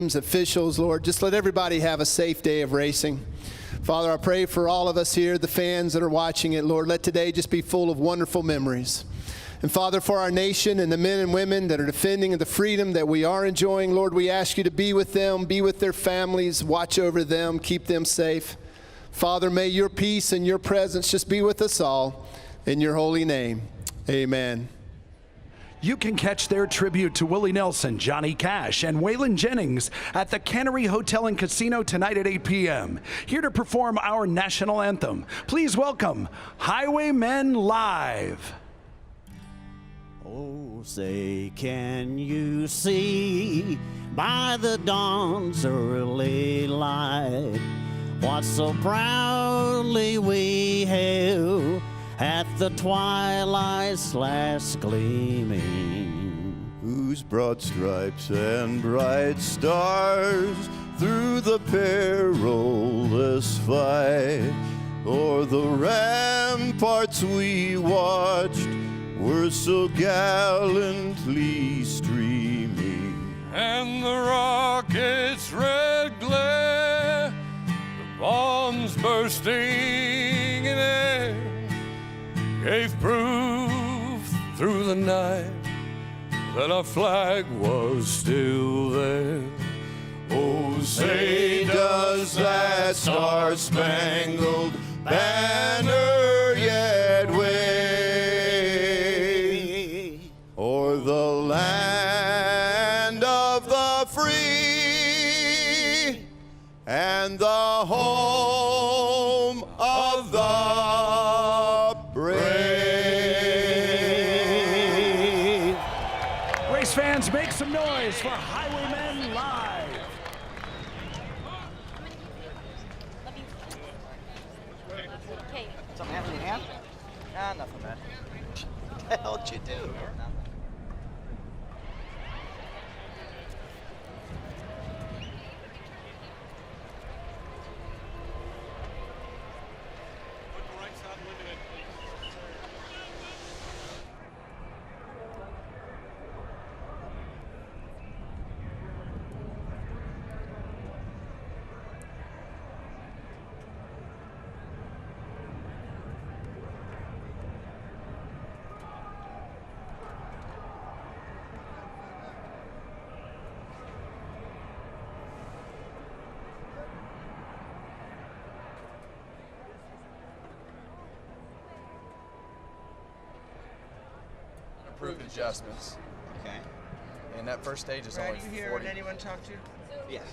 officials, Lord, just let everybody have a safe day of racing. Father, I pray for all of us here, the fans that are watching it, Lord, let today just be full of wonderful memories. And Father, for our nation and the men and women that are defending the freedom that we are enjoying, Lord, we ask you to be with them, be with their families, watch over them, keep them safe. Father, may your peace and your presence just be with us all. In your holy name, amen. You can catch their tribute to Willie Nelson, Johnny Cash, and Waylon Jennings at the Cannery Hotel and Casino tonight at 8 p.m. Here to perform our national anthem, please welcome Highwaymen Live. Oh, say, can you see by the dawn's early light what so proudly we hailed at the twilight's last gleaming, whose broad stripes and bright stars through the perilous fight o'er the ramparts we watched were so gallantly streaming, and the rocket's red glare, the bombs bursting in air, gave proof through the night that our flag was still there. Oh, say does that star-spangled banner yet wave o'er the land of the free and the home of the brave? Race fans, make some noise for Highwaymen Live. Something happened in your hand? Nah, nothing, man. What the hell did you do? Approved adjustments. Okay. And that first stage is Brad, only you hear 40. anyone talk to? Yes.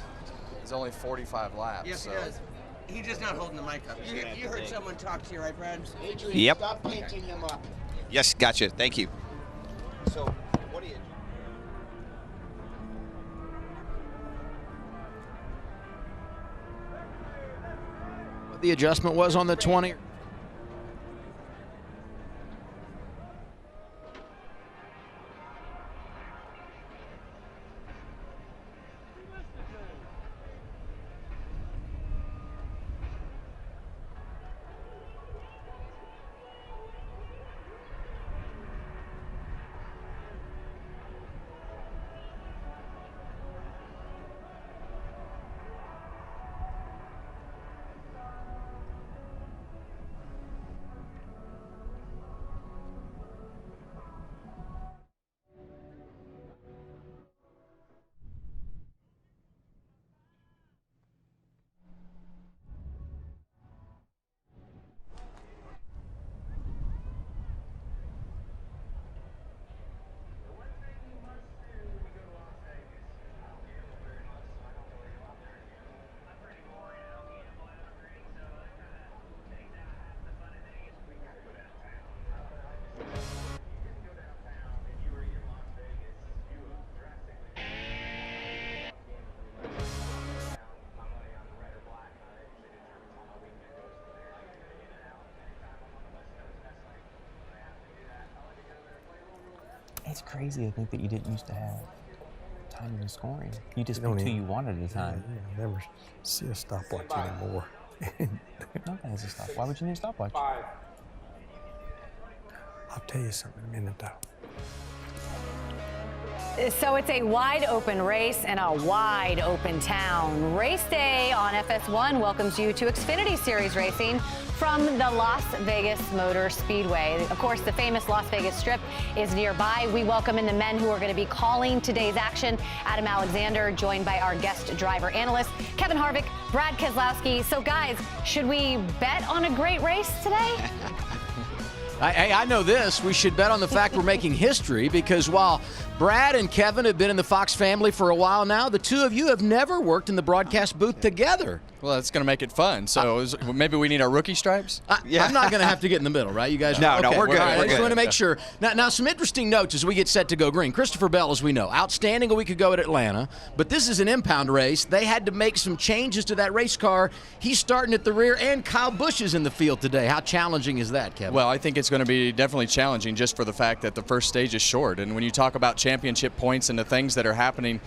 It's only 45 laps. Yes, so. he does. He's just not holding the mic up. You heard someone talk to you, right, Brad? Adrian, Yep. stop painting him up. Yes, gotcha. Thank you. So, what do you... What the adjustment was on the 20? It's crazy to think that you didn't used to have timing and scoring. You just picked who you wanted at a time. You never see a stopwatch anymore. Nothing has a stopwatch. Why would you need a stopwatch? I'll tell you something in a minute, though. So it's a wide open race and a wide open town. Race day on FS1 welcomes you to Xfinity Series racing from the Las Vegas Motor Speedway. Of course, the famous Las Vegas Strip is nearby. We welcome in the men who are going to be calling today's action. Adam Alexander, joined by our guest driver analyst, Kevin Harvick, Brad Keselowski. So guys, should we bet on a great race today? I know this. We should bet on the fact we're making history, because while Brad and Kevin have been in the Fox family for a while now, the two of you have never worked in the broadcast booth together. Well, that's going to make it fun. So maybe we need our rookie stripes? I'm not going to have to get in the middle, right? You guys? No, we're good. All right, We're I just good. want to make sure. Now, some interesting notes as we get set to go green. Christopher Bell, as we know, outstanding a week ago at Atlanta, but this is an impound race. They had to make some changes to that race car. He's starting at the rear, and Kyle Busch is in the field today. How challenging is that, Kevin? Well, I think it's going to be definitely challenging just for the fact that the first stage is short. And when you talk about championship points and the things that are happening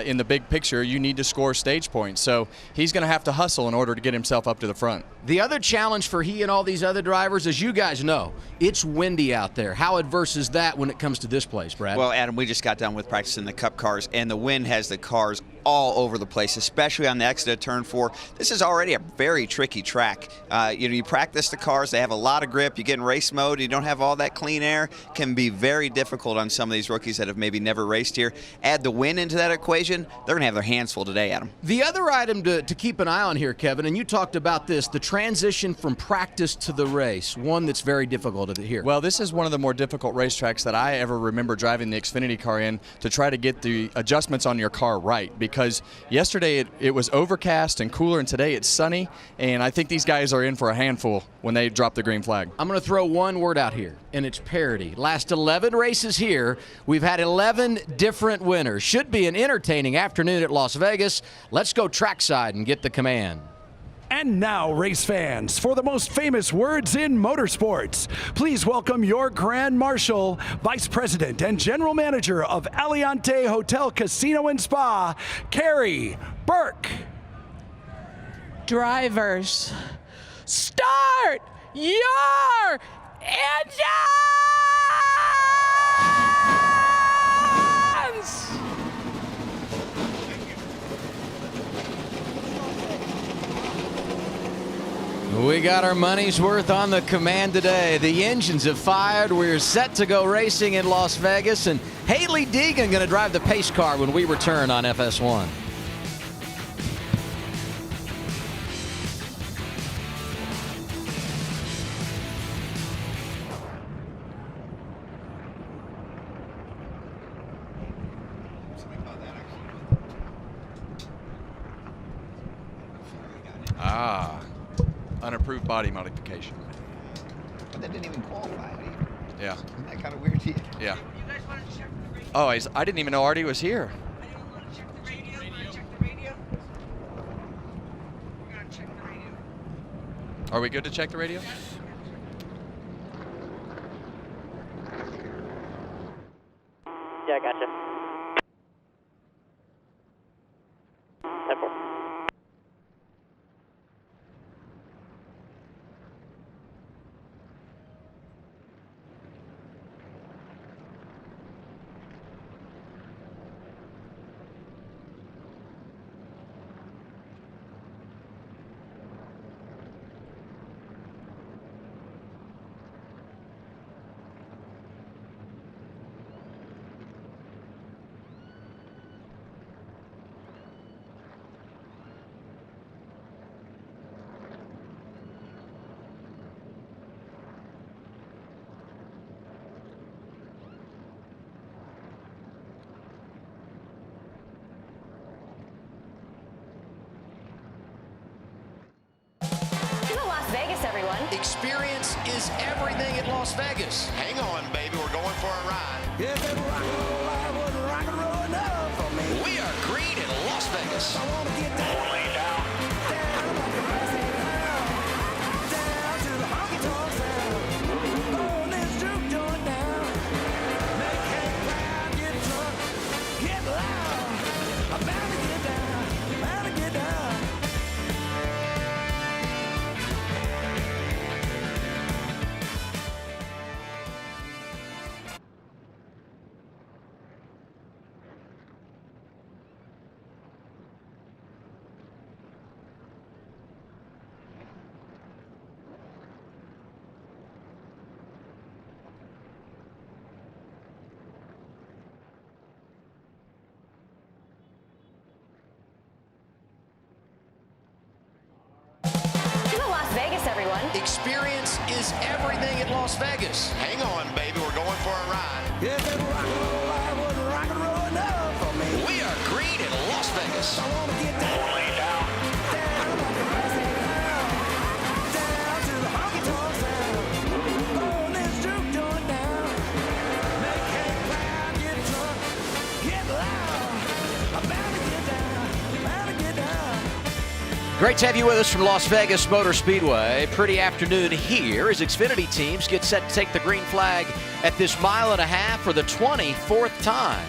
in the big picture, you need to score stage points. So he's going to have to hustle in order to get himself up to the front. The other challenge for he and all these other drivers, as you guys know, it's windy out there. How adverse is that when it comes to this place, Brad? Well, Adam, we just got done with practicing the Cup cars, and the wind has the cars all over the place, especially on the exit of Turn 4. This is already a very tricky track. You practice the cars, they have a lot of grip, you get in race mode, you don't have all that clean air. Can be very difficult on some of these rookies that have maybe never raced here. Add the wind into that equation, they're going to have their hands full today, Adam. The other item to keep an eye on here, Kevin, and you talked about this, the transition from practice to the race, one that's very difficult here. Well, this is one of the more difficult racetracks that I ever remember driving the Xfinity car in, to try to get the adjustments on your car right, because yesterday it was overcast and cooler, and today it's sunny, and I think these guys are in for a handful when they drop the green flag. I'm going to throw one word out here, and it's parity. Last 11 races here, we've had 11 different winners. Should be an entertaining afternoon at Las Vegas. Let's go trackside and get the command. And now, race fans, for the most famous words in motorsports, please welcome your Grand Marshal, Vice President and General Manager of Aliante Hotel, Casino and Spa, Carrie Burke. Drivers, start your engines! We got our money's worth on the command today. The engines have fired. We're set to go racing in Las Vegas, and Haley Deegan going to drive the pace car when we return on FS1. Unapproved body modification. But that didn't even qualify. Yeah. Isn't that kind of weird to you? Yeah. Oh, I didn't even know Artie was here. Are we good to check the radio? Yeah, gotcha. Simple. Experience is everything at Las Vegas. Hang on, baby. We're going for a ride. We are green in Las Vegas. everyone. Experience is everything at Las Vegas. Hang on, baby. We're going for a ride. Yeah, that rock and roll life wasn't rock and roll enough for me. We are green in Las Vegas. I want to get down, down to the honky-tonk sound. Roll this juke joint down. Make head loud, get drunk, get loud. I'm bound to get down, bound to get down. Great to have you with us from Las Vegas Motor Speedway. Pretty afternoon here as Xfinity teams get set to take the green flag at this 1.5 miles for the 24th time.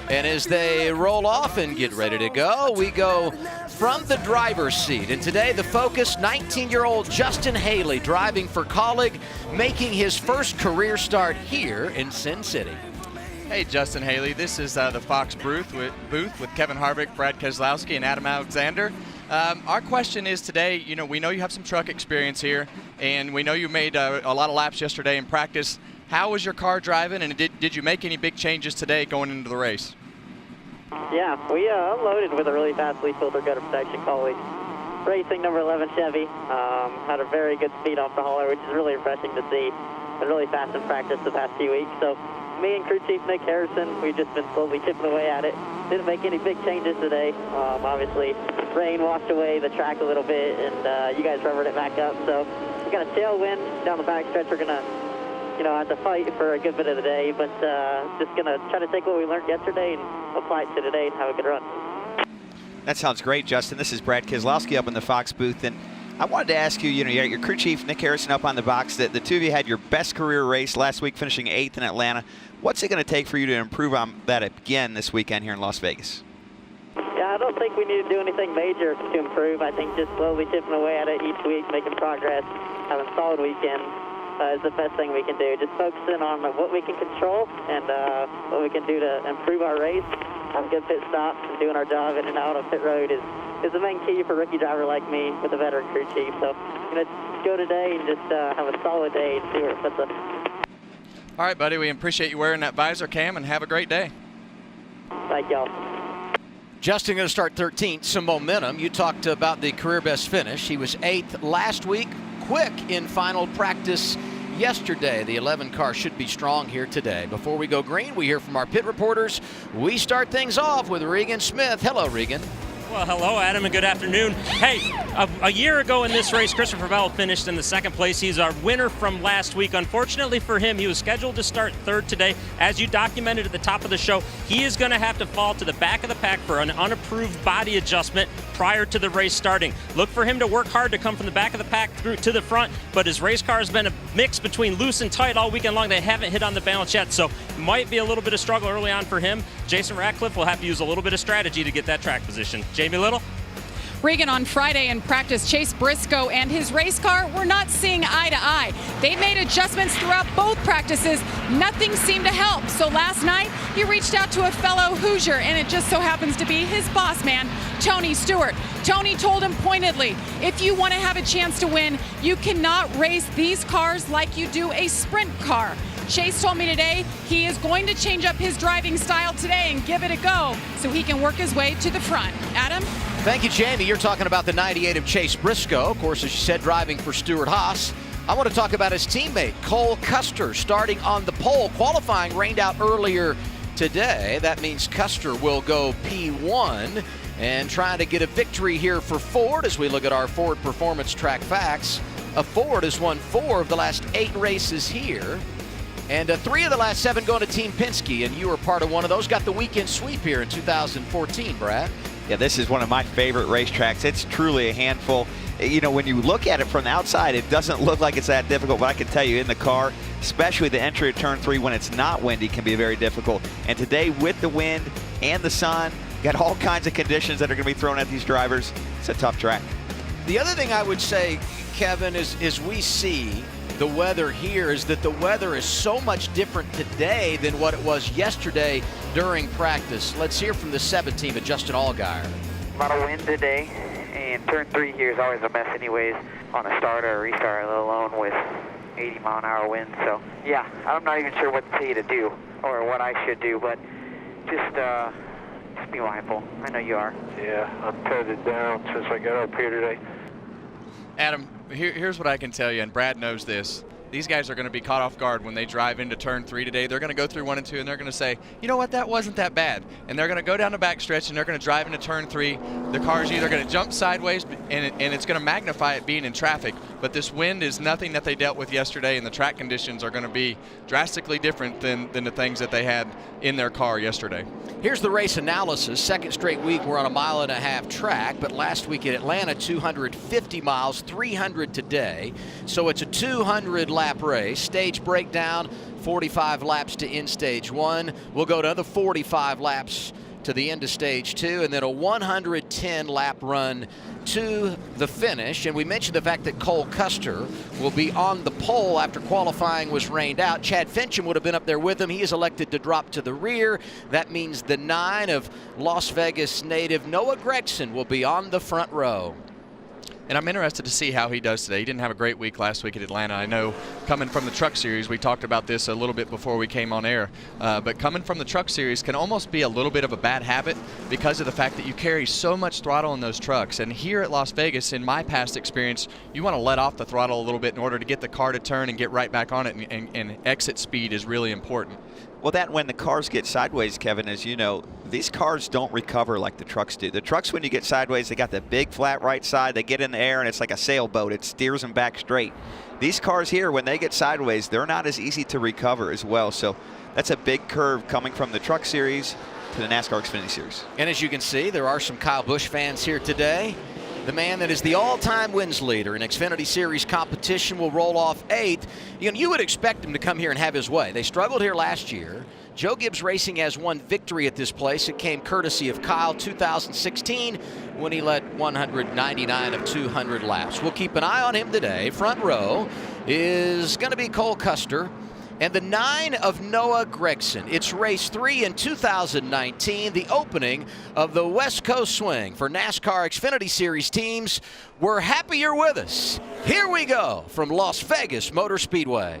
And as they roll off and get ready to go, we go from the driver's seat. And today the focus, 19-year-old Justin Haley driving for Colleague, making his first career start here in Sin City. Hey, Justin Haley, this is the Fox booth with Kevin Harvick, Brad Keselowski, and Adam Alexander. Our question is today, we know you have some truck experience here, and we know you made a lot of laps yesterday in practice. How was your car driving, and did you make any big changes today going into the race? Yeah, we unloaded with a really fast leaf filter gutter protection Colleague. Racing number 11 Chevy. Had a very good speed off the hauler, which is really refreshing to see. Been really fast in practice the past few weeks. So me and crew chief Nick Harrison, we've just been slowly chipping away at it. Didn't make any big changes today. Obviously, rain washed away the track a little bit, and you guys rubbered it back up. So we got a tailwind down the back stretch. We're gonna have to fight for a good bit of the day, but just going to try to take what we learned yesterday and apply it to today and have a good run. That sounds great, Justin. This is Brad Keselowski up in the Fox booth, and I wanted to ask you, you got your crew chief, Nick Harrison, up on the box. The two of you had your best career race last week, finishing 8th in Atlanta. What's it going to take for you to improve on that again this weekend here in Las Vegas? Yeah, I don't think we need to do anything major to improve. I think just slowly chipping away at it each week, making progress, having a solid weekend. Is the best thing we can do. Just focusing on what we can control and what we can do to improve our race. Have a good pit stop and doing our job in and out on pit road is the main key for a rookie driver like me with a veteran crew chief. So I'm going to go today and just have a solid day and see where it puts us. All right, buddy. We appreciate you wearing that visor, Cam, and have a great day. Thank y'all. Justin going to start 13th. Some momentum. You talked about the career best finish. He was 8th last week. Quick in final practice yesterday. The 11 car should be strong here today. Before we go green, we hear from our pit reporters. We start things off with Regan Smith. Hello, Regan. Well, hello, Adam, and good afternoon. Hey, a year ago in this race, Christopher Bell finished in the second place. He's our winner from last week. Unfortunately for him, he was scheduled to start third today. As you documented at the top of the show, he is going to have to fall to the back of the pack for an unapproved body adjustment prior to the race starting. Look for him to work hard to come from the back of the pack through to the front, but his race car has been a mix between loose and tight all weekend long. They haven't hit on the balance yet, so might be a little bit of struggle early on for him. Jason Ratcliffe will have to use a little bit of strategy to get that track position. Jamie Little? Regan, on Friday in practice, Chase Briscoe and his race car were not seeing eye to eye. They made adjustments throughout both practices. Nothing seemed to help. So last night, he reached out to a fellow Hoosier, and it just so happens to be his boss man, Tony Stewart. Tony told him pointedly, if you want to have a chance to win, you cannot race these cars like you do a sprint car. Chase told me today he is going to change up his driving style today and give it a go so he can work his way to the front. Adam? Thank you, Jamie. You're talking about the 98 of Chase Briscoe, of course, as you said, driving for Stewart Haas. I want to talk about his teammate, Cole Custer, starting on the pole. Qualifying rained out earlier today. That means Custer will go P1 and trying to get a victory here for Ford as we look at our Ford Performance Track facts. Ford has won 4 of the last 8 races here. And 3 of the last 7 going to Team Penske, and you were part of one of those. Got the weekend sweep here in 2014, Brad. Yeah, this is one of my favorite racetracks. It's truly a handful. When you look at it from the outside, it doesn't look like it's that difficult, but I can tell you in the car, especially the entry to turn 3 when it's not windy, can be very difficult. And today with the wind and the sun, got all kinds of conditions that are going to be thrown at these drivers. It's a tough track. The other thing I would say, Kevin, is we see the weather here is that the weather is so much different today than what it was yesterday during practice. Let's hear from the 7 team at Justin Allgaier. A lot of wind today, and turn 3 here is always a mess anyways on a start or a restart, let alone with 80-mile-an-hour wind. So, yeah, I'm not even sure what to tell you to do or what I should do, but just be mindful. I know you are. Yeah, I've pared it down since I got up here today. Adam, Here's what I can tell you, and Brad knows this. These guys are going to be caught off guard when they drive into turn 3 today. They're going to go through 1 and 2, and they're going to say, you know what, that wasn't that bad. And they're going to go down the back stretch, and they're going to drive into turn 3. The car's either going to jump sideways, and it's going to magnify it being in traffic. But this wind is nothing that they dealt with yesterday, and the track conditions are going to be drastically different than the things that they had in their car yesterday. Here's the race analysis. Second straight week, we're on a 1.5 mile track, but last week at Atlanta, 250 miles, 300 today. So it's a 200-lap race. Stage breakdown, 45 laps to end stage 1. We'll go to another 45 laps to the end of stage 2, and then a 110-lap run to the finish. And we mentioned the fact that Cole Custer will be on the pole after qualifying was rained out. Chad Fincham would have been up there with him. He is elected to drop to the rear. That means the 9 of Las Vegas native Noah Gragson will be on the front row. And I'm interested to see how he does today. He didn't have a great week last week at Atlanta. I know coming from the Truck Series, we talked about this a little bit before we came on air, but coming from the Truck Series can almost be a little bit of a bad habit because of the fact that you carry so much throttle in those trucks. And here at Las Vegas, in my past experience, you want to let off the throttle a little bit in order to get the car to turn and get right back on it, and exit speed is really important. Well, that when the cars get sideways, Kevin, as you know, these cars don't recover like the trucks do. The trucks, when you get sideways, they got the big flat right side. They get in the air, and it's like a sailboat. It steers them back straight. These cars here, when they get sideways, they're not as easy to recover as well. So that's a big curve coming from the Truck Series to the NASCAR Xfinity Series. And as you can see, there are some Kyle Busch fans here today. The man that is the all-time wins leader in Xfinity Series competition will roll off 8th. You would expect him to come here and have his way. They struggled here last year. Joe Gibbs Racing has one victory at this place. It came courtesy of Kyle 2016 when he led 199 of 200 laps. We'll keep an eye on him today. Front row is going to be Cole Custer and the 9 of Noah Gragson. It's race 3 in 2019, the opening of the West Coast Swing for NASCAR Xfinity Series teams. We're happy you're with us. Here we go from Las Vegas Motor Speedway.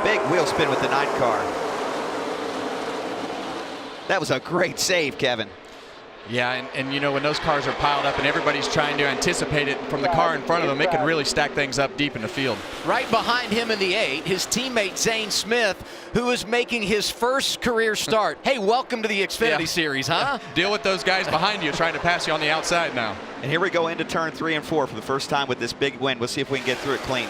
Big wheel spin with the 9 car. That was a great save, Kevin. Yeah, and you know, when those cars are piled up and everybody's trying to anticipate it from the car in front of them, it can really stack things up deep in the field. Right behind him in the 8, his teammate Zane Smith, who is making his first career start. Hey, welcome to the Xfinity Series, huh? Deal with those guys behind you trying to pass you on the outside now. And here we go into turn 3 and 4 for the first time with this big win. We'll see if we can get through it clean.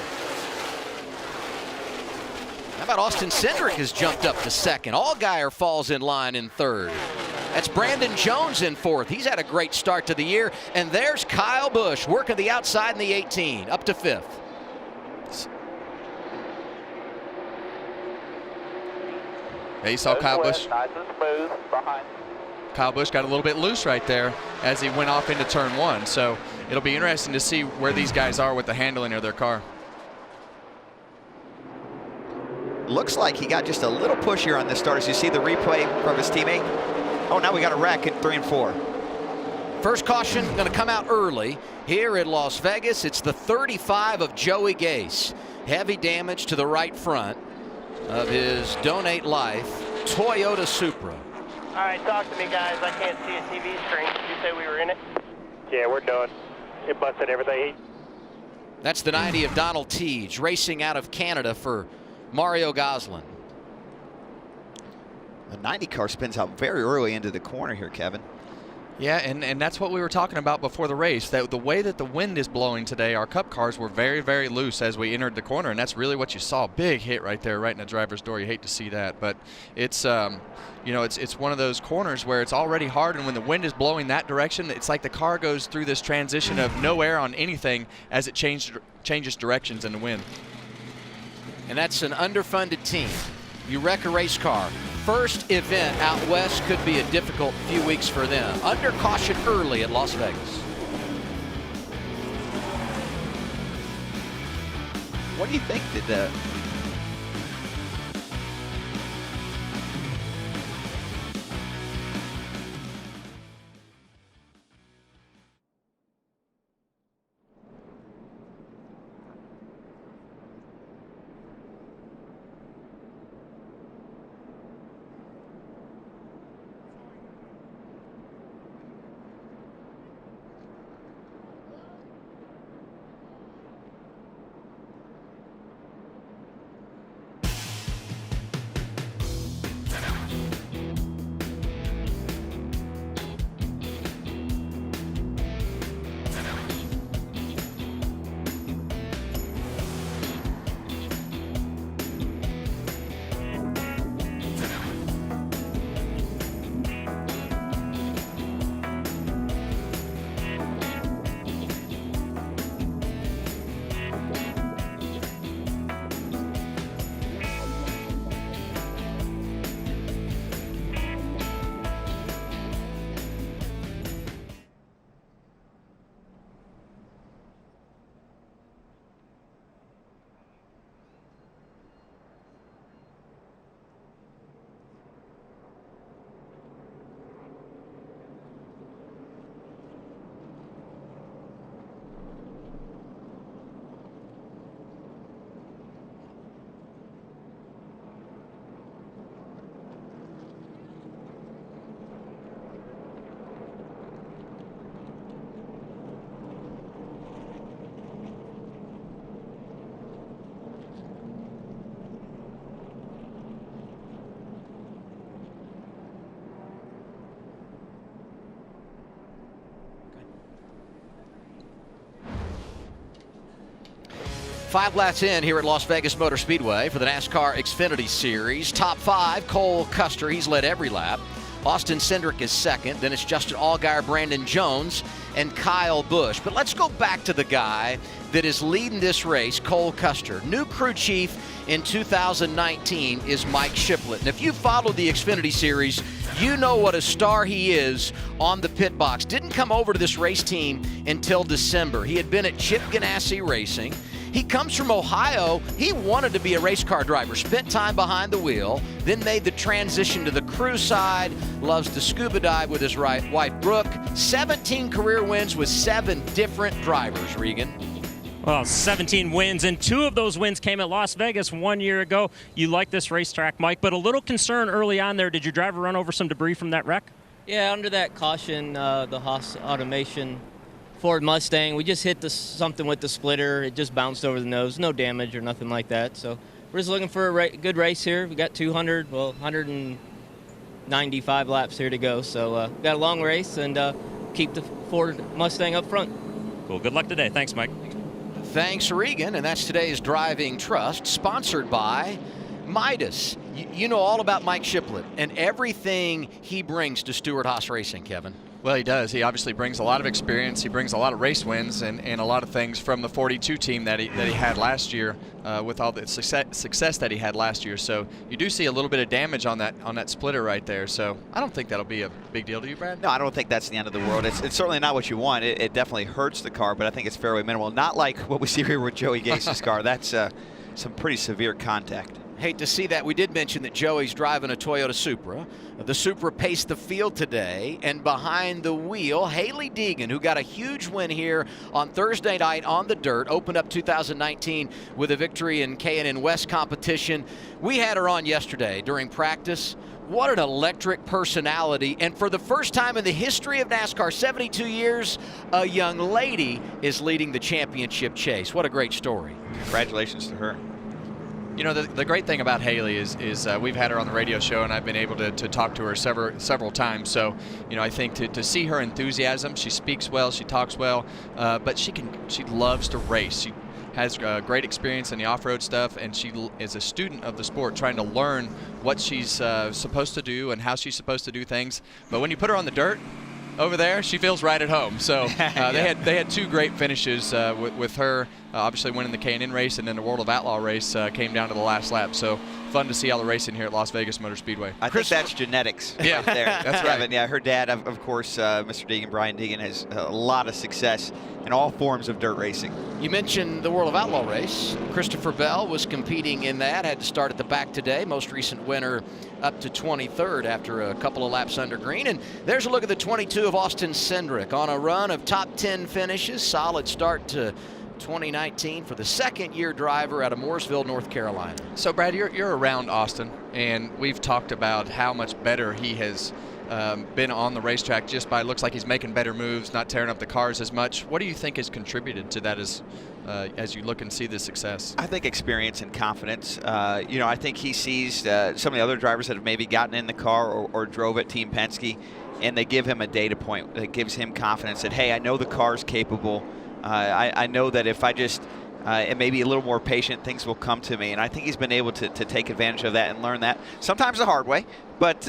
How about Austin Cindric has jumped up to 2nd. Allgaier falls in line in 3rd. That's Brandon Jones in 4th. He's had a great start to the year. And there's Kyle Busch working the outside in the 18, up to 5th. Yeah, you saw Kyle Busch. Nice and smooth behind. Kyle Busch got a little bit loose right there as he went off into turn 1. So it'll be interesting to see where these guys are with the handling of their car. Looks like he got just a little push here on this start as you see the replay from his teammate. Oh, now we got a wreck in 3 and 4. First caution going to come out early here in Las Vegas. It's the 35 of Joey Gase. Heavy damage to the right front of his Donate Life Toyota Supra. All right, talk to me, guys. I can't see a TV screen. Did you say we were in it? Yeah, we're done. It busted everything. That's the 90 of Donald Teege racing out of Canada for Mario Goslin. The 90 car spins out very early into the corner here, Kevin. Yeah, and that's what we were talking about before the race, that the way that the wind is blowing today, our Cup cars were very, very loose as we entered the corner, and that's really what you saw. Big hit right there, right in the driver's door. You hate to see that, but it's you know, it's one of those corners where it's already hard, and when the wind is blowing that direction, it's like the car goes through this transition of no air on anything as it changes directions in the wind. And that's an underfunded team. You wreck a race car. First event out west could be a difficult few weeks for them. Under caution early at Las Vegas. What do you think? Did the 5 laps in here at Las Vegas Motor Speedway for the NASCAR Xfinity Series. Top 5, Cole Custer. He's led every lap. Austin Cindric is second. Then it's Justin Allgaier, Brandon Jones, and Kyle Busch. But let's go back to the guy that is leading this race, Cole Custer. New crew chief in 2019 is Mike Shiplett. And if you followed the Xfinity Series, you know what a star he is on the pit box. Didn't come over to this race team until December. He had been at Chip Ganassi Racing. He comes from Ohio. He wanted to be a race car driver, spent time behind the wheel, then made the transition to the crew side, loves to scuba dive with his wife, Brooke. 17 career wins with 7 different drivers, Regan. Well, 17 wins, and 2 of those wins came at Las Vegas 1 year ago. You like this racetrack, Mike, but a little concern early on there. Did your driver run over some debris from that wreck? Yeah, under that caution, the Haas Automation Ford Mustang, we just hit something with the splitter. It just bounced over the nose. No damage or nothing like that. So we're just looking for a good race here. We got 195 laps here to go. So got a long race and keep the Ford Mustang up front. Cool. Good luck today. Thanks, Mike. Thanks, Regan. And that's today's Driving Trust, sponsored by Midas. You know all about Mike Shiplett and everything he brings to Stewart-Haas Racing, Kevin. Well, he does. He obviously brings a lot of experience. He brings a lot of race wins and a lot of things from the 42 team that he had last year with all the success that he had last year. So you do see a little bit of damage on that splitter right there. So I don't think that'll be a big deal to you, Brad. No, I don't think that's the end of the world. It's certainly not what you want. It definitely hurts the car, but I think it's fairly minimal. Not like what we see here with Joey Gase's car. That's some pretty severe contact. Hate to see that. We did mention that Joey's driving a Toyota Supra. The Supra paced the field today, and behind the wheel, Haley Deegan, who got a huge win here on Thursday night on the dirt, opened up 2019 with a victory in K&N West competition. We had her on yesterday during practice. What an electric personality, and for the first time in the history of NASCAR, 72 years, a young lady is leading the championship chase. What a great story. Congratulations to her. You know, the great thing about Haley is we've had her on the radio show, and I've been able to talk to her several times. So, you know, I think to see her enthusiasm, she speaks well, she talks well, but she loves to race. She has great experience in the off-road stuff, and she is a student of the sport, trying to learn what she's supposed to do and how she's supposed to do things. But when you put her on the dirt over there, she feels right at home. So they had 2 great finishes with her. Obviously winning the K&N race, and then the World of Outlaw race came down to the last lap. So fun to see all the racing here at Las Vegas Motor Speedway. I think that's genetics. Yeah, right there. that's right. Kevin. Yeah, her dad, of course, Mr. Deegan, Brian Deegan, has a lot of success in all forms of dirt racing. You mentioned the World of Outlaw race. Christopher Bell was competing in that, had to start at the back today. Most recent winner up to 23rd after a couple of laps under green. And there's a look at the 22 of Austin Cindric on a run of top 10 finishes. Solid start to 2019 for the second-year driver out of Mooresville, North Carolina. So, Brad, you're around Austin, and we've talked about how much better he has been on the racetrack just by, looks like he's making better moves, not tearing up the cars as much. What do you think has contributed to that as you look and see the success? I think experience and confidence. You know, I think he sees some of the other drivers that have maybe gotten in the car or drove at Team Penske, and they give him a data point that gives him confidence that, hey, I know the car's capable. I know that if I just and maybe a little more patient, things will come to me. And I think he's been able to take advantage of that and learn that. Sometimes the hard way, but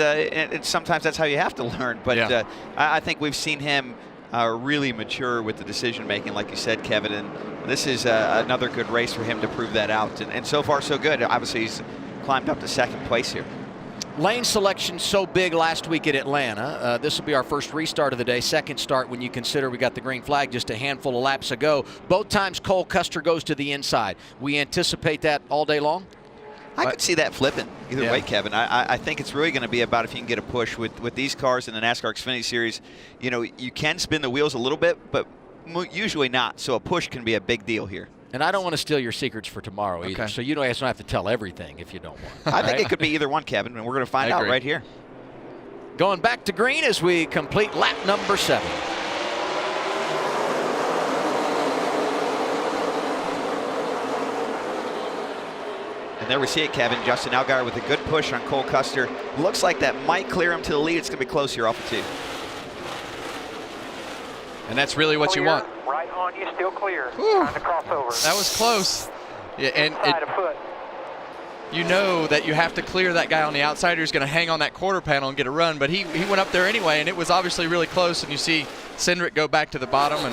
sometimes that's how you have to learn. But yeah. I think we've seen him really mature with the decision making, like you said, Kevin. And this is another good race for him to prove that out. And so far, so good. Obviously, he's climbed up to 2nd place here. Lane selection so big last week at Atlanta. This will be our first restart of the day, second start when you consider we got the green flag just a handful of laps ago. Both times Cole Custer goes to the inside. We anticipate that all day long? I could see that flipping either way, Kevin. I think it's really going to be about if you can get a push with these cars in the NASCAR Xfinity Series. You know, you can spin the wheels a little bit, but usually not. So a push can be a big deal here. And I don't want to steal your secrets for tomorrow either, so you don't have to tell everything if you don't want. I think it could be either one, Kevin, and we're going to find out right here. Going back to green as we complete lap number 7. And there we see it, Kevin. Justin Allgaier with a good push on Cole Custer. Looks like that might clear him to the lead. It's going to be close here off the 2. And that's really what you want. Right on you, still clear. Whew. Trying to cross over. That was close. Yeah, and you know that you have to clear that guy on the outside who's going to hang on that quarter panel and get a run, but he went up there anyway, and it was obviously really close, and you see Cindric go back to the bottom,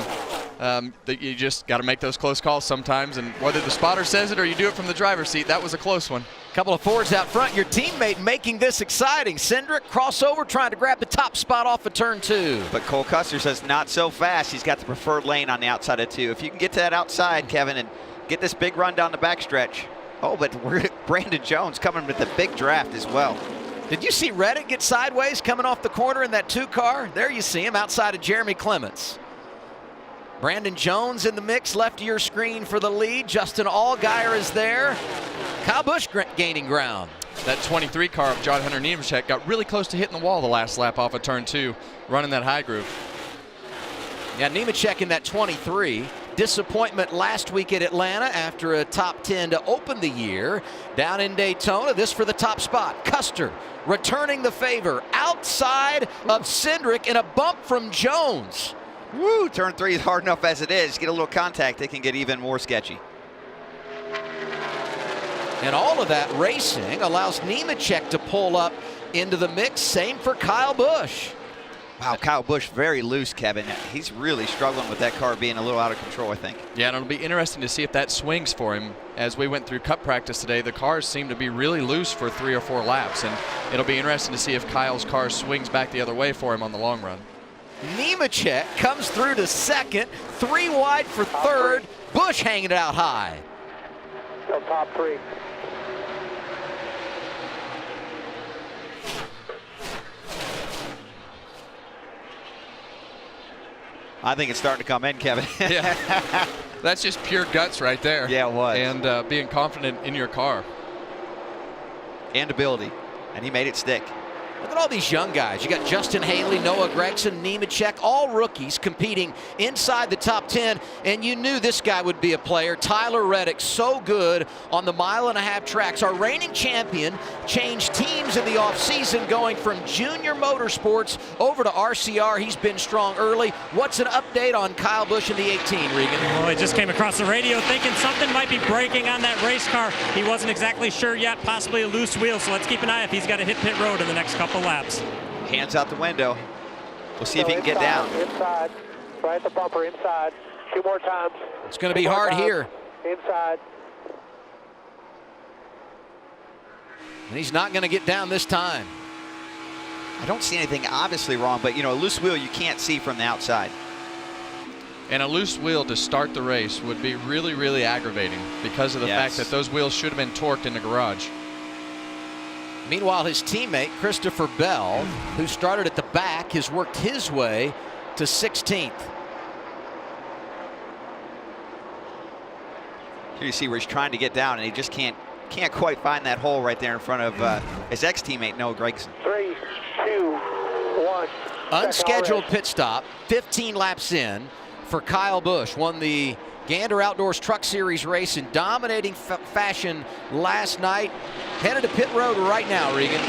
and you just got to make those close calls sometimes, and whether the spotter says it or you do it from the driver's seat, that was a close one. Couple of Fords out front, your teammate making this exciting. Cindric crossover trying to grab the top spot off of turn 2. But Cole Custer says not so fast. He's got the preferred lane on the outside of 2. If you can get to that outside, Kevin, and get this big run down the backstretch. Oh, but Brandon Jones coming with the big draft as well. Did you see Reddick get sideways coming off the corner in that 2 car? There you see him outside of Jeremy Clements. Brandon Jones in the mix, left of your screen for the lead. Justin Allgaier is there. Kyle Busch gaining ground. That 23 car of John Hunter Nemechek got really close to hitting the wall the last lap off of turn 2, running that high groove. Yeah, Nemechek in that 23. Disappointment last week at Atlanta after a top 10 to open the year. Down in Daytona, this for the top spot. Custer returning the favor outside of Cindric and a bump from Jones. Woo, turn 3 is hard enough as it is. Get a little contact, it can get even more sketchy. And all of that racing allows Nemechek to pull up into the mix. Same for Kyle Busch. Wow, Kyle Busch very loose, Kevin. He's really struggling with that car being a little out of control, I think. Yeah, and it'll be interesting to see if that swings for him. As we went through Cup practice today, the cars seem to be really loose for 3 or 4 laps, and it'll be interesting to see if Kyle's car swings back the other way for him on the long run. Nemechek comes through to second, 3 wide for third. Busch hanging it out high. Still top 3. I think it's starting to come in, Kevin. Yeah, that's just pure guts right there. Yeah, it was. And being confident in your car. And ability. And he made it stick. Look at all these young guys. You got Justin Haley, Noah Gragson, Nemechek, all rookies competing inside the top 10, and you knew this guy would be a player. Tyler Reddick, so good on the 1.5 mile tracks. Our reigning champion changed teams in the offseason, going from Junior Motorsports over to RCR. He's been strong early. What's an update on Kyle Busch in the 18, Regan? Well, he just came across the radio thinking something might be breaking on that race car. He wasn't exactly sure yet, possibly a loose wheel, so let's keep an eye if he's got to hit pit road in the next couple laps. Hands out the window. We'll see if he can get down. Inside, right at the bumper, inside. 2 more times. It's going to be hard here. Inside. And he's not going to get down this time. I don't see anything obviously wrong, but, you know, a loose wheel you can't see from the outside. And a loose wheel to start the race would be really, really aggravating because of the fact that those wheels should have been torqued in the garage. Meanwhile, his teammate, Christopher Bell, who started at the back, has worked his way to 16th. Here you see where he's trying to get down, and he just can't quite find that hole right there in front of his ex-teammate, Noah Gragson. 3, 2, 1. Unscheduled pit stop, 15 laps in for Kyle Busch. Won the Gander Outdoors Truck Series race in dominating fashion last night. Headed to pit road right now, Regan.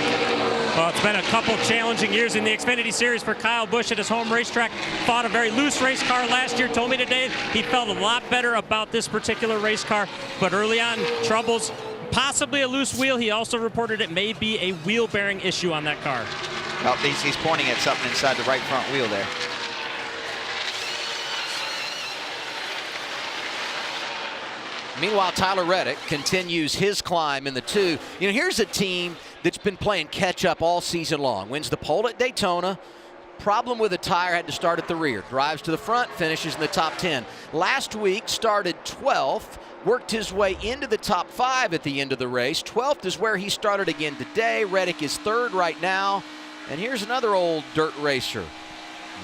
Well, it's been a couple challenging years in the Xfinity Series for Kyle Busch at his home racetrack. Fought a very loose race car last year. Told me today he felt a lot better about this particular race car. But early on, troubles, possibly a loose wheel. He also reported it may be a wheel bearing issue on that car. Oh, he's pointing at something inside the right front wheel there. Meanwhile, Tyler Reddick continues his climb in the 2. You know, here's a team that's been playing catch-up all season long. Wins the pole at Daytona. Problem with a tire, had to start at the rear. Drives to the front, finishes in the top 10. Last week, started 12th. Worked his way into the top 5 at the end of the race. 12th is where he started again today. Reddick is 3rd right now. And here's another old dirt racer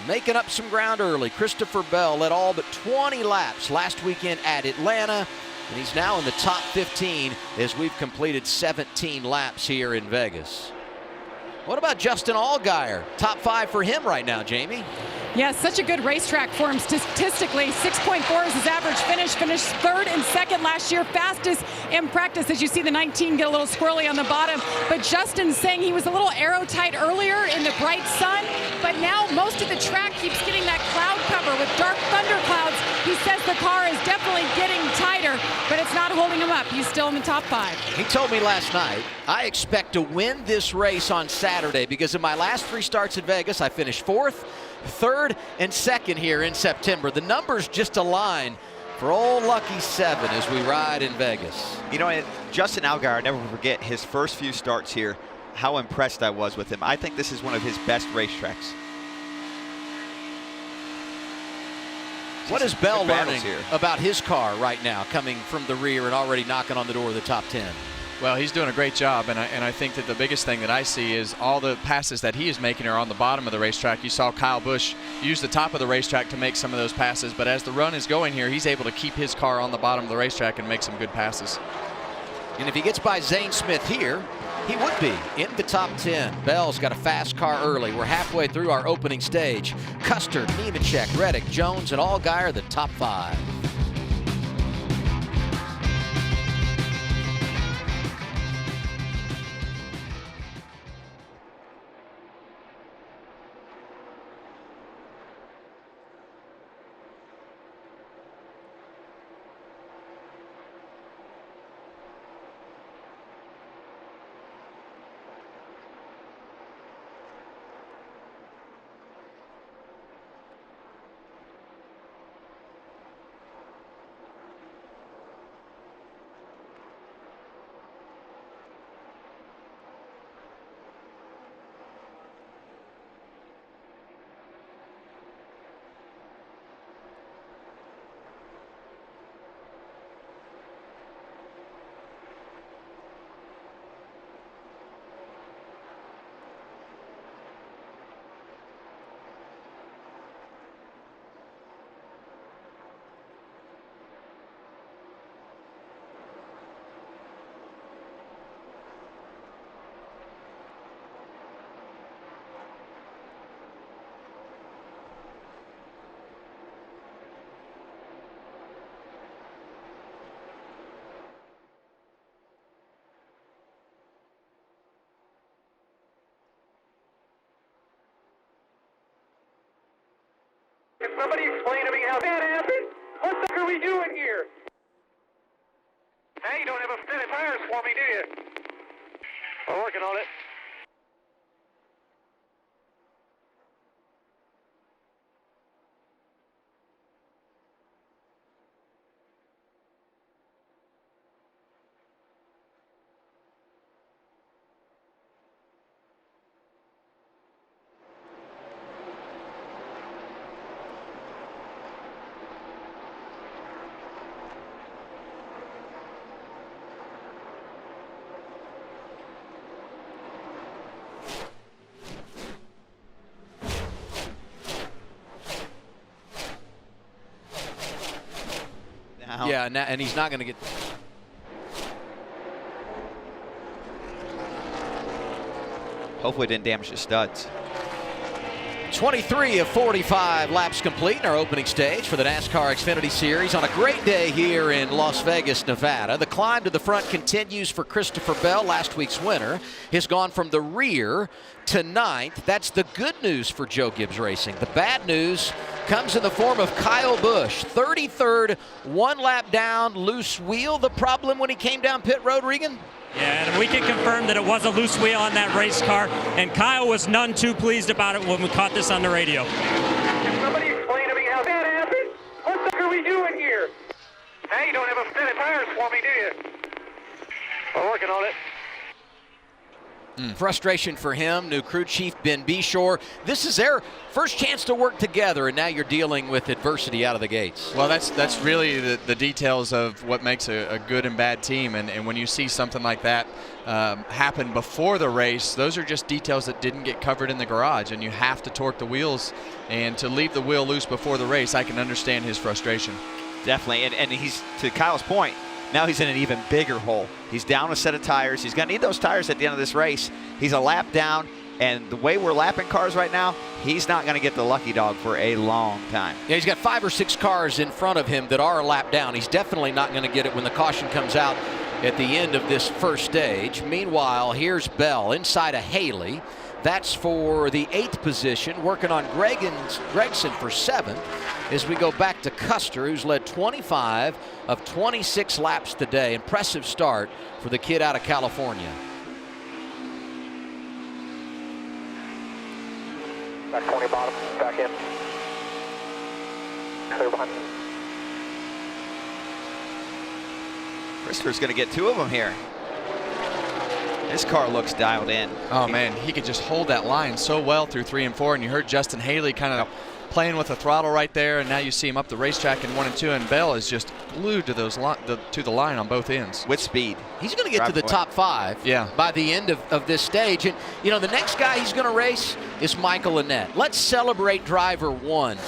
making up some ground early. Christopher Bell led all but 20 laps last weekend at Atlanta. And he's now in the top 15 as we've completed 17 laps here in Vegas. What about Justin Allgaier? Top 5 for him right now, Jamie. Yeah, such a good racetrack for him statistically. 6.4 is his average finish. Finished 3rd and 2nd last year. Fastest in practice. As you see the 19 get a little squirrely on the bottom. But Justin's saying he was a little aero tight earlier in the bright sun. but now most of the track keeps getting that cloud cover with dark thunder clouds. He says the car is definitely getting tighter, but it's not holding him up. He's still in the top 5. He told me last night, I expect to win this race on Saturday because in my last 3 starts at Vegas, I finished 4th, 3rd, and 2nd here in September. The numbers just align for old Lucky 7 as we ride in Vegas. You know, Justin Allgaier, I'll never forget his first few starts here, how impressed I was with him. I think this is one of his best racetracks. What is Bell learning about his car right now, coming from the rear and already knocking on the door of the top 10? Well, he's doing a great job, and I think that the biggest thing that I see is all the passes that he is making are on the bottom of the racetrack. You saw Kyle Busch use the top of the racetrack to make some of those passes, but as the run is going here, he's able to keep his car on the bottom of the racetrack and make some good passes. And if he gets by Zane Smith here, he would be in the top 10. Bell's got a fast car early. We're halfway through our opening stage. Custer, Nemechek, Reddick, Jones, and Allgaier, the top 5. Can somebody explain to me how that happened? What the heck are we doing here? Hey, you don't have a set of tires for me, do you? I'm working on it. Yeah, and he's not going to get... Hopefully it didn't damage the studs. 23 of 45 laps complete in our opening stage for the NASCAR Xfinity Series on a great day here in Las Vegas, Nevada. The climb to the front continues for Christopher Bell. Last week's winner has gone from the rear to 9th. That's the good news for Joe Gibbs Racing. The bad news comes in the form of Kyle Busch, 33rd, 1 lap down, loose wheel. The problem when he came down pit road, Regan? Yeah, and we can confirm that it was a loose wheel on that race car, and Kyle was none too pleased about it when we caught this on the radio. Can somebody explain to me how that happened? What the heck are we doing here? Hey, you don't have a set of tires for me, do you? I'm working on it. Frustration for him, new crew chief Ben Beshore. This is their first chance to work together, and now you're dealing with adversity out of the gates. Well, that's really the details of what makes a good and bad team, and when you see something like that happen before the race, those are just details that didn't get covered in the garage, and you have to torque the wheels, and to leave the wheel loose before the race, I can understand his frustration. Definitely, and he's, to Kyle's point, now he's in an even bigger hole. He's down a set of tires. He's going to need those tires at the end of this race. He's a lap down, and the way we're lapping cars right now, he's not going to get the lucky dog for a long time. Yeah, he's got 5 or 6 cars in front of him that are a lap down. He's definitely not going to get it when the caution comes out at the end of this first stage. Meanwhile, here's Bell inside of Haley. That's for the 8th position. Working on Gregson for 7th as we go back to Custer, who's led 25 of 26 laps today. Impressive start for the kid out of California. Back 20 bottom, back in. Clear behind. Christopher's going to get 2 of them here. This car looks dialed in. Oh man, he could just hold that line so well through 3 and 4, and you heard Justin Haley kind of playing with the throttle right there, and now you see him up the racetrack in 1 and 2, and Bell is just glued to those to the line on both ends. With speed. He's going to get to the top 5 by the end of this stage. And, you know, the next guy he's going to race is Michael Annett. Let's celebrate driver 1.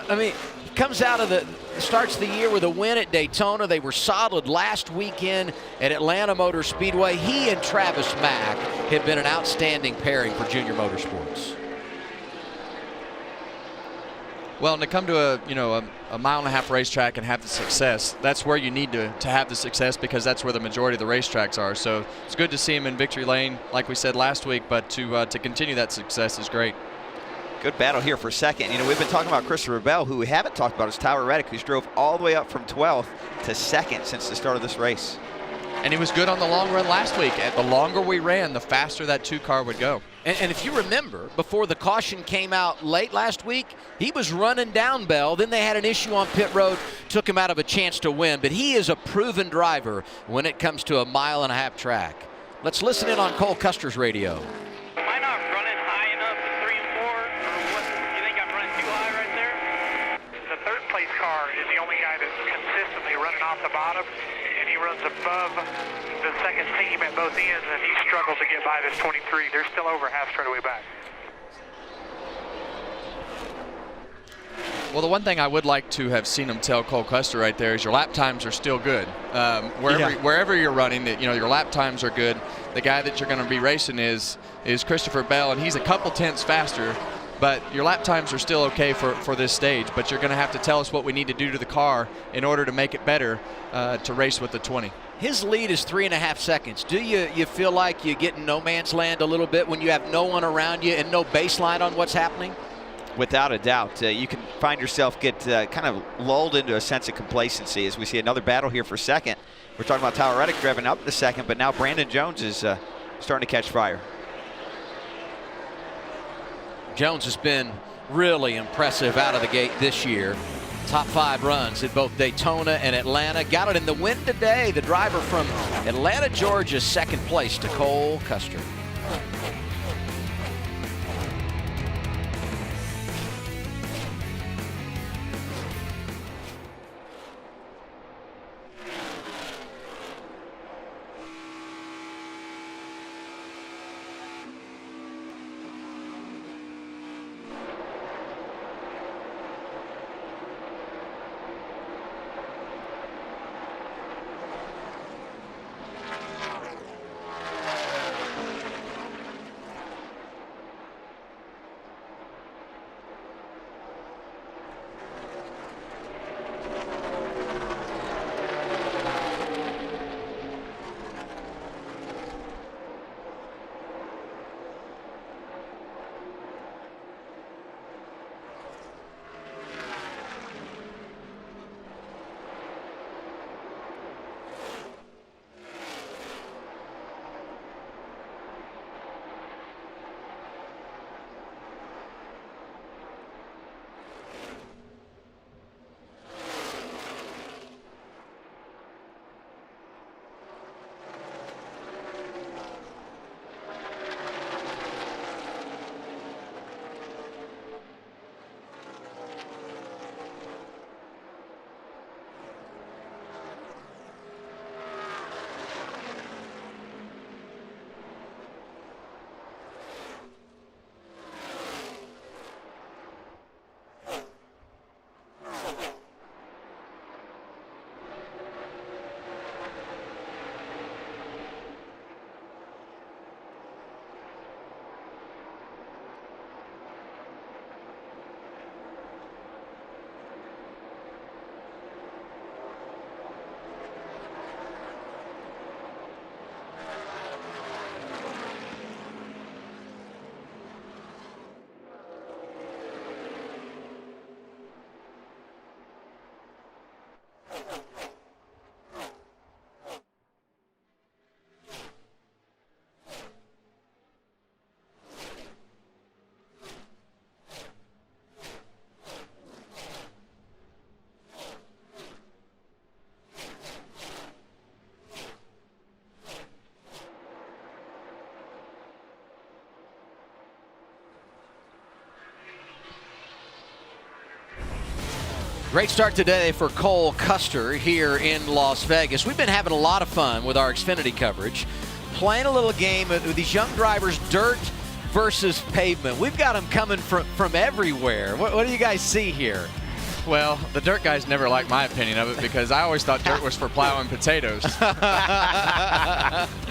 I mean, he comes out of starts the year with a win at Daytona. They were solid last weekend at Atlanta Motor Speedway. He and Travis Mack have been an outstanding pairing for Junior Motorsports. Well, and to come to a 1.5-mile racetrack and have the success, that's where you need to have the success, because that's where the majority of the racetracks are. So it's good to see him in victory lane, like we said last week, but to continue that success is great. Good battle here for second. You know, we've been talking about Christopher Bell. Who we haven't talked about is Tyler Reddick, who's drove all the way up from 12th to 2nd since the start of this race. And he was good on the long run last week. And the longer we ran, the faster that 2 car would go. And if you remember, before the caution came out late last week, he was running down Bell. Then they had an issue on pit road, took him out of a chance to win. But he is a proven driver when it comes to a 1.5-mile track. Let's listen in on Cole Custer's radio. Am I not running high enough at 3 and 4? Or what? You think I'm running too high right there? The 3rd place car is the only guy that's consistently running off the bottom, and he runs above the 2nd team at both ends, and he struggles to get by this 23. They're still over half straightaway back. Well, the one thing I would like to have seen him tell Cole Custer right there is your lap times are still good. Wherever you're running, your lap times are good. The guy that you're going to be racing is Christopher Bell, and he's a couple tenths faster, but your lap times are still okay for this stage. But you're going to have to tell us what we need to do to the car in order to make it better to race with the 20. His lead is 3.5 seconds. Do you feel like you get in no man's land a little bit when you have no one around you and no baseline on what's happening? Without a doubt. You can find yourself get kind of lulled into a sense of complacency as we see another battle here for second. We're talking about Tyler Reddick driving up to second, but now Brandon Jones is starting to catch fire. Jones has been really impressive out of the gate this year. Top 5 runs at both Daytona and Atlanta. Got it in the win today. The driver from Atlanta, Georgia, 2nd place to Cole Custer. Great start today for Cole Custer here in Las Vegas. We've been having a lot of fun with our Xfinity coverage, playing a little game with these young drivers, dirt versus pavement. We've got them coming from everywhere. What do you guys see here? Well, the dirt guys never liked my opinion of it because I always thought dirt was for plowing potatoes.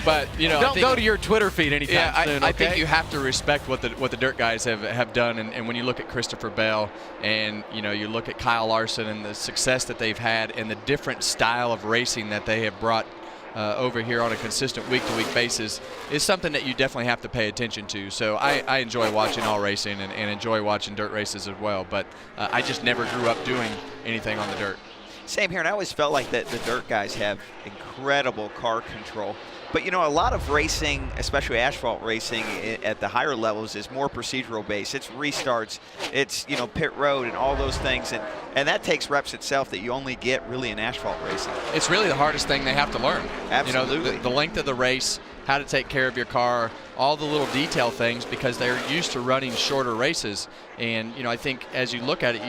But don't go to your Twitter feed anytime soon. I think you have to respect what the dirt guys have done. And when you look at Christopher Bell and you look at Kyle Larson and the success that they've had and the different style of racing that they have brought over here on a consistent week-to-week basis is something that you definitely have to pay attention to. So I enjoy watching all racing and enjoy watching dirt races as well, but I just never grew up doing anything on the dirt. Same here, and I always felt like that the dirt guys have incredible car control. But a lot of racing, especially asphalt racing at the higher levels, is more procedural based. It's restarts, it's pit road and all those things, and that takes reps itself that you only get really in asphalt racing. It's really the hardest thing they have to learn. Absolutely. The length of the race, how to take care of your car, all the little detail things, because they're used to running shorter races. And I think as you look at it,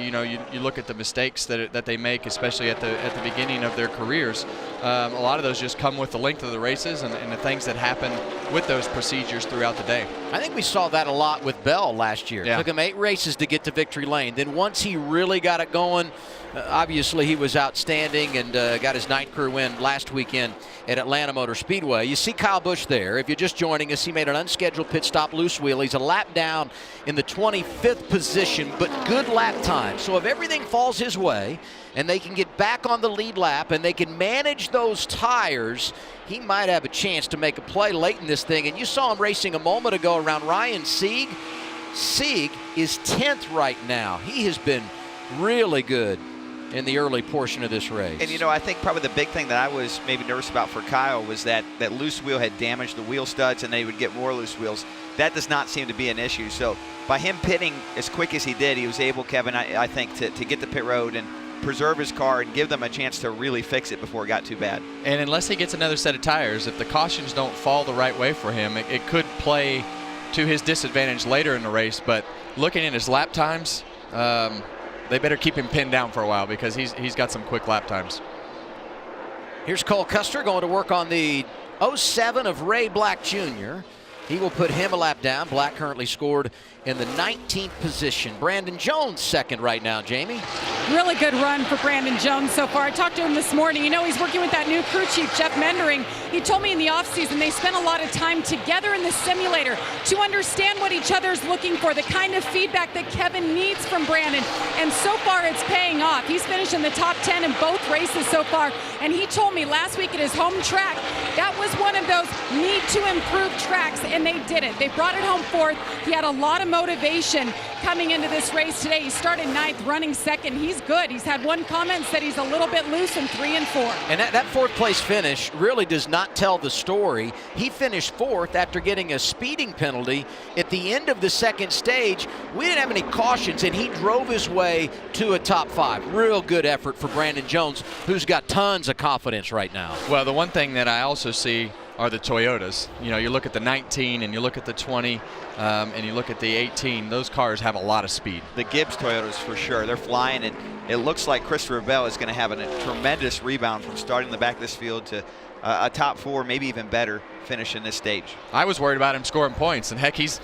you look at the mistakes that they make, especially at the beginning of their careers. A lot of those just come with the length of the races and the things that happen with those procedures throughout the day. I think we saw that a lot with Bell last year. Yeah. Took him 8 races to get to victory lane. Then once he really got it going, obviously he was outstanding and got his 9th career win last weekend at Atlanta Motor Speedway. You see Kyle Busch there. If you're just joining us, he made an unscheduled pit stop loose wheel. He's a lap down in the 25th position, but good lap time. So if everything falls his way and they can get back on the lead lap and they can manage those tires, he might have a chance to make a play late in this thing. And you saw him racing a moment ago around Ryan Sieg. Sieg is 10th right now. He has been really good in the early portion of this race. And I think probably the big thing that I was maybe nervous about for Kyle was that loose wheel had damaged the wheel studs and they would get more loose wheels. That does not seem to be an issue. So by him pitting as quick as he did, he was able, Kevin, I think, to get the pit road and preserve his car and give them a chance to really fix it before it got too bad. And unless he gets another set of tires, if the cautions don't fall the right way for him, it could play to his disadvantage later in the race. But looking at his lap times, they better keep him pinned down for a while because he's got some quick lap times. Here's Cole Custer going to work on the 07 of Ray Black Jr. He will put him a lap down. Black currently scored in the 19th position. Brandon Jones second right now, Jamie. Really good run for Brandon Jones so far. I talked to him this morning. He's working with that new crew chief, Jeff Mendering. He told me in the offseason they spent a lot of time together in the simulator to understand what each other's looking for, the kind of feedback that Kevin needs from Brandon. And so far it's paying off. He's finished in the top 10 in both races so far. And he told me last week at his home track, that was one of those need to improve tracks, and they did it. They brought it home 4th. He had a lot of motivation coming into this race today. He started 9th, running 2nd. He's good. He's had one comment, said he's a little bit loose in 3 and 4. And that 4th place finish really does not tell the story. He finished 4th after getting a speeding penalty at the end of the 2nd stage. We didn't have any cautions, and he drove his way to a top 5. Real good effort for Brandon Jones, who's got tons of confidence right now. Well, the one thing that I also see are the Toyotas. You look at the 19 and you look at the 20 and you look at the 18. Those cars have a lot of speed. The Gibbs Toyotas for sure. They're flying, and it looks like Christopher Bell is going to have a tremendous rebound from starting in the back of this field to a top 4, maybe even better finish in this stage. I was worried about him scoring points, and heck, he's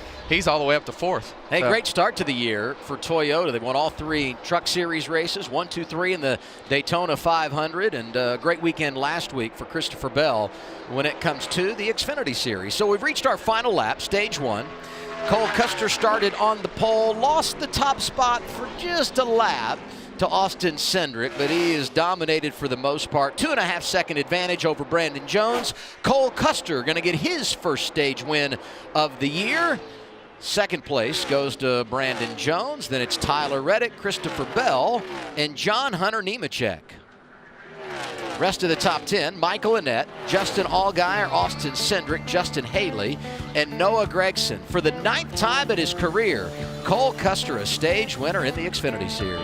all the way up to 4th. Hey, great start to the year for Toyota. They won all 3 Truck Series races, 1, 2, 3 in the Daytona 500, and a great weekend last week for Christopher Bell when it comes to the Xfinity Series. So we've reached our final lap, stage 1. Cole Custer started on the pole, lost the top spot for just a lap to Austin Cindric, but he is dominated for the most part. 2.5 second advantage over Brandon Jones. Cole Custer going to get his first stage win of the year. Second place goes to Brandon Jones. Then it's Tyler Reddick, Christopher Bell, and John Hunter Nemechek. Rest of the top 10, Michael Annett, Justin Allgaier, Austin Cindric, Justin Haley, and Noah Gragson. For the 9th time in his career, Cole Custer, a stage winner in the Xfinity Series.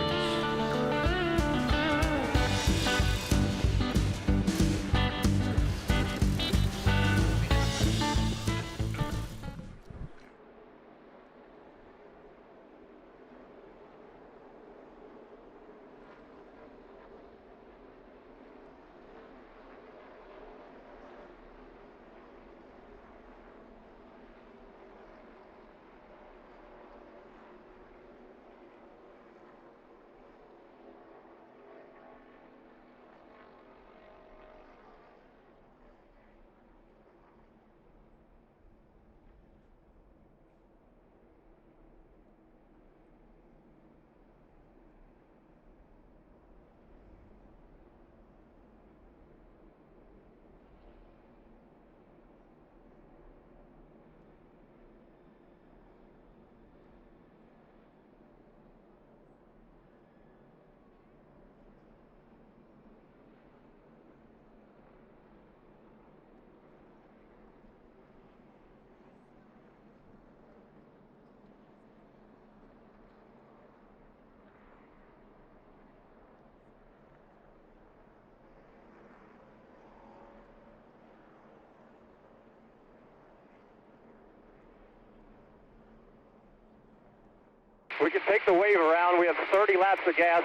We can take the wave around. We have 30 laps of gas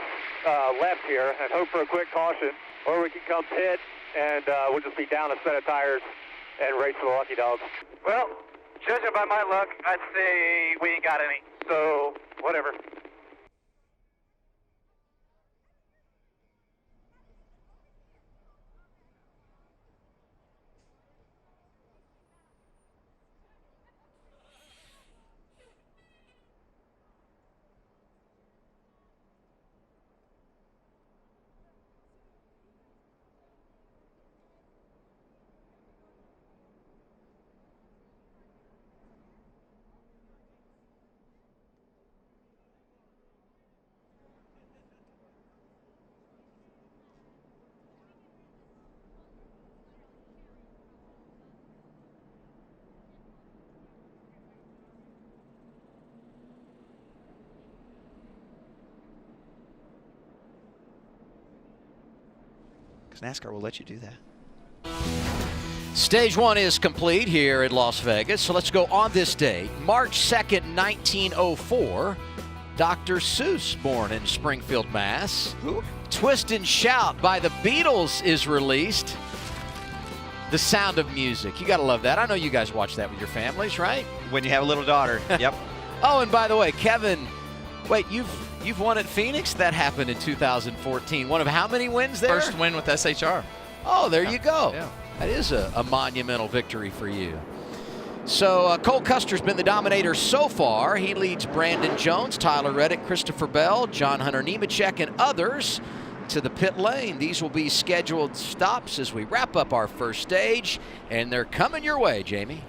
left here and hope for a quick caution, or we can come pit and we'll just be down a set of tires and race for the lucky dogs. Well, judging by my luck, I'd say we ain't got any, so whatever. NASCAR will let you do that. Stage 1 is complete here at Las Vegas. So let's go on this date, March 2nd, 1904. Dr. Seuss, born in Springfield, Mass. Who? Twist and Shout by the Beatles is released. The Sound of Music. You got to love that. I know you guys watch that with your families, right? When you have a little daughter. Yep. Oh, and by the way, Kevin, wait, you've won at Phoenix? That happened in 2014. One of how many wins there? First win with SHR. Oh, there you go. Yeah. That is a monumental victory for you. So Cole Custer's been the dominator so far. He leads Brandon Jones, Tyler Reddick, Christopher Bell, John Hunter Nemechek, and others to the pit lane. These will be scheduled stops as we wrap up our first stage, and they're coming your way, Jamie.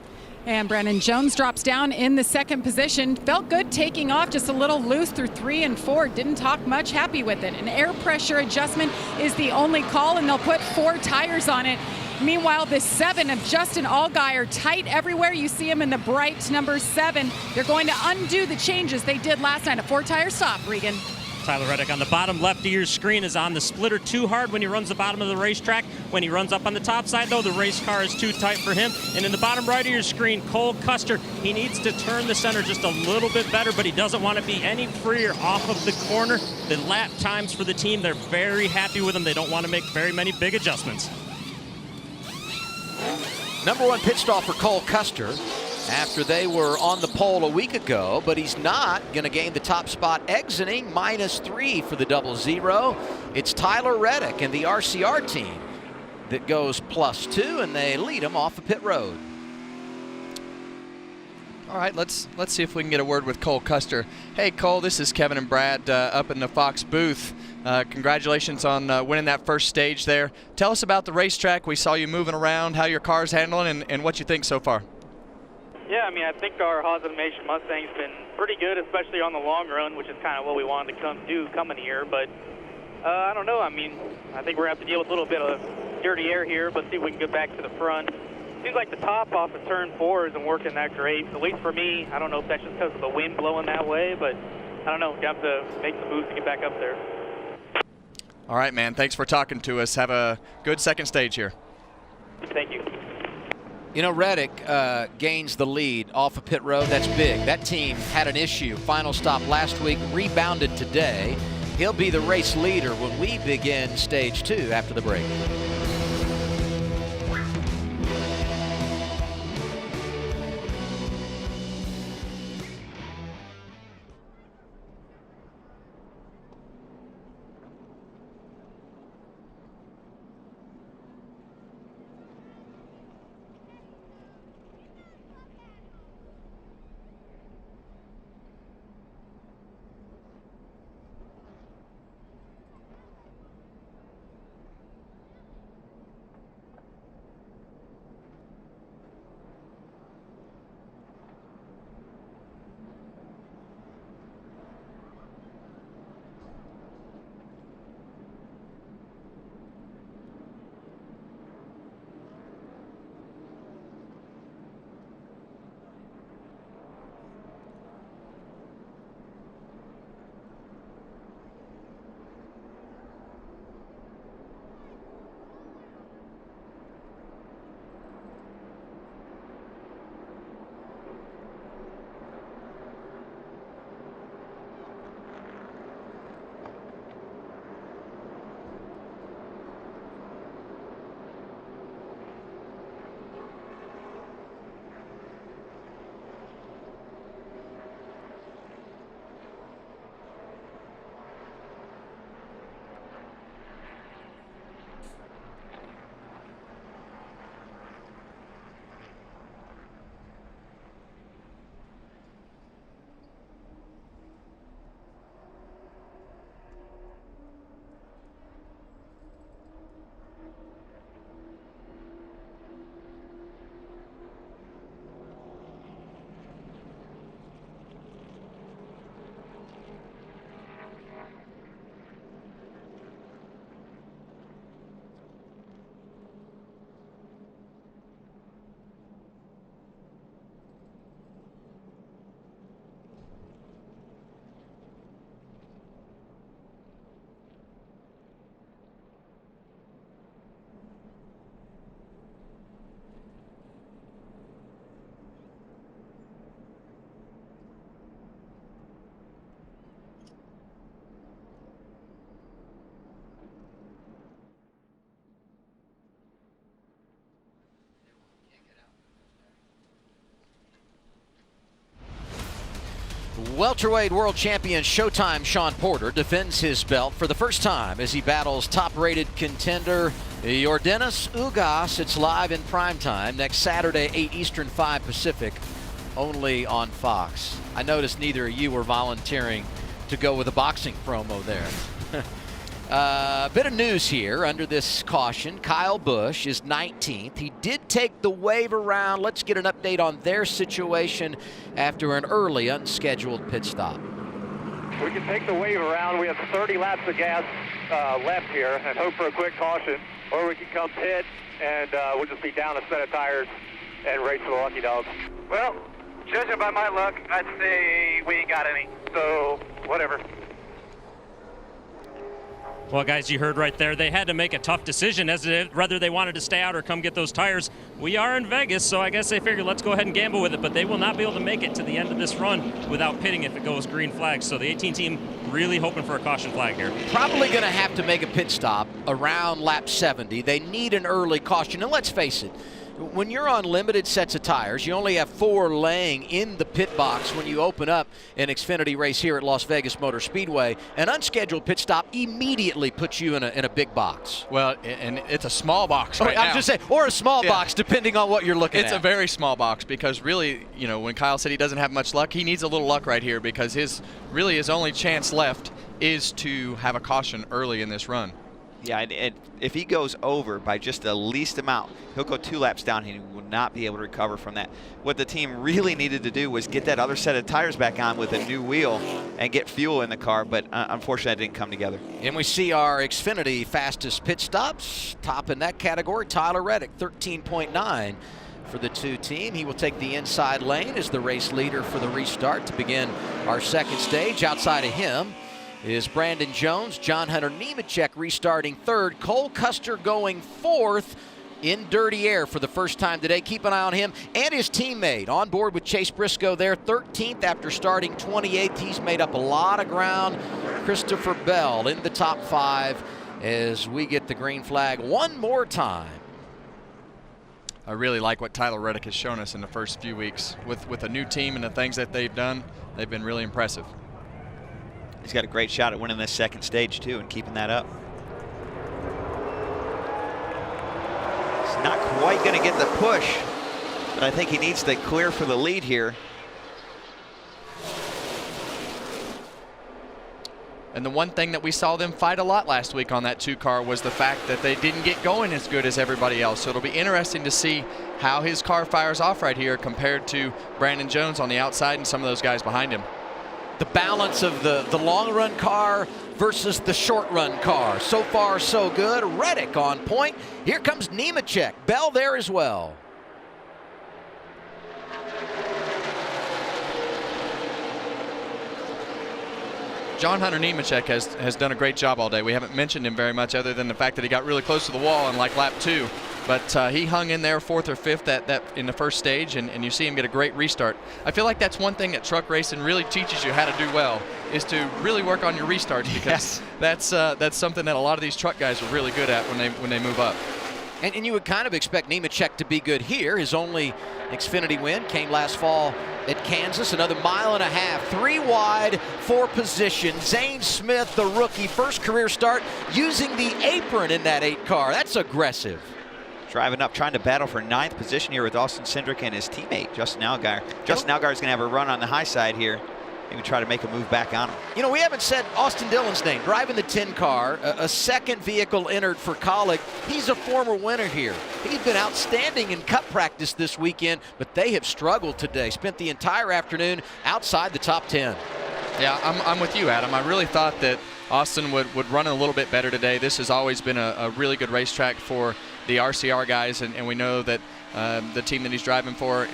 And Brandon Jones drops down in the second position. Felt good taking off, just a little loose through 3 and 4. Didn't talk much, happy with it. An air pressure adjustment is the only call, and they'll put 4 tires on it. Meanwhile, the 7 of Justin Allgaier, tight everywhere. You see him in the bright number 7. They're going to undo the changes they did last night. A 4-tire stop, Regan. Tyler Reddick on the bottom left of your screen is on the splitter too hard when he runs the bottom of the racetrack. When he runs up on the top side, though, the race car is too tight for him. And in the bottom right of your screen, Cole Custer, he needs to turn the center just a little bit better, but he doesn't want to be any freer off of the corner. The lap times for the team, they're very happy with him. They don't want to make very many big adjustments. Number 1 pit stop for Cole Custer after they were on the pole a week ago, but he's not going to gain the top spot exiting. -3 for the 00. It's Tyler Reddick and the RCR team that goes +2, and they lead him off the pit road. All right, let's see if we can get a word with Cole Custer. Hey, Cole, this is Kevin and Brad up in the Fox booth. Congratulations on winning that first stage there. Tell us about the racetrack. We saw you moving around, how your car's handling, and what you think so far. Yeah, I mean, I think our Haas Automation Mustang's been pretty good, especially on the long run, which is kind of what we wanted to come do coming here. But I don't know. I mean, I think we're going to have to deal with a little bit of dirty air here, but see if we can get back to the front. Seems like the top off of turn 4 isn't working that great, at least for me. I don't know if that's just because of the wind blowing that way, but I don't know. You have to make some moves to get back up there. All right, man. Thanks for talking to us. Have a good second stage here. Thank you. You know, Reddick gains the lead off of pit road. That's big. That team had an issue. Final stop last week, rebounded today. He'll be the race leader when we begin stage 2 after the break. Welterweight world champion Showtime Sean Porter defends his belt for the first time as he battles top-rated contender Yordenis Ugas. It's live in primetime next Saturday, 8 Eastern, 5 Pacific, only on Fox. I noticed neither of you were volunteering to go with a boxing promo there. Bit of news here under this caution. Kyle Busch is 19th. He did take the wave around. Let's get an update on their situation after an early unscheduled pit stop. We can take the wave around. We have 30 laps of gas left here and hope for a quick caution, or we can come pit and we'll just be down a set of tires and race for the lucky dogs. Well, judging by my luck, I'd say we ain't got any. So, whatever. Well, guys, you heard right there. They had to make a tough decision as to whether they wanted to stay out or come get those tires. We are in Vegas, so I guess they figured let's go ahead and gamble with it, but they will not be able to make it to the end of this run without pitting if it goes green flag. So the 18 team really hoping for a caution flag here. Probably going to have to make a pit stop around lap 70. They need an early caution, and let's face it, when you're on limited sets of tires, you only have 4 laying in the pit box when you open up an Xfinity race here at Las Vegas Motor Speedway. An unscheduled pit stop immediately puts you in a big box. Well, and it's a small box right now. I'm just saying, or a small box, depending on what you're looking at. It's a very small box because really, you know, when Kyle said he doesn't have much luck, he needs a little luck right here because his only chance left is to have a caution early in this run. Yeah, and if he goes over by just the least amount, he'll go 2 laps down and he will not be able to recover from that. What the team really needed to do was get that other set of tires back on with a new wheel and get fuel in the car, but unfortunately that didn't come together. And we see our Xfinity fastest pit stops. Top in that category, Tyler Reddick, 13.9 for the 2 team. He will take the inside lane as the race leader for the restart to begin our second stage. Outside of him is Brandon Jones, John Hunter Nemechek restarting 3rd, Cole Custer going 4th in dirty air for the first time today. Keep an eye on him and his teammate on board with Chase Briscoe there, 13th after starting 28th. He's made up a lot of ground. Christopher Bell in the top 5 as we get the green flag one more time. I really like what Tyler Reddick has shown us in the first few weeks. With a new team and the things that they've done, they've been really impressive. He's got a great shot at winning this second stage too and keeping that up. He's not quite going to get the push, but I think he needs to clear for the lead here. And the one thing that we saw them fight a lot last week on that 2 car was the fact that they didn't get going as good as everybody else. So it'll be interesting to see how his car fires off right here compared to Brandon Jones on the outside and some of those guys behind him. The balance of the long run car versus the short run car. So far, so good. Reddick on point. Here comes Nemechek. Bell there as well. John Hunter Nemechek has done a great job all day. We haven't mentioned him very much other than the fact that he got really close to the wall in like lap 2. But he hung in there 4th or 5th in the first stage, and you see him get a great restart. I feel like that's one thing that truck racing really teaches you how to do well, is to really work on your restarts, because that's something that a lot of these truck guys are really good at when they move up. And you would kind of expect Nemechek to be good here. His only Xfinity win came last fall at Kansas. Another 1.5 miles, 3 wide for position. Zane Smith, the rookie, first career start using the apron in that 8 car. That's aggressive. Driving up, trying to battle for 9th position here with Austin Cindric and his teammate, Justin Allgaier. Justin Allgaier is going to have a run on the high side here. Maybe try to make a move back on him. You know, we haven't said Austin Dillon's name. Driving the 10 car, a second vehicle entered for Colleague. He's a former winner here. He's been outstanding in cup practice this weekend, but they have struggled today. Spent the entire afternoon outside the top 10. Yeah, I'm with you, Adam. I really thought that Austin would run a little bit better today. This has always been a really good racetrack for the RCR guys, and we know that the team that he's driving for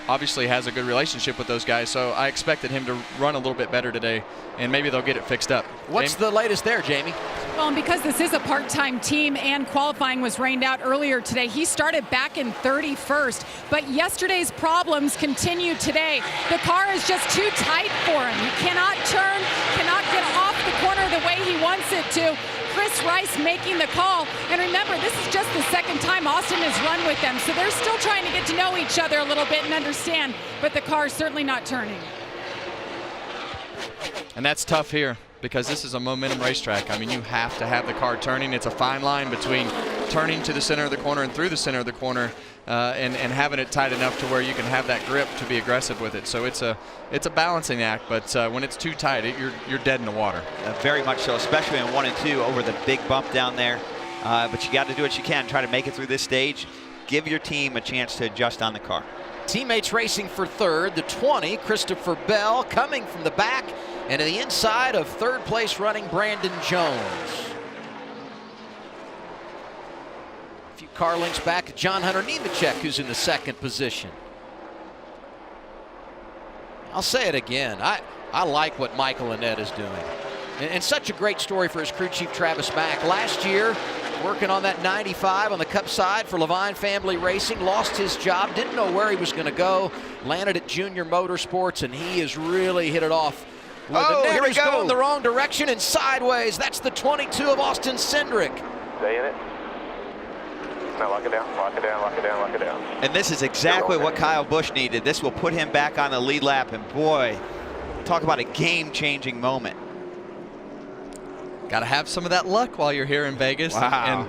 obviously has a good relationship with those guys, so I expected him to run a little bit better today, and maybe they'll get it fixed up. What's the latest there, Jamie? Well, and because this is a part-time team and qualifying was rained out earlier today, he started back in 31st, but yesterday's problems continue today. The car is just too tight for him. He cannot turn, cannot get off the corner the way he wants it to. Chris Rice making the call. And remember, this is just the second time Austin has run with them, so they're still trying to get to know each other a little bit and understand, but the car's certainly not turning. And that's tough here, because this is a momentum racetrack. I mean, you have to have the car turning. It's a fine line between turning to the center of the corner and through the center of the corner, and having it tight enough to where you can have that grip to be aggressive with it. So it's a balancing act, but when it's too tight, you're dead in the water. Very much so, especially in 1 and 2 over the big bump down there. But you got to do what you can, try to make it through this stage. Give your team a chance to adjust on the car. Teammates racing for 3rd, the 20, Christopher Bell coming from the back, and to the inside of 3rd place running Brandon Jones. A few car links back to John Hunter Nemechek, who's in the 2nd position. I'll say it again. I like what Michael Annette is doing. And such a great story for his crew chief, Travis Mack. Last year, working on that 95 on the Cup side for Levine Family Racing, lost his job, didn't know where he was going to go, landed at Junior Motorsports, and he has really hit it off. Here we go. Going the wrong direction and sideways. That's the 22 of Austin Cindric. Stay in it. Now lock it down, lock it down, lock it down, lock it down. And this is exactly what Kyle Busch needed. This will put him back on the lead lap, and boy, talk about a game-changing moment. Got to have some of that luck while you're here in Vegas. Wow.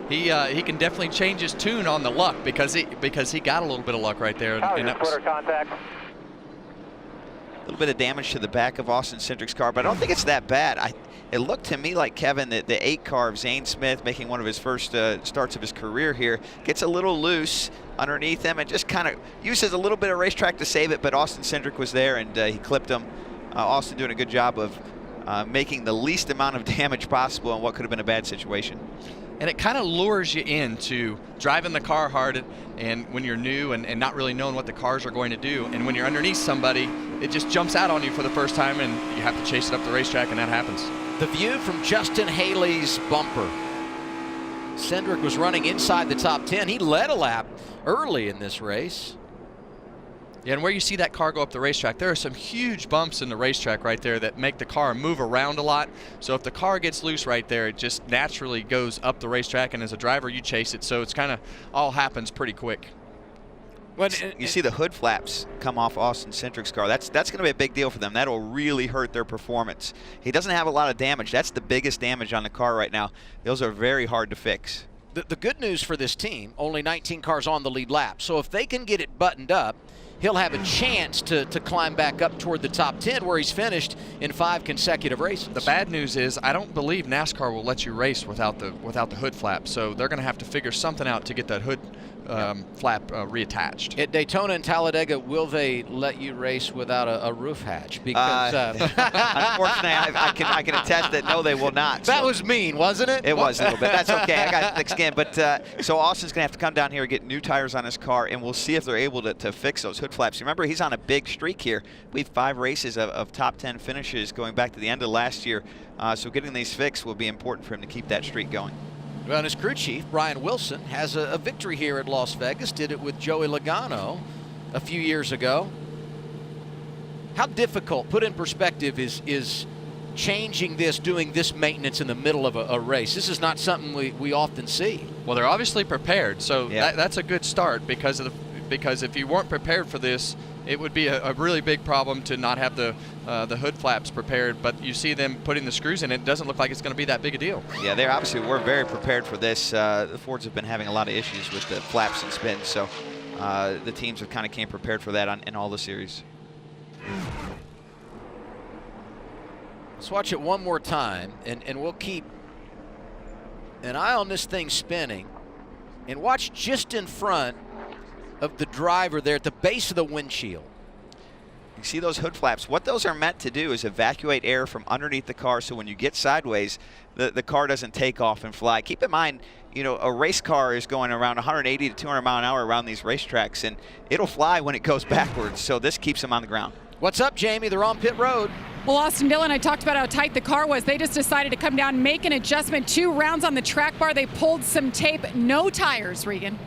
And he can definitely change his tune on the luck, because he got a little bit of luck right there. And that was contact. A little bit of damage to the back of Austin Cindric's car, but I don't think it's that bad. it looked to me like, Kevin, that the 8 car of Zane Smith, making one of his first starts of his career here, gets a little loose underneath him and just kind of uses a little bit of racetrack to save it, but Austin Cindric was there and he clipped him. Austin doing a good job of making the least amount of damage possible in what could have been a bad situation. And it kind of lures you into driving the car hard and when you're new and not really knowing what the cars are going to do. And when you're underneath somebody, it just jumps out on you for the first time and you have to chase it up the racetrack, and that happens. The view from Justin Haley's bumper. Cindric was running inside the top 10. He led a lap early in this race. Yeah, and where you see that car go up the racetrack, there are some huge bumps in the racetrack right there that make the car move around a lot. So if the car gets loose right there, it just naturally goes up the racetrack, and as a driver, you chase it. So it's kind of all happens pretty quick. You see the hood flaps come off Austin Cindric's car. That's going to be a big deal for them. That'll really hurt their performance. He doesn't have a lot of damage. That's the biggest damage on the car right now. Those are very hard to fix. The good news for this team, only 19 cars on the lead lap. So if they can get it buttoned up, he'll have a chance to climb back up toward the top 10 where he's finished in 5 consecutive races. The bad news is I don't believe NASCAR will let you race without the hood flap. So they're going to have to figure something out to get that hood flap reattached. At Daytona and Talladega, will they let you race without a roof hatch? Because unfortunately, I can attest that no, they will not. That was mean, wasn't it? It was a little bit. That's okay. I got it thick skin. But so Austin's going to have to come down here and get new tires on his car, and we'll see if they're able to fix those hood flaps. Remember, he's on a big streak here. We have 5 races of top 10 finishes going back to the end of last year. So getting these fixed will be important for him to keep that streak going. Well, and his crew chief, Brian Wilson, has a victory here at Las Vegas. Did it with Joey Logano a few years ago. How difficult, put in perspective, is changing this, doing this maintenance in the middle of a race? This is not something we often see. Well, they're obviously prepared, so that's a good start because if you weren't prepared for this, it would be a really big problem to not have the hood flaps prepared. But you see them putting the screws in, it doesn't look like it's going to be that big a deal. Yeah, we're very prepared for this. The Fords have been having a lot of issues with the flaps and spins, so the teams have kind of came prepared for that in all the series. Let's watch it one more time, and we'll keep an eye on this thing spinning. And watch just in front of the driver there at the base of the windshield. You see those hood flaps? What those are meant to do is evacuate air from underneath the car, so when you get sideways, the car doesn't take off and fly. Keep in mind, a race car is going around 180 to 200 mile an hour around these racetracks, and it'll fly when it goes backwards, so this keeps them on the ground. What's up, Jamie? They're on pit road. Well, Austin Dillon, I talked about how tight the car was. They just decided to come down, make an adjustment. 2 rounds on the track bar. They pulled some tape. No tires, Regan.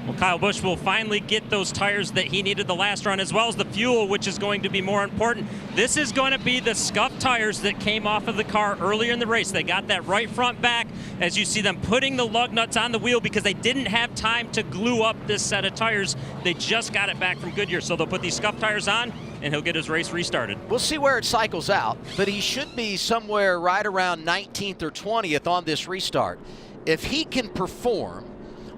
Well, Kyle Busch will finally get those tires that he needed the last run, as well as the fuel, which is going to be more important. This is going to be the scuffed tires that came off of the car earlier in the race. They got that right front back as you see them putting the lug nuts on the wheel because they didn't have time to glue up this set of tires. They just got it back from Goodyear, so they'll put these scuffed tires on and he'll get his race restarted. We'll see where it cycles out, but he should be somewhere right around 19th or 20th on this restart. If he can perform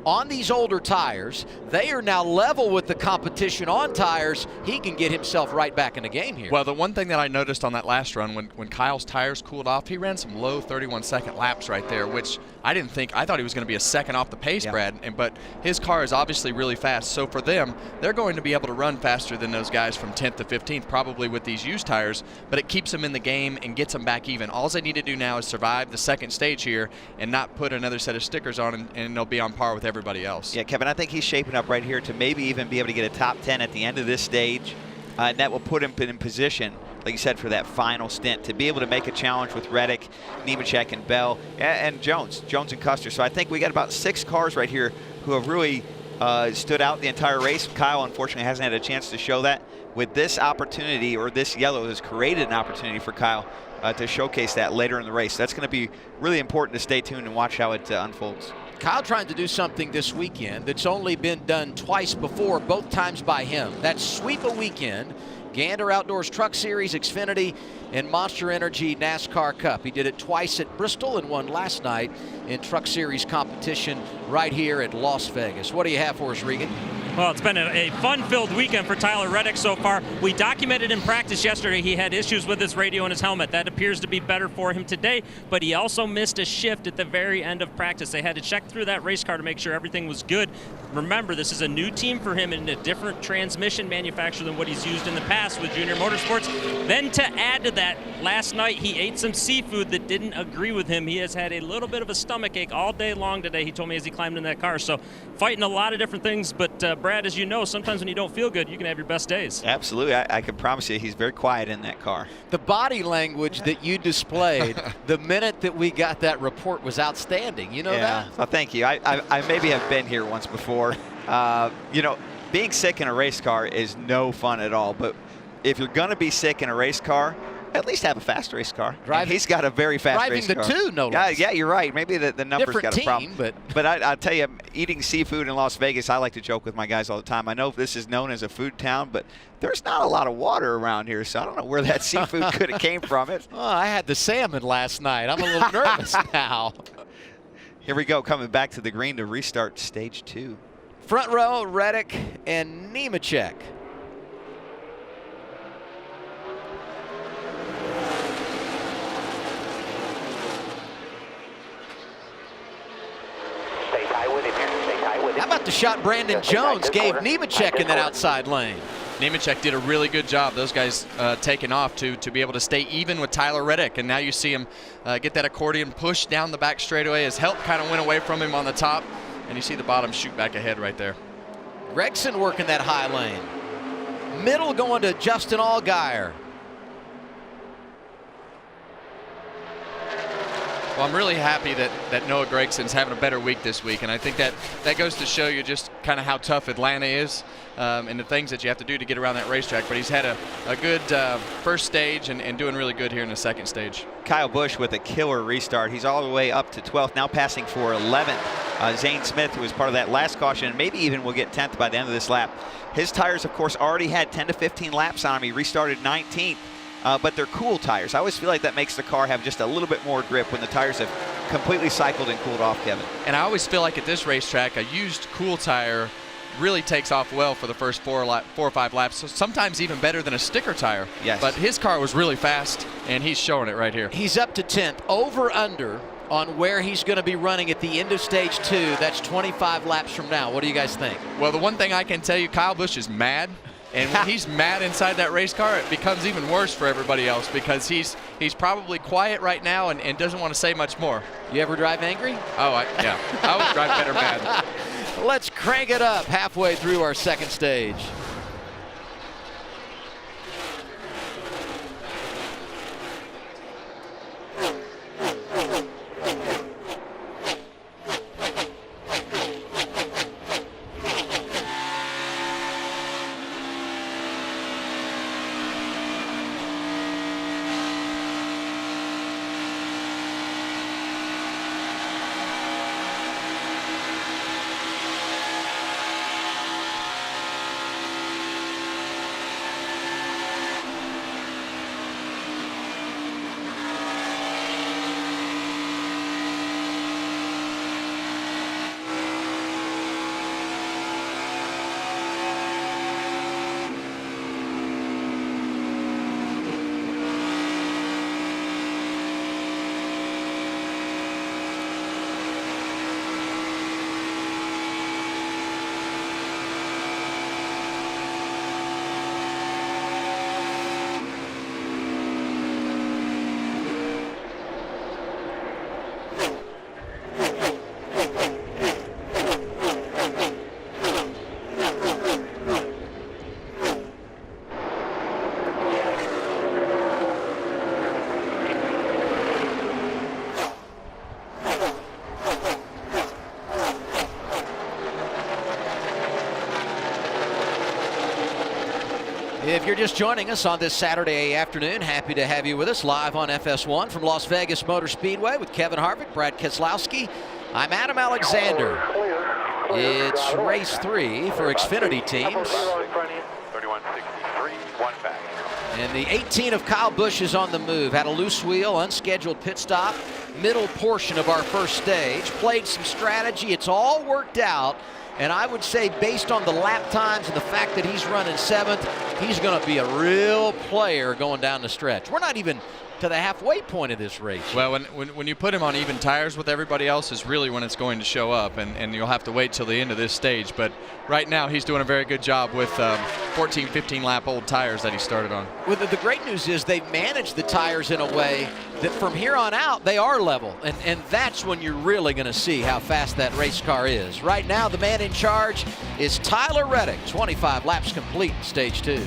on these older tires, they are now level with the competition on tires. He can get himself right back in the game here. Well, the one thing that I noticed on that last run, when Kyle's tires cooled off, he ran some low 31-second laps right there, which I thought he was going to be a second off the pace, Brad, but his car is obviously really fast. So for them, they're going to be able to run faster than those guys from 10th to 15th, probably with these used tires, but it keeps them in the game and gets them back even. All they need to do now is survive the second stage here and not put another set of stickers on, and they'll be on par with everybody else. Yeah, Kevin, I think he's shaping up right here to maybe even be able to get a top 10 at the end of this stage. And that will put him in position, like you said, for that final stint, to be able to make a challenge with Reddick, Nemechek, and Bell, and Jones and Custer. So I think we got about 6 cars right here who have really stood out the entire race. Kyle, unfortunately, hasn't had a chance to show that. With this opportunity, or this yellow has created an opportunity for Kyle to showcase that later in the race. That's going to be really important to stay tuned and watch how it unfolds. Kyle trying to do something this weekend that's only been done twice before, both times by him. That's sweep a weekend, Gander Outdoors Truck Series, Xfinity, and Monster Energy NASCAR Cup. He did it twice at Bristol and won last night in Truck Series competition right here at Las Vegas. What do you have for us, Regan? Well, it's been a fun-filled weekend for Tyler Reddick so far. We documented in practice yesterday he had issues with his radio and his helmet. That appears to be better for him today, but he also missed a shift at the very end of practice. They had to check through that race car to make sure everything was good. Remember, this is a new team for him and a different transmission manufacturer than what he's used in the past with Junior Motorsports. Then to add to that, last night he ate some seafood that didn't agree with him. He has had a little bit of a stomach ache all day long today, he told me as he climbed in that car. So fighting a lot of different things, but Brad, as you know, sometimes when you don't feel good, you can have your best days. Absolutely. I can promise you he's very quiet in that car. The body language that you displayed the minute that we got that report was outstanding. You know that? Well, thank you. I maybe have been here once before. You know, being sick in a race car is no fun at all, but if you're going to be sick in a race car, at least have a fast race car. He's got a very fast race car. Driving the two, no less. Yeah, you're right. Maybe the numbers Different got a team, problem. But I'll tell you, eating seafood in Las Vegas, I like to joke with my guys all the time. I know this is known as a food town, but there's not a lot of water around here, so I don't know where that seafood could have came from. Oh, I had the salmon last night. I'm a little nervous now. Here we go, coming back to the green to restart stage 2. Front row, Reddick and Nemechek. How about the shot Brandon Jones gave Nemechek in that outside lane? Nemechek did a really good job. Those guys taking off to be able to stay even with Tyler Reddick. And now you see him get that accordion push down the back straightaway. His help kind of went away from him on the top. And you see the bottom shoot back ahead right there. Gregson working that high lane. Middle going to Justin Allgaier. Well, I'm really happy that Noah Gregson's having a better week this week, and I think that goes to show you just kind of how tough Atlanta is and the things that you have to do to get around that racetrack. But he's had a good first stage and doing really good here in the second stage. Kyle Busch with a killer restart. He's all the way up to 12th, now passing for 11th. Zane Smith, who was part of that last caution, and maybe even will get 10th by the end of this lap. His tires, of course, already had 10 to 15 laps on him. He restarted 19th. But they're cool tires. I always feel like that makes the car have just a little bit more grip when the tires have completely cycled and cooled off, Kevin. And I always feel like at this racetrack, a used cool tire really takes off well for the first 4 or 5 laps, so sometimes even better than a sticker tire. Yes. But his car was really fast, and he's showing it right here. He's up to 10th, over under on where he's going to be running at the end of stage 2. That's 25 laps from now. What do you guys think? Well, the one thing I can tell you, Kyle Busch is mad. And when he's mad inside that race car, it becomes even worse for everybody else because he's probably quiet right now and doesn't want to say much more. You ever drive angry? Oh, yeah. I would drive better mad. Let's crank it up halfway through our second stage. If you're just joining us on this Saturday afternoon, happy to have you with us live on FS1 from Las Vegas Motor Speedway with Kevin Harvick, Brad Keselowski. I'm Adam Alexander. It's race 3 for Xfinity teams. 3163, one back. And the 18 of Kyle Busch is on the move. Had a loose wheel, unscheduled pit stop, middle portion of our first stage. Played some strategy. It's all worked out. And I would say based on the lap times and the fact that he's running 7th, he's going to be a real player going down the stretch. We're not even to the halfway point of this race. Well, when you put him on even tires with everybody else is really when it's going to show up, and you'll have to wait till the end of this stage. But right now he's doing a very good job with 14, 15 lap old tires that he started on. Well, the great news is they've managed the tires in a way that from here on out they are level, and that's when you're really going to see how fast that race car is. Right now the man in charge is Tyler Reddick, 25 laps complete in stage 2.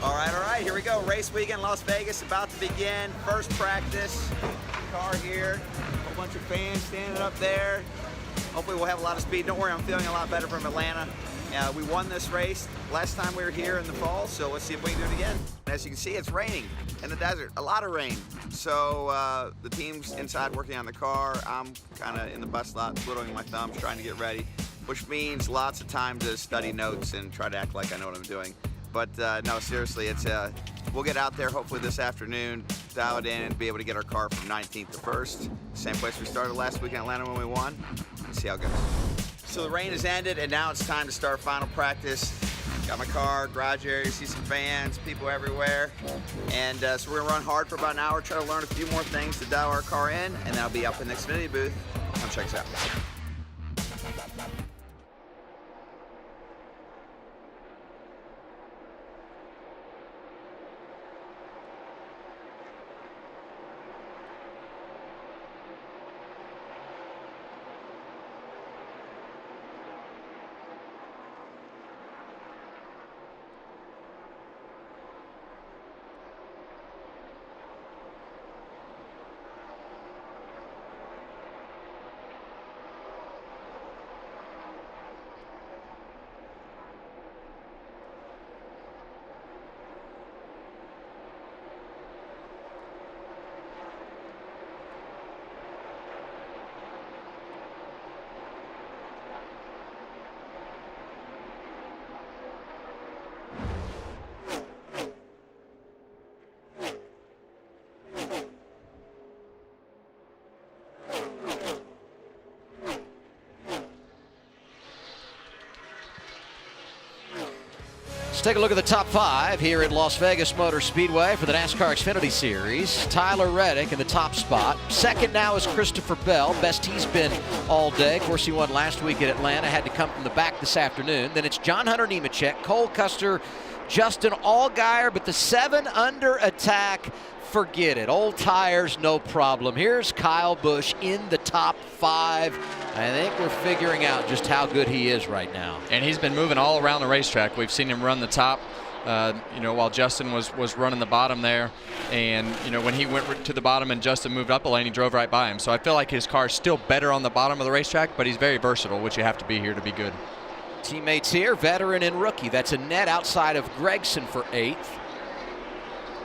All right, here we go. Race weekend, Las Vegas, about to begin. First practice, car here, a whole bunch of fans standing up there. Hopefully we'll have a lot of speed. Don't worry, I'm feeling a lot better from Atlanta. We won this race last time we were here in the fall, so let's see if we can do it again. As you can see, it's raining in the desert, a lot of rain. So the team's inside working on the car. I'm kind of in the bus lot, twiddling my thumbs, trying to get ready, which means lots of time to study notes and try to act like I know what I'm doing. But no, seriously, it's we'll get out there hopefully this afternoon, dial it in, and be able to get our car from 19th to 1st. Same place we started last week in Atlanta when we won. Let's see how it goes. So the rain has ended, and now it's time to start final practice. Got my car, garage area, see some fans, people everywhere. And so we're gonna run hard for about an hour, try to learn a few more things to dial our car in, and then I'll be up in the Xfinity booth. Come check us out. Let's take a look at the top 5 here at Las Vegas Motor Speedway for the NASCAR Xfinity Series. Tyler Reddick in the top spot. Second now is Christopher Bell. Best he's been all day. Of course, he won last week at Atlanta. Had to come from the back this afternoon. Then it's John Hunter Nemechek, Cole Custer, Justin Allgaier, but the 7 under attack, forget it. Old tires, no problem. Here's Kyle Busch in the top 5. I think we're figuring out just how good he is right now. And he's been moving all around the racetrack. We've seen him run the top, while Justin was running the bottom there. And, when he went to the bottom and Justin moved up a lane, he drove right by him. So I feel like his car's still better on the bottom of the racetrack, but he's very versatile, which you have to be here to be good. Teammates here, veteran and rookie. That's a net outside of Gregson for 8th.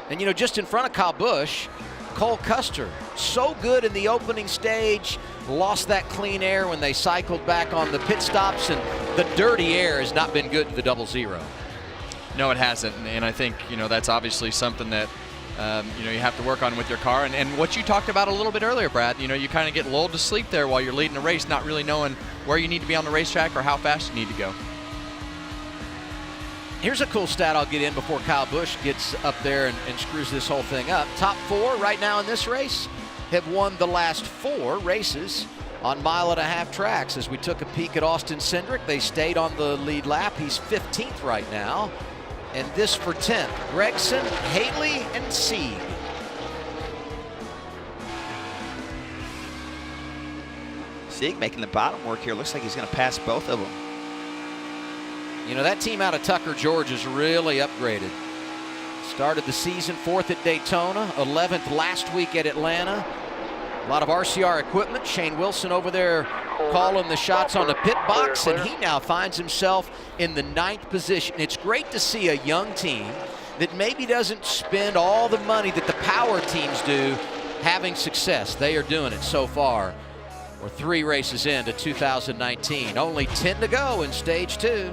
And, just in front of Kyle Busch, Cole Custer. So good in the opening stage, lost that clean air when they cycled back on the pit stops, and the dirty air has not been good to the 00. No, it hasn't, and I think, that's obviously something that, you have to work on with your car. And what you talked about a little bit earlier, Brad, you kind of get lulled to sleep there while you're leading a race, not really knowing where you need to be on the racetrack or how fast you need to go. Here's a cool stat I'll get in before Kyle Busch gets up there and screws this whole thing up. Top 4 right now in this race have won the last 4 races on 1.5-mile tracks. As we took a peek at Austin Cindric, they stayed on the lead lap. He's 15th right now. And this for 10th, Gregson, Haley, and Sieg. Sieg making the bottom work here. Looks like he's going to pass both of them. You know, that team out of Tucker, Georgia's really upgraded. Started the season 4th at Daytona, 11th last week at Atlanta. A lot of RCR equipment. Shane Wilson over there calling the shots on the pit box, and he now finds himself in the 9th position. It's great to see a young team that maybe doesn't spend all the money that the power teams do having success. They are doing it so far. We're 3 races into 2019. Only 10 to go in stage 2.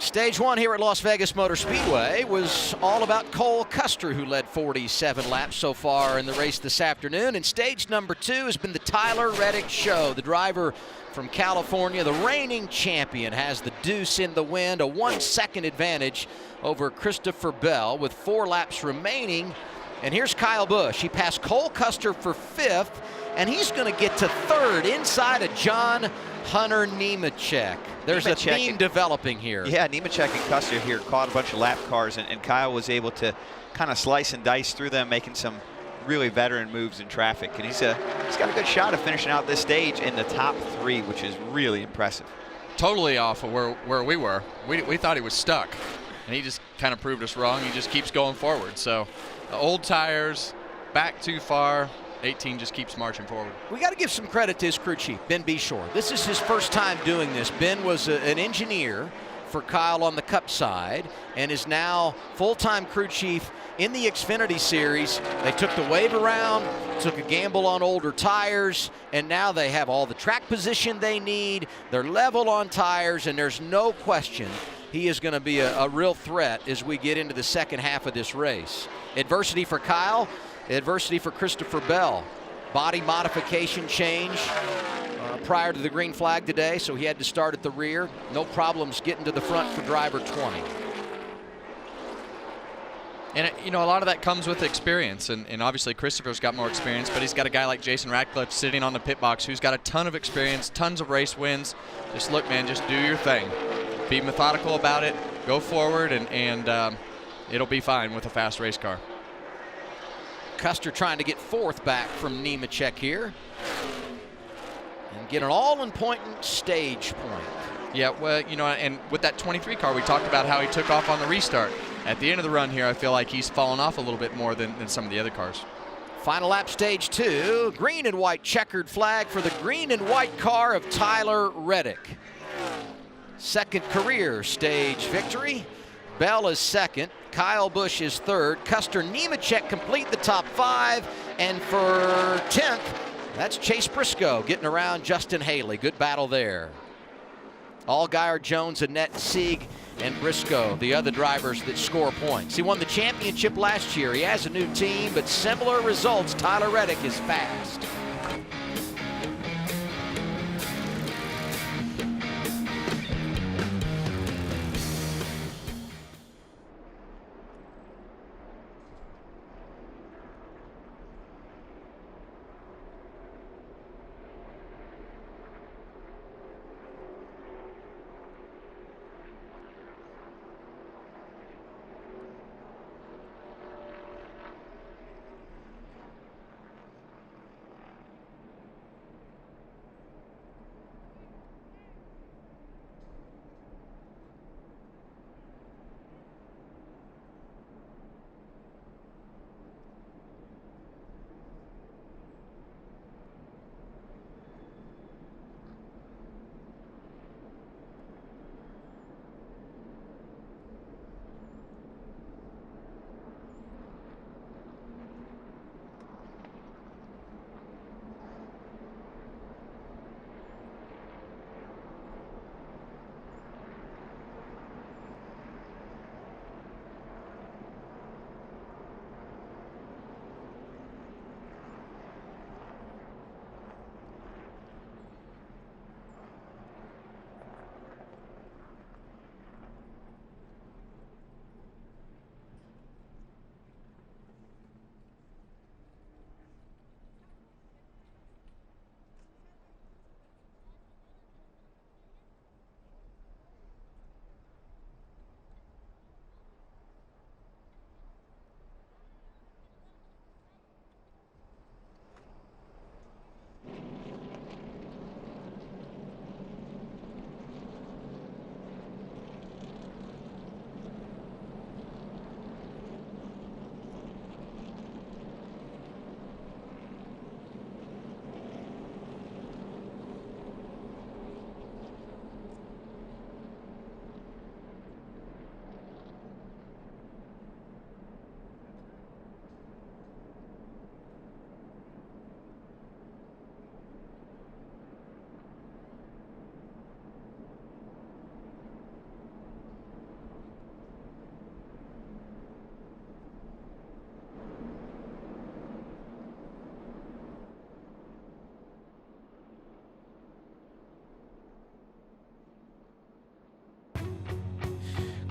Stage 1 here at Las Vegas Motor Speedway was all about Cole Custer, who led 47 laps so far in the race this afternoon. And stage number 2 has been the Tyler Reddick show. The driver from California, the reigning champion, has the deuce in the wind, a 1-second advantage over Christopher Bell with 4 laps remaining. And here's Kyle Busch. He passed Cole Custer for 5th, and he's going to get to 3rd inside of John Hunter Nemechek. There's a theme developing here. Yeah, Nemechek and Custer here caught a bunch of lap cars, and Kyle was able to kind of slice and dice through them, making some really veteran moves in traffic. And he's got a good shot of finishing out this stage in the top 3, which is really impressive. Totally off of where we were. We thought he was stuck, and he just kind of proved us wrong. He just keeps going forward. So old tires, back too far. 18 just keeps marching forward. We got to give some credit to his crew chief, Ben Beshore. This is his first time doing this. Ben was an engineer for Kyle on the Cup side and is now full-time crew chief in the Xfinity Series. They took the wave around, took a gamble on older tires, and now they have all the track position they need. They're level on tires, and there's no question he is going to be a real threat as we get into the second half of this race. Adversity for Kyle. Adversity for Christopher Bell. Body modification change prior to the green flag today, so he had to start at the rear. No problems getting to the front for driver 20. And, you know, a lot of that comes with experience. And obviously Christopher's got more experience, but he's got a guy like Jason Ratcliffe sitting on the pit box who's got a ton of experience, tons of race wins. Just look, man, just do your thing. Be methodical about it. Go forward, and it'll be fine with a fast race car. Custer trying to get fourth back from Nemechek here. And get an all-important stage point. Yeah, well, you know, and with that 23 car, we talked about how he took off on the restart. At the end of the run here, I feel like he's fallen off a little bit more than some of the other cars. Final lap, stage 2. Green and white checkered flag for the green and white car of Tyler Reddick. Second career stage victory. Bell is second. Kyle Busch is third. Custer, Nemechek complete the top 5. And for 10th, that's Chase Briscoe getting around Justin Haley. Good battle there. Allgaier, Jones, Annette, Sieg, and Briscoe, the other drivers that score points. He won the championship last year. He has a new team, but similar results. Tyler Reddick is fast.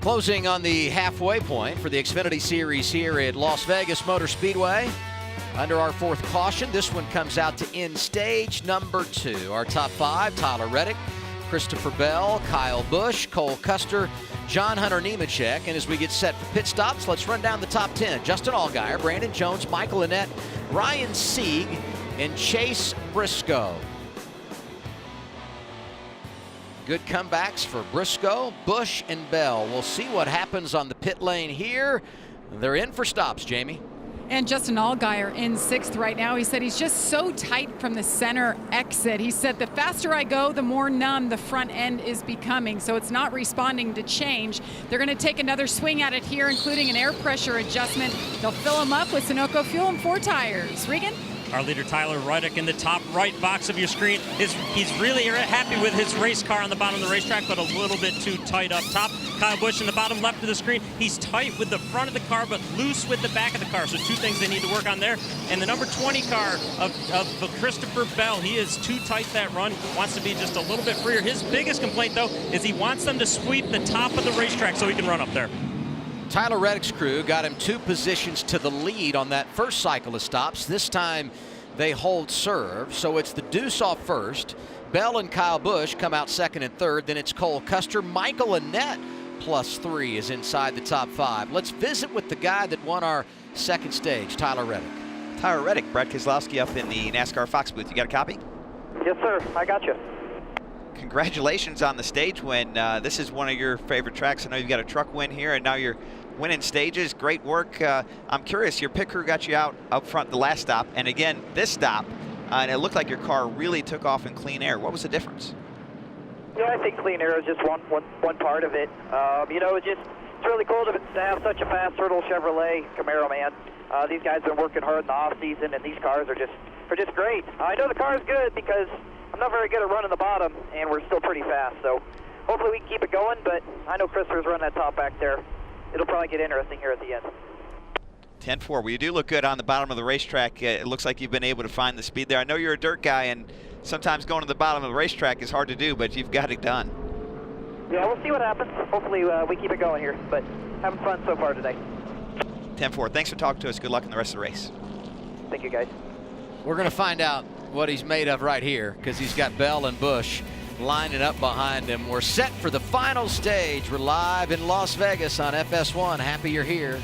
Closing on the halfway point for the Xfinity Series here at Las Vegas Motor Speedway. Under our fourth caution, this one comes out to end stage number 2. Our top 5, Tyler Reddick, Christopher Bell, Kyle Busch, Cole Custer, John Hunter Nemechek. And as we get set for pit stops, let's run down the top 10. Justin Allgaier, Brandon Jones, Michael Annett, Ryan Sieg, and Chase Briscoe. Good comebacks for Briscoe, Busch, and Bell. We'll see what happens on the pit lane here. They're in for stops, Jamie. And Justin Allgaier in 6th right now. He said he's just so tight from the center exit. He said the faster I go, the more numb the front end is becoming. So it's not responding to change. They're going to take another swing at it here, including an air pressure adjustment. They'll fill them up with Sunoco fuel and 4 tires. Regan? Our leader Tyler Reddick in the top right box of your screen. He's really happy with his race car on the bottom of the racetrack, but a little bit too tight up top. Kyle Busch in the bottom left of the screen. He's tight with the front of the car, but loose with the back of the car. So 2 things they need to work on there. And the number 20 car of Christopher Bell, he is too tight that run. Wants to be just a little bit freer. His biggest complaint, though, is he wants them to sweep the top of the racetrack so he can run up there. Tyler Reddick's crew got him 2 positions to the lead on that first cycle of stops. This time they hold serve, so it's the deuce off first. Bell and Kyle Busch come out second and third. Then it's Cole Custer. Michael Annett +3 is inside the top 5. Let's visit with the guy that won our second stage, Tyler Reddick. Tyler Reddick, Brad Keselowski up in the NASCAR Fox booth. You got a copy? Yes, sir. I got you. Congratulations on the stage win. This is one of your favorite tracks. I know you've got a truck win here, and now you're winning stages. Great work. I'm curious, your pit crew got you out front the last stop, and again, this stop, and it looked like your car really took off in clean air. What was the difference? Yeah, I think clean air is just one part of it. You know, it's really cool to have such a fast turtle Chevrolet Camaro, man. These guys have been working hard in the off season, and these cars are just great. I know the car is good because I'm not very good at running the bottom, and we're still pretty fast. So hopefully we can keep it going. But I know Christopher's running that top back there. It'll probably get interesting here at the end. 10-4. Well, you do look good on the bottom of the racetrack. It looks like you've been able to find the speed there. I know you're a dirt guy, and sometimes going to the bottom of the racetrack is hard to do, but you've got it done. Yeah, we'll see what happens. Hopefully we keep it going here, but having fun so far today. 10-4. Thanks for talking to us. Good luck in the rest of the race. Thank you, guys. We're going to find out what he's made of right here because he's got Bell and Busch lining up behind him. We're set for the final stage. We're live in Las Vegas on FS1. Happy you're here.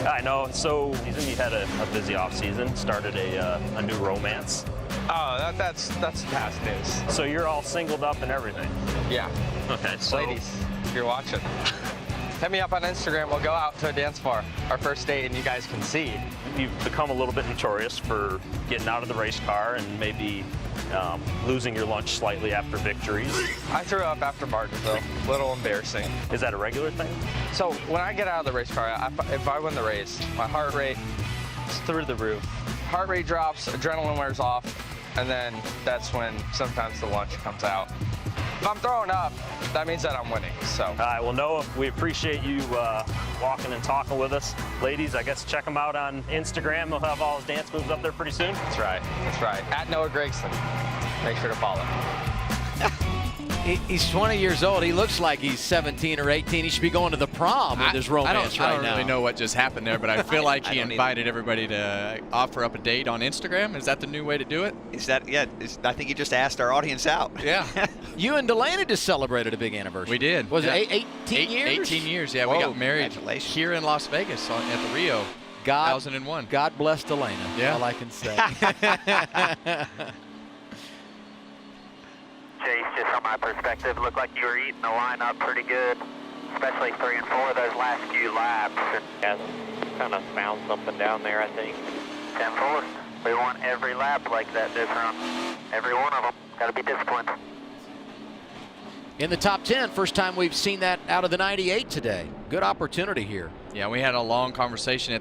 I know. So you had a busy off season, started a new romance. Oh, that's past news. So you're all singled up and everything? Yeah. Okay, so. Ladies, if you're watching, hit me up on Instagram. We'll go out to a dance bar, our first date, and you guys can see. You've become a little bit notorious for getting out of the race car and maybe losing your lunch slightly after victories. I threw up after Martinsville. A little embarrassing. Is that a regular thing? So when I get out of the race car, if I win the race, my heart rate is through the roof. Heart rate drops, adrenaline wears off, and then that's when sometimes the lunch comes out. If I'm throwing up, that means that I'm winning. So. All right, well, Noah, we appreciate you walking and talking with us. Ladies, I guess check him out on Instagram. He'll have all his dance moves up there pretty soon. That's right. That's right. At Noah Gregson. Make sure to follow. He's 20 years old. He looks like he's 17 or 18. He should be going to the prom with his romance I right don't now. really know what just happened there, but I feel like he invited everybody to offer up a date on Instagram. Is that the new way to do it? Is that, yeah, I think he just asked our audience out. Yeah. You and Delaney just celebrated a big anniversary. We did. Was yeah. it 18 years? 18 years, yeah. Whoa. We got married here in Las Vegas at the Rio 2001. God bless Delaney. Yeah. All I can say. Chase, just from my perspective, looked like you were eating the line up pretty good, especially 3 and 4 those last few laps. Yeah, kind of found something down there, I think. 10-4. We want every lap like that this round. Every one of them. Got to be disciplined. In the top 10, first time we've seen that out of the 98 today. Good opportunity here. Yeah, we had a long conversation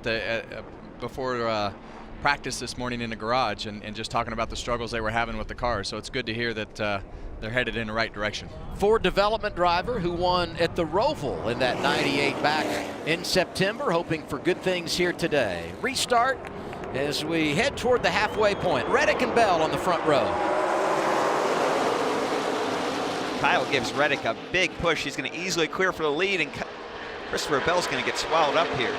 before practice this morning in the garage and just talking about the struggles they were having with the cars. So it's good to hear that they're headed in the right direction. Ford development driver who won at the Roval in that 98 back in September, hoping for good things here today. Restart as we head toward the halfway point. Reddick and Bell on the front row. Kyle gives Reddick a big push. He's going to easily clear for the lead, and Christopher Bell's going to get swallowed up here.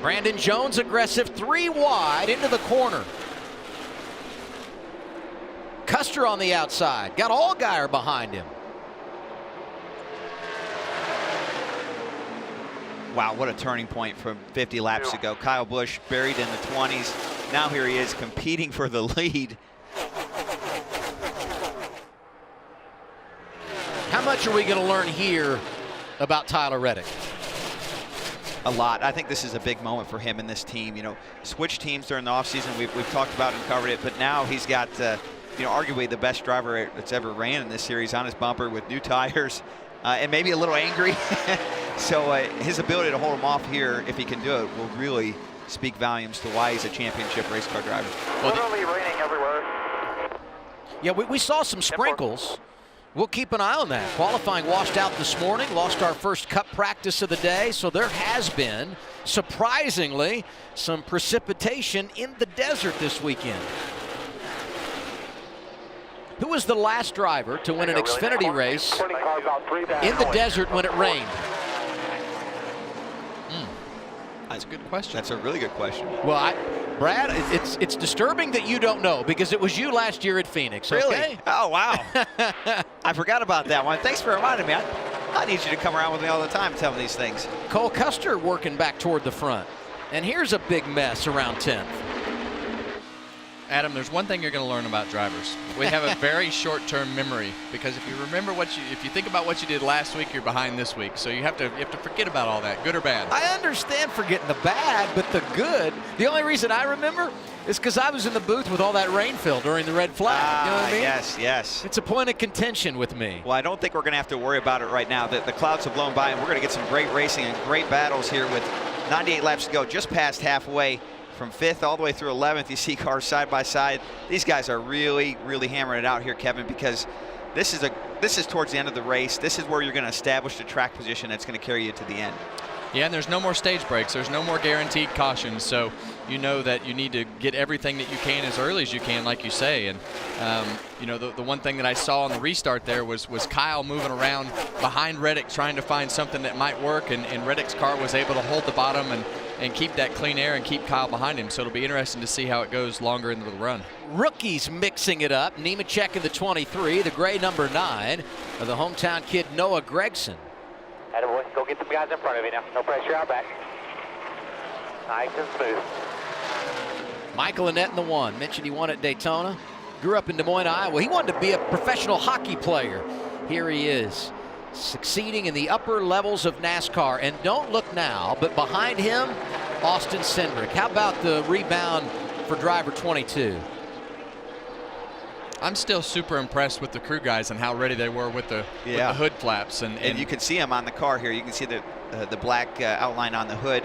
Brandon Jones aggressive, 3 wide into the corner. Custer on the outside, got Allgaier behind him. Wow, what a turning point from 50 laps ago. Kyle Busch buried in the 20s. Now here he is competing for the lead. How much are we going to learn here about Tyler Reddick? A lot. I think this is a big moment for him and this team. You know, switch teams during the offseason. We've talked about and covered it, but now he's got, you know, arguably the best driver that's ever ran in this series on his bumper with new tires and maybe a little angry. So his ability to hold him off here, if he can do it, will really speak volumes to why he's a championship race car driver. Literally raining everywhere. Yeah, we saw some sprinkles. We'll keep an eye on that. Qualifying washed out this morning, lost our first Cup practice of the day, so there has been, surprisingly, some precipitation in the desert this weekend. Who was the last driver to win an Xfinity race in the desert when it rained? That's a good question. That's a really good question. Well, Brad, it's disturbing that you don't know because it was you last year at Phoenix. Really? Okay? Oh, wow. I forgot about that one. Thanks for reminding me. I need you to come around with me all the time and tell me these things. Cole Custer working back toward the front. And here's a big mess around 10th. Adam, there's one thing you're going to learn about drivers. We have a very short-term memory because if you remember if you think about what you did last week, you're behind this week. So you have to forget about all that, good or bad. I understand forgetting the bad, but the good. The only reason I remember is because I was in the booth with all that rain fill during the red flag. You know what I mean? Yes, yes. It's a point of contention with me. Well, I don't think we're going to have to worry about it right now. The clouds have blown by, and we're going to get some great racing and great battles here with 98 laps to go, just past halfway. From 5th all the way through 11th, you see cars side by side. These guys are really, really hammering it out here, Kevin, because this is towards the end of the race. This is where you're going to establish the track position that's going to carry you to the end. Yeah, and there's no more stage breaks. There's no more guaranteed cautions. So you know that you need to get everything that you can as early as you can, like you say. And, you know, the one thing that I saw on the restart there was Kyle moving around behind Reddick trying to find something that might work. And Reddick's car was able to hold the bottom and keep that clean air and keep Kyle behind him. So it'll be interesting to see how it goes longer into the run. Rookies mixing it up. Nemechek in the 23, the gray number 9 of the hometown kid Noah Gregson. Attaboy, go get some guys in front of you now. No pressure out back. Nice and smooth. Michael Annett in the 1. Mentioned he won at Daytona. Grew up in Des Moines, Iowa. He wanted to be a professional hockey player. Here he is, succeeding in the upper levels of NASCAR. And don't look now, but behind him, Austin Cindric. How about the rebound for driver 22? I'm still super impressed with the crew guys and how ready they were with the hood flaps. And you can see them on the car here. You can see the black outline on the hood.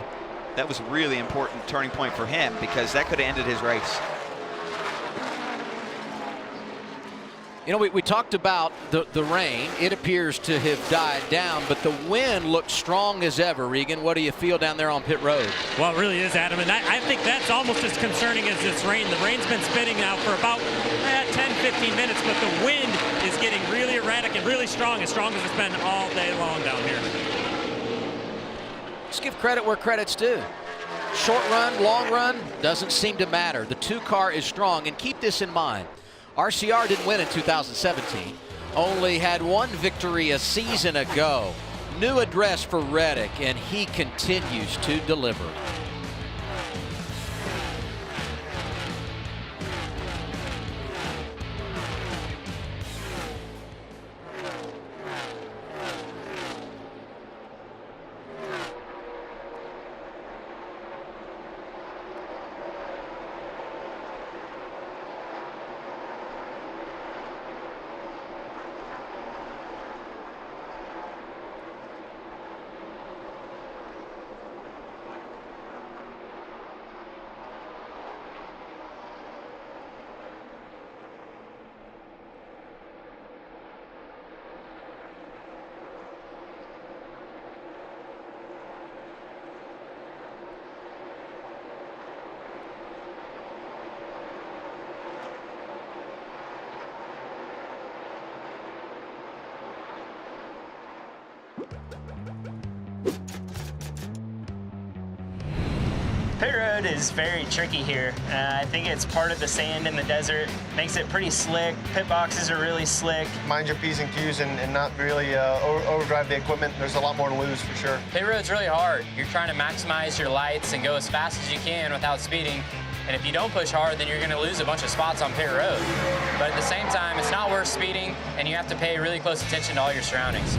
That was a really important turning point for him because that could have ended his race. You know, we talked about the rain. It appears to have died down, but the wind looks strong as ever. Regan, what do you feel down there on pit road? Well, it really is, Adam, and I think that's almost as concerning as this rain. The rain's been spitting now for about 10, 15 minutes, but the wind is getting really erratic and really strong as it's been all day long down here. Let's give credit where credit's due. Short run, long run, doesn't seem to matter. The 2-car is strong, and keep this in mind. RCR didn't win in 2017. Only had one victory a season ago. New address for Reddick, and he continues to deliver. Pit road is very tricky here. I think it's part of the sand in the desert. Makes it pretty slick. Pit boxes are really slick. Mind your P's and Q's and not really overdrive the equipment. There's a lot more to lose for sure. Pit road's really hard. You're trying to maximize your lights and go as fast as you can without speeding. And if you don't push hard, then you're going to lose a bunch of spots on pit road. But at the same time, it's not worth speeding, and you have to pay really close attention to all your surroundings.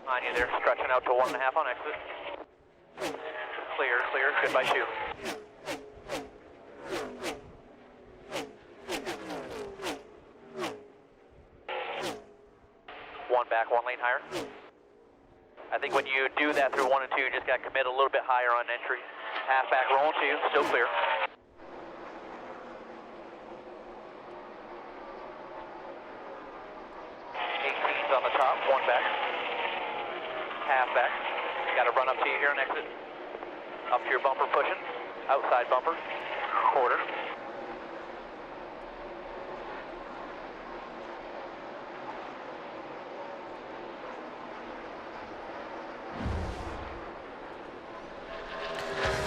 On you there, stretching out to 1.5 on exit. Clear, clear, goodbye shoe. One back, 1 lane higher. I think when you do that through 1 and 2, you just got to commit a little bit higher on entry. Half back, rolling 2, still clear. On the top, 1 back. Half back. Got to run up to you here on exit. Up to your bumper pushing. Outside bumper. Quarter.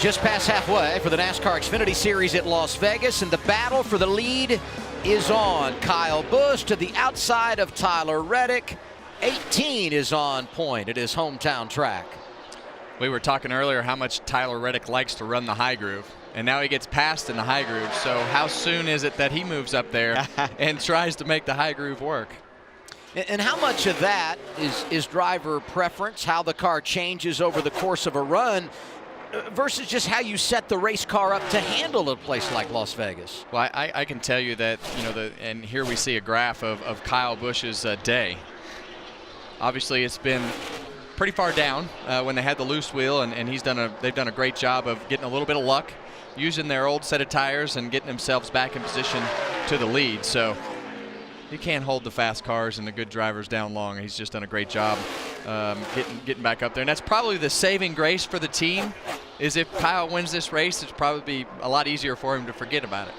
Just past halfway for the NASCAR Xfinity Series at Las Vegas, and the battle for the lead is on. Kyle Busch to the outside of Tyler Reddick. 18 is on point at his hometown track. We were talking earlier how much Tyler Reddick likes to run the high groove, and now he gets passed in the high groove. So how soon is it that he moves up there and tries to make the high groove work? And how much of that is driver preference, how the car changes over the course of a run, versus just how you set the race car up to handle a place like Las Vegas? Well, I can tell you that, and here we see a graph of Kyle Busch's day. Obviously, it's been pretty far down when they had the loose wheel, and they've done a great job of getting a little bit of luck, using their old set of tires and getting themselves back in position to the lead. So you can't hold the fast cars and the good drivers down long. He's just done a great job getting back up there. And that's probably the saving grace for the team, is if Kyle wins this race, it's probably be a lot easier for him to forget about it.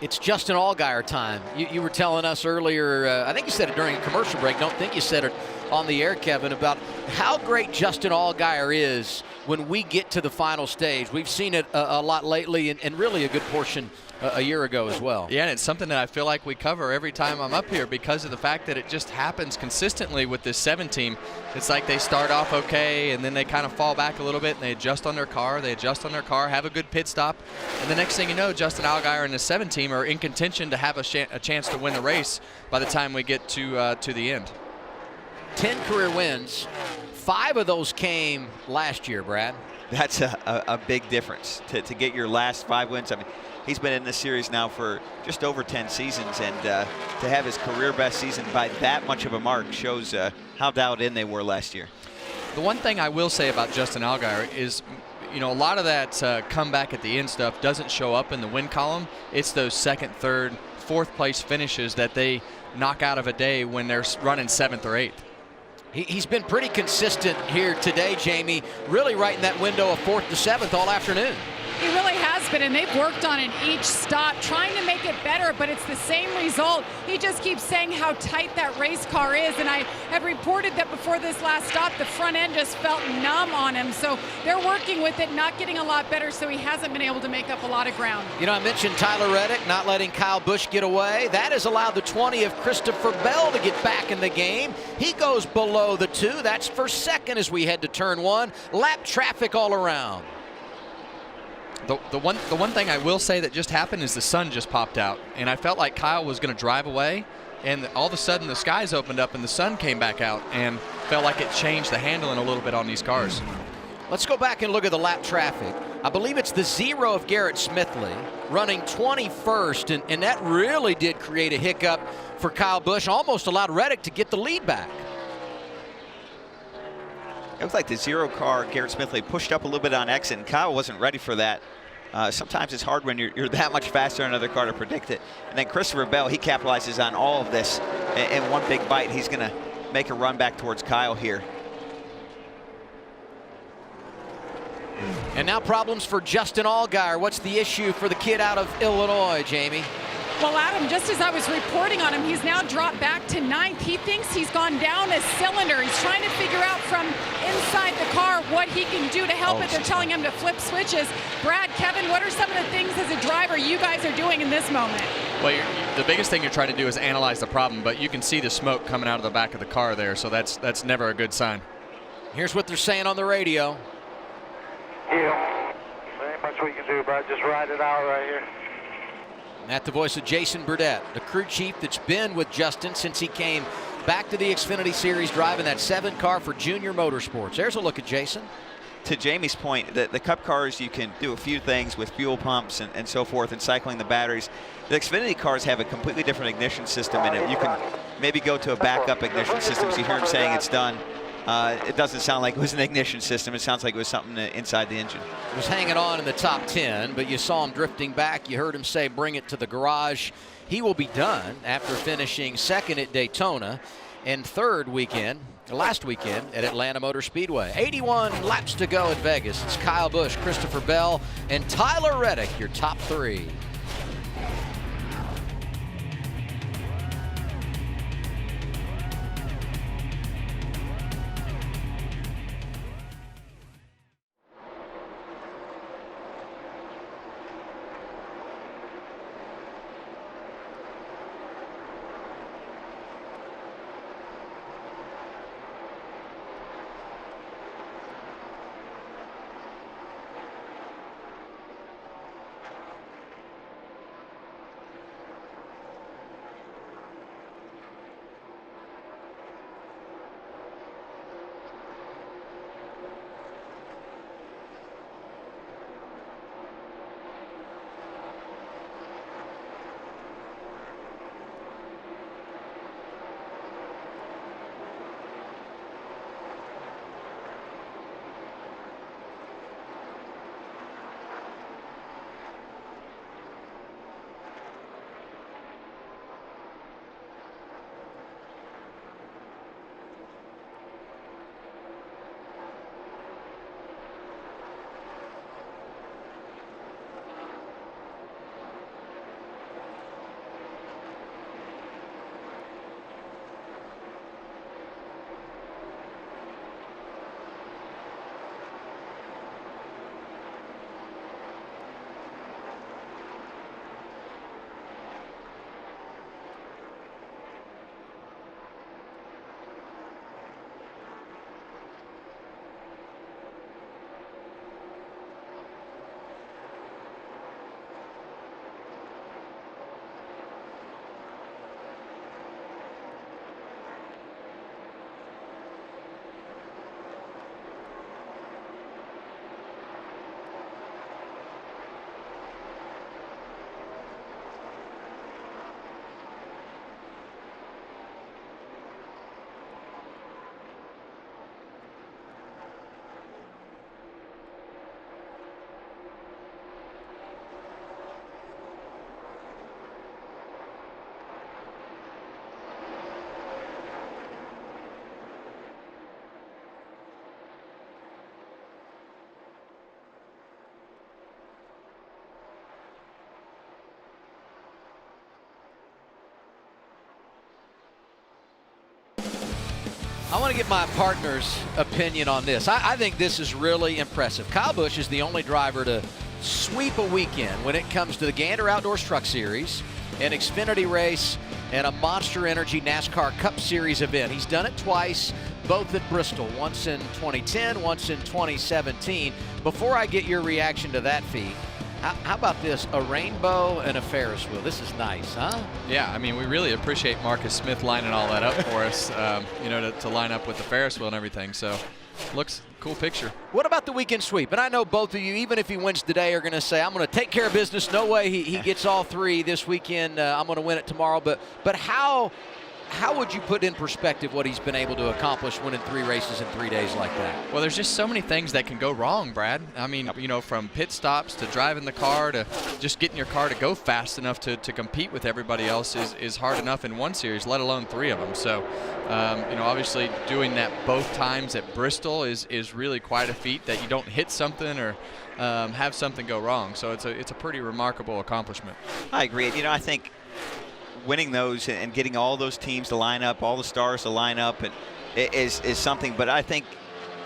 It's Justin Allgaier time. You were telling us earlier, I think you said it during a commercial break, don't think you said it on the air, Kevin, about how great Justin Allgaier is when we get to the final stage. We've seen it a lot lately, and really a good portion a year ago as well. Yeah, and it's something that I feel like we cover every time I'm up here because of the fact that it just happens consistently with this 7 team. It's like they start off okay, and then they kind of fall back a little bit, and they adjust on their car, have a good pit stop, and the next thing you know, Justin Allgaier and the 7 team are in contention to have a chance to win the race by the time we get to the end. 10 career wins. 5 of those came last year, Brad. That's a big difference to get your last 5 wins. I mean, he's been in this series now for just over 10 seasons, and to have his career best season by that much of a mark shows how dialed in they were last year. The one thing I will say about Justin Allgaier is, you know, a lot of that comeback at the end stuff doesn't show up in the win column. It's those 2nd, 3rd, 4th place finishes that they knock out of a day when they're running 7th or 8th. He's been pretty consistent here today, Jamie, really right in that window of 4th to 7th all afternoon. He really has been, and they've worked on it each stop, trying to make it better, but it's the same result. He just keeps saying how tight that race car is, and I have reported that before this last stop, the front end just felt numb on him. So they're working with it, not getting a lot better, so he hasn't been able to make up a lot of ground. You know, I mentioned Tyler Reddick not letting Kyle Busch get away. That has allowed the 20 of Christopher Bell to get back in the game. He goes below the 2. That's for 2nd as we head to turn 1. Lap traffic all around. The one thing I will say that just happened is the sun just popped out, and I felt like Kyle was going to drive away, and all of a sudden the skies opened up and the sun came back out, and felt like it changed the handling a little bit on these cars. Let's go back and look at the lap traffic. I believe it's the 0 of Garrett Smithley running 21st, and that really did create a hiccup for Kyle Busch, almost allowed Reddick to get the lead back. It looked like the 0 car, Garrett Smithley, pushed up a little bit on exit, and Kyle wasn't ready for that. Sometimes it's hard when you're that much faster than another car to predict it. And then Christopher Bell, he capitalizes on all of this. In one big bite, he's going to make a run back towards Kyle here. And now problems for Justin Allgaier. What's the issue for the kid out of Illinois, Jamie? Well, Adam, just as I was reporting on him, he's now dropped back to 9th. He thinks he's gone down a cylinder. He's trying to figure out from inside the car what he can do to help it. They're telling him to flip switches. Brad, Kevin, what are some of the things as a driver you guys are doing in this moment? Well, the biggest thing you're trying to do is analyze the problem, but you can see the smoke coming out of the back of the car there, so that's never a good sign. Here's what they're saying on the radio. Yeah, there ain't much we can do, Brad. Just ride it out right here. At the voice of Jason Burdett, the crew chief that's been with Justin since he came back to the Xfinity Series driving that 7 car for Junior Motorsports. There's a look at Jason. To Jamie's point, the Cup cars, you can do a few things with fuel pumps and so forth and cycling the batteries. The Xfinity cars have a completely different ignition system in it. You can maybe go to a backup ignition system, so you hear him saying it's done. It doesn't sound like it was an ignition system. It sounds like it was something inside the engine. It was hanging on in the top 10, but you saw him drifting back. You heard him say, bring it to the garage. He will be done after finishing 2nd at Daytona and 3rd last weekend at Atlanta Motor Speedway. 81 laps to go at Vegas. It's Kyle Busch, Christopher Bell, and Tyler Reddick, your top 3. I want to get my partner's opinion on this. I think this is really impressive. Kyle Busch is the only driver to sweep a weekend when it comes to the Gander Outdoors Truck Series, an Xfinity race, and a Monster Energy NASCAR Cup Series event. He's done it twice, both at Bristol, once in 2010, once in 2017. Before I get your reaction to that feat, how about this? A rainbow and a Ferris wheel. This is nice, huh? Yeah, I mean, we really appreciate Marcus Smith lining all that up for us, you know, to line up with the Ferris wheel and everything. So, looks cool picture. What about the weekend sweep? And I know both of you, even if he wins today, are going to say, I'm going to take care of business. No way he gets all three this weekend. I'm going to win it tomorrow. But how would you put in perspective what he's been able to accomplish winning 3 races in 3 days like that? Well, there's just so many things that can go wrong, Brad. I mean, you know, from pit stops to driving the car to just getting your car to go fast enough to compete with everybody else is hard enough in one series, let alone 3 of them. So, you know, obviously doing that both times at Bristol is really quite a feat, that you don't hit something or have something go wrong. So it's a pretty remarkable accomplishment. I agree. You know, I think winning those and getting all those teams to line up, all the stars to line up, and is something. But I think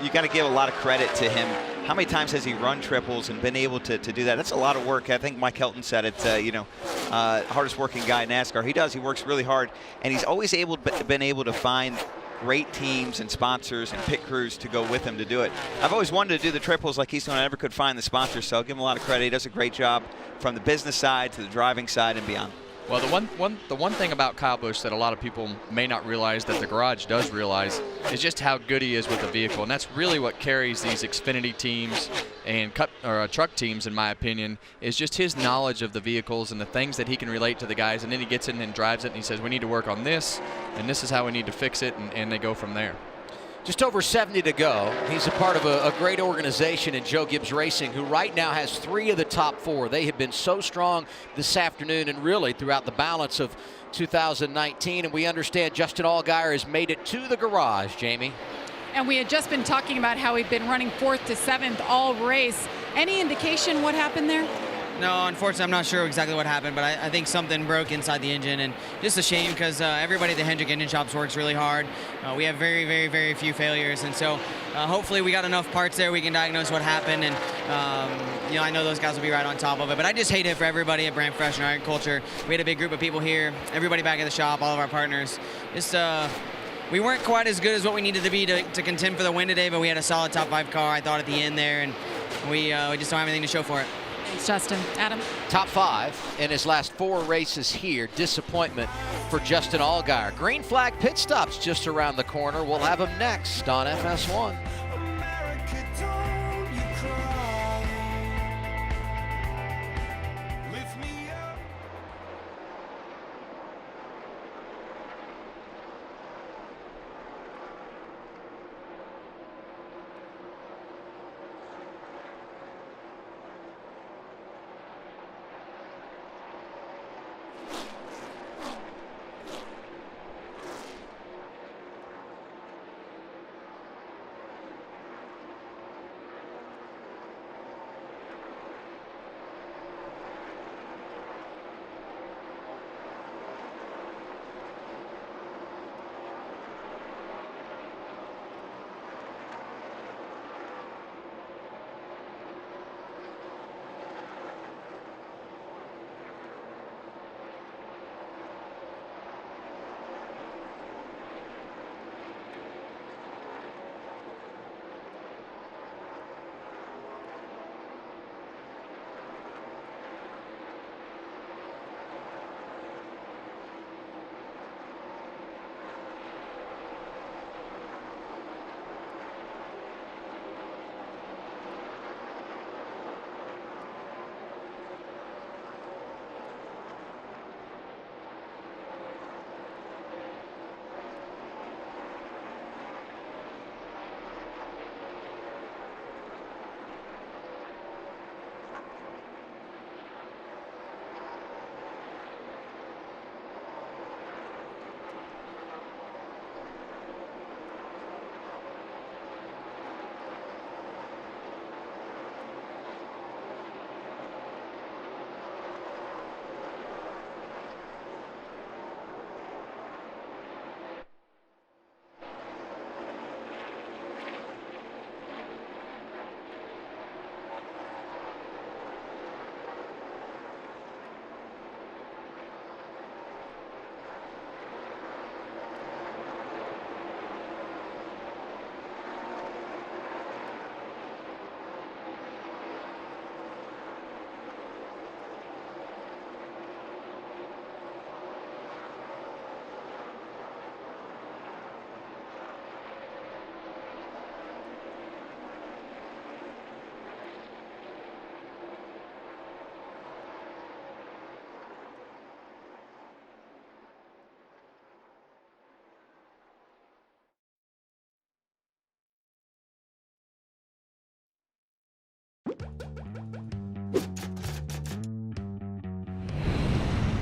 you got to give a lot of credit to him. How many times has he run triples and been able to do that? That's a lot of work. I think Mike Helton said it. You know, hardest working guy in NASCAR. He does. He works really hard, and he's always been able to find great teams and sponsors and pit crews to go with him to do it. I've always wanted to do the triples like he's done. I never could find the sponsors, so I'll give him a lot of credit. He does a great job from the business side to the driving side and beyond. Well, the one thing about Kyle Busch that a lot of people may not realize, that the garage does realize, is just how good he is with the vehicle, and that's really what carries these Xfinity teams and truck teams, in my opinion, is just his knowledge of the vehicles and the things that he can relate to the guys, and then he gets in and drives it and he says, we need to work on this, and this is how we need to fix it, and they go from there. Just over 70 to go. He's a part of a great organization in Joe Gibbs Racing, who right now has 3 of the top 4. They have been so strong this afternoon and really throughout the balance of 2019. And we understand Justin Allgaier has made it to the garage, Jamie. And we had just been talking about how he'd been running 4th to 7th all race. Any indication what happened there? No, unfortunately, I'm not sure exactly what happened, but I think something broke inside the engine, and just a shame because everybody at the Hendrick Engine Shops works really hard. We have very, very, very few failures, and so hopefully we got enough parts there we can diagnose what happened, and you know, I know those guys will be right on top of it, but I just hate it for everybody at Brand Fresh and Agriculture. We had a big group of people here, everybody back at the shop, all of our partners. Just we weren't quite as good as what we needed to be to contend for the win today, but we had a solid top 5 car, I thought, at the end there, and we just don't have anything to show for it. Thanks, Justin. Adam? Top 5 in his last 4 races here. Disappointment for Justin Allgaier. Green flag pit stops just around the corner. We'll have him next on FS1.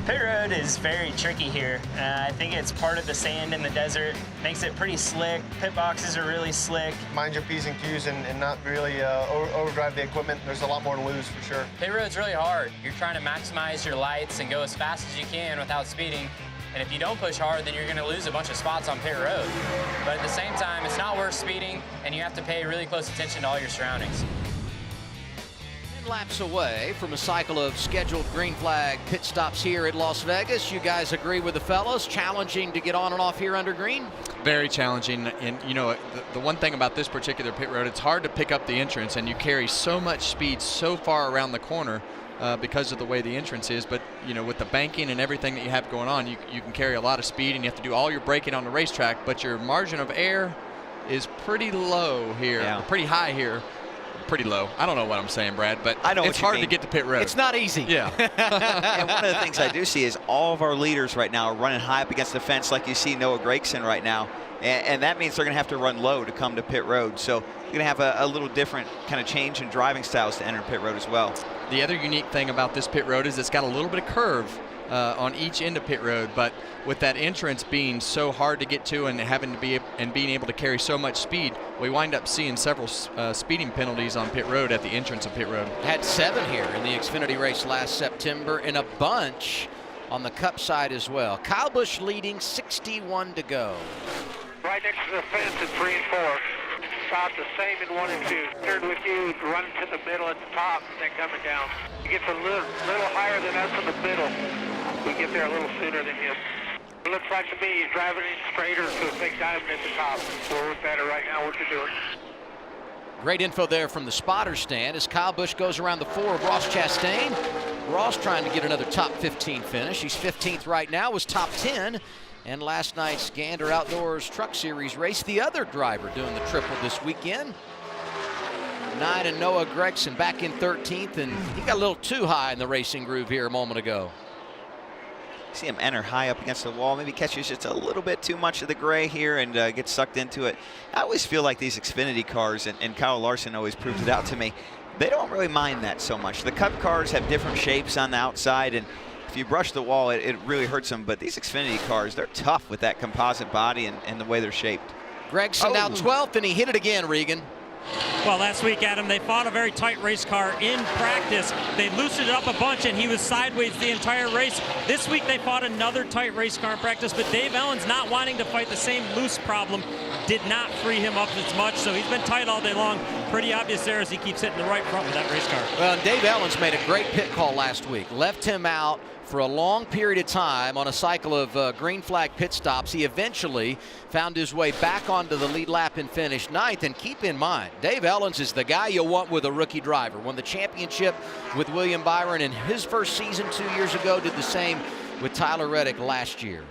Pit road is very tricky here. I think it's part of the sand in the desert. Makes it pretty slick. Pit boxes are really slick. Mind your P's and Q's and not really overdrive the equipment. There's a lot more to lose for sure. Pit road's really hard. You're trying to maximize your lights and go as fast as you can without speeding. And if you don't push hard, then you're going to lose a bunch of spots on pit road. But at the same time, it's not worth speeding, and you have to pay really close attention to all your surroundings. Laps away from a cycle of scheduled green flag pit stops here at Las Vegas. You guys agree with the fellows? Challenging to get on and off here under green? Very challenging. And, you know, the one thing about this particular pit road, it's hard to pick up the entrance, and you carry so much speed so far around the corner because of the way the entrance is. But, you know, with the banking and everything that you have going on, you can carry a lot of speed, and you have to do all your braking on the racetrack, but your margin of error is pretty low here, pretty high here. Pretty low. I don't know what I'm saying, Brad, but I know it's hard to get to pit road. It's not easy. Yeah. And one of the things I do see is all of our leaders right now are running high up against the fence, like you see Noah Gregson right now. And that means they're going to have to run low to come to pit road. So you're going to have a little different kind of change in driving styles to enter pit road as well. The other unique thing about this pit road is it's got a little bit of curve on each end of pit road, but with that entrance being so hard to get to and being able to carry so much speed, we wind up seeing several speeding penalties on pit road at the entrance of pit road. Had 7 here in the Xfinity race last September, and a bunch on the Cup side as well. Kyle Busch leading, 61 to go. Right next to the fence at 3 and 4. About the same in 1 and 2. Third with you, running to the middle at the top, then coming down. He gets a little higher than us in the middle. We get there a little sooner than him. It looks like to me he's driving in straighter to a big diamond at the top. So we're better right now what you're doing. Great info there from the spotter stand as Kyle Busch goes around the 4 of Ross Chastain. Ross trying to get another top 15 finish. He's 15th right now, was top 10. And last night's Gander Outdoors Truck Series race, the other driver doing the triple this weekend. 9 and Noah Gregson back in 13th, and he got a little too high in the racing groove here a moment ago. See him enter high up against the wall, maybe catches just a little bit too much of the gray here and gets sucked into it. I always feel like these Xfinity cars, and Kyle Larson always proved it out to me, they don't really mind that so much. The Cup cars have different shapes on the outside, and if you brush the wall, it really hurts them. But these Xfinity cars, they're tough with that composite body and the way they're shaped. Gregson now 12th, and he hit it again, Regan. Well, last week, Adam, they fought a very tight race car in practice. They loosened it up a bunch, and he was sideways the entire race. This week, they fought another tight race car in practice, but Dave Ellens, not wanting to fight the same loose problem, did not free him up as much, so he's been tight all day long. Pretty obvious there as he keeps hitting the right front with that race car. Well, Dave Ellens made a great pit call last week. Left him out for a long period of time on a cycle of green flag pit stops. He eventually found his way back onto the lead lap and finished 9th. And keep in mind, Dave Ellens is the guy you want with a rookie driver. Won the championship with William Byron in his first season 2 years ago. Did the same with Tyler Reddick last year.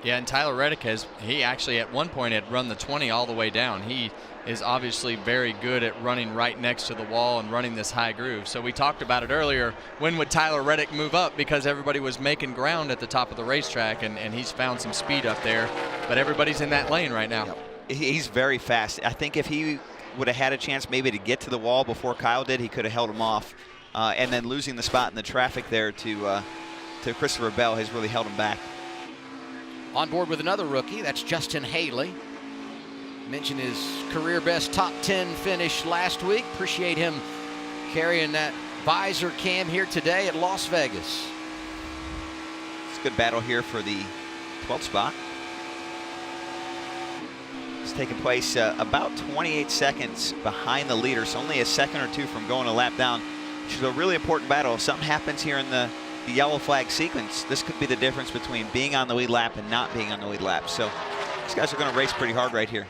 Yeah, and Tyler Reddick he actually at one point had run the 20 all the way down. He is obviously very good at running right next to the wall and running this high groove. So we talked about it earlier. When would Tyler Reddick move up? Because everybody was making ground at the top of the racetrack, and he's found some speed up there. But everybody's in that lane right now. He's very fast. I think if he would have had a chance maybe to get to the wall before Kyle did, he could have held him off. And then losing the spot in the traffic there to Christopher Bell has really held him back. On board with another rookie, that's Justin Haley. Mentioned his career best top 10 finish last week. Appreciate him carrying that visor cam here today at Las Vegas. It's a good battle here for the 12th spot. It's taking place about 28 seconds behind the leader, so only a second or two from going a lap down. Which is a really important battle. If something happens here in the yellow flag sequence, this could be the difference between being on the lead lap and not being on the lead lap. So these guys are going to race pretty hard right here.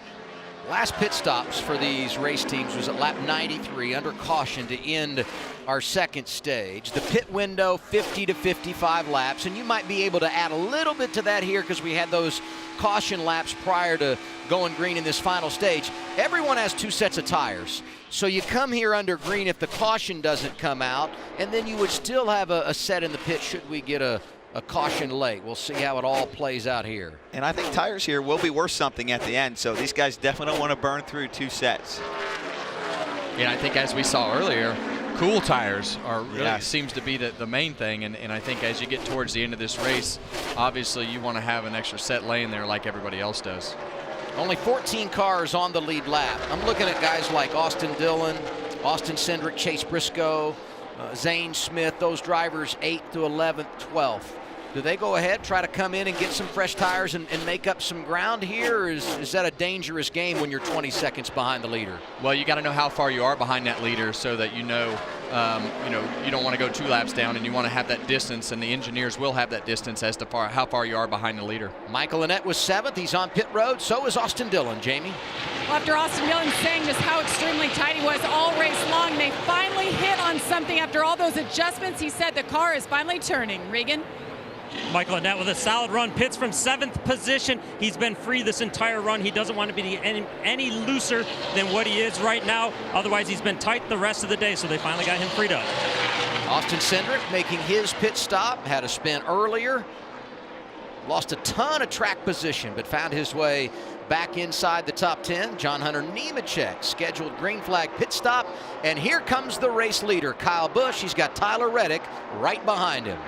Last pit stops for these race teams was at lap 93 under caution to end our second stage. The pit window 50 to 55 laps, and you might be able to add a little bit to that here because we had those caution laps prior to going green in this final stage. Everyone has 2 sets of tires. So you come here under green if the caution doesn't come out, and then you would still have a set in the pit should we get a caution late. We'll see how it all plays out here. And I think tires here will be worth something at the end, so these guys definitely don't want to burn through 2 sets. Yeah, I think as we saw earlier, cool tires are really seems to be the main thing, and I think as you get towards the end of this race, obviously you want to have an extra set lane there like everybody else does. Only 14 cars on the lead lap. I'm looking at guys like Austin Dillon, Austin Cindric, Chase Briscoe, Zane Smith, those drivers 8th to 11th, 12th. Do they go ahead, try to come in and get some fresh tires and make up some ground here, or is that a dangerous game when you're 20 seconds behind the leader? Well, you got to know how far you are behind that leader so that you know you don't want to go 2 laps down, and you want to have that distance, and the engineers will have that distance as to how far you are behind the leader. Michael Annett was 7th. He's on pit road. So is Austin Dillon. Jamie? Well, after Austin Dillon saying just how extremely tight he was all race long, they finally hit on something after all those adjustments. He said the car is finally turning. Regan? Michael Annett with a solid run, pits from 7th position. He's been free this entire run. He doesn't want to be any looser than what he is right now. Otherwise, he's been tight the rest of the day, so they finally got him freed up. Austin Cindric making his pit stop, had a spin earlier. Lost a ton of track position, but found his way back inside the top 10. John Hunter Nemechek scheduled green flag pit stop, and here comes the race leader, Kyle Busch. He's got Tyler Reddick right behind him.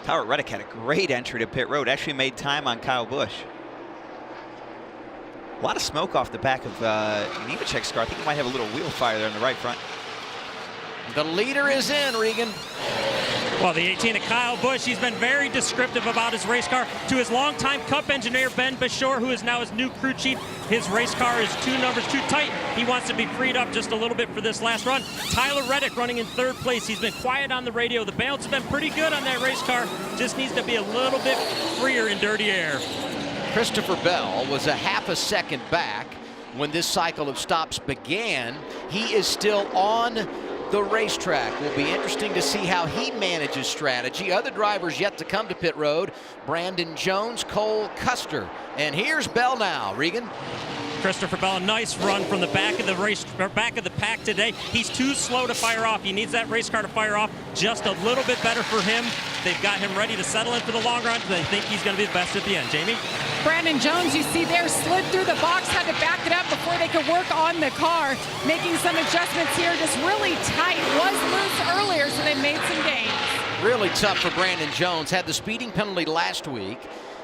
Tyler Reddick had a great entry to pit road. Actually made time on Kyle Busch. A lot of smoke off the back of Nemechek's car. I think he might have a little wheel fire there in the right front. The leader is in, Regan. Well, the 18 of Kyle Busch, he's been very descriptive about his race car. To his longtime Cup engineer, Ben Bashore, who is now his new crew chief, his race car is 2 numbers too tight. He wants to be freed up just a little bit for this last run. Tyler Reddick running in 3rd place. He's been quiet on the radio. The balance has been pretty good on that race car. Just needs to be a little bit freer in dirty air. Christopher Bell was a half a second back when this cycle of stops began. He is still on the racetrack. Will be interesting to see how he manages strategy. Other drivers yet to come to pit road: Brandon Jones, Cole Custer. And here's Bell now. Regan? Christopher Bell, a nice run from the back of the race, or back of the pack today. He's too slow to fire off. He needs that race car to fire off just a little bit better for him. They've got him ready to settle in for the long run. They think he's going to be the best at the end. Jamie? Brandon Jones, you see there, slid through the box, had to back it up before they could work on the car. Making some adjustments here, just really tight. Was loose earlier, so they made some gains. Really tough for Brandon Jones. Had the speeding penalty last week.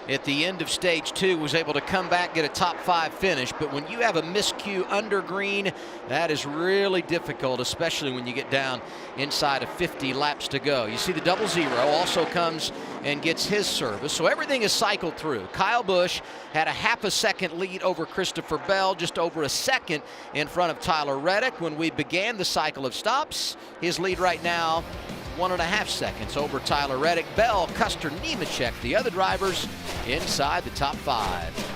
At the end of stage 2, was able to come back, get a top 5 finish. But when you have a miscue under green, that is really difficult, especially when you get down inside of 50 laps to go. You see the 00 also comes and gets his service. So everything is cycled through. Kyle Busch had a half a second lead over Christopher Bell, just over a second in front of Tyler Reddick when we began the cycle of stops. His lead right now, 1.5 seconds over Tyler Reddick. Bell, Custer, Nemechek, the other drivers inside the top 5.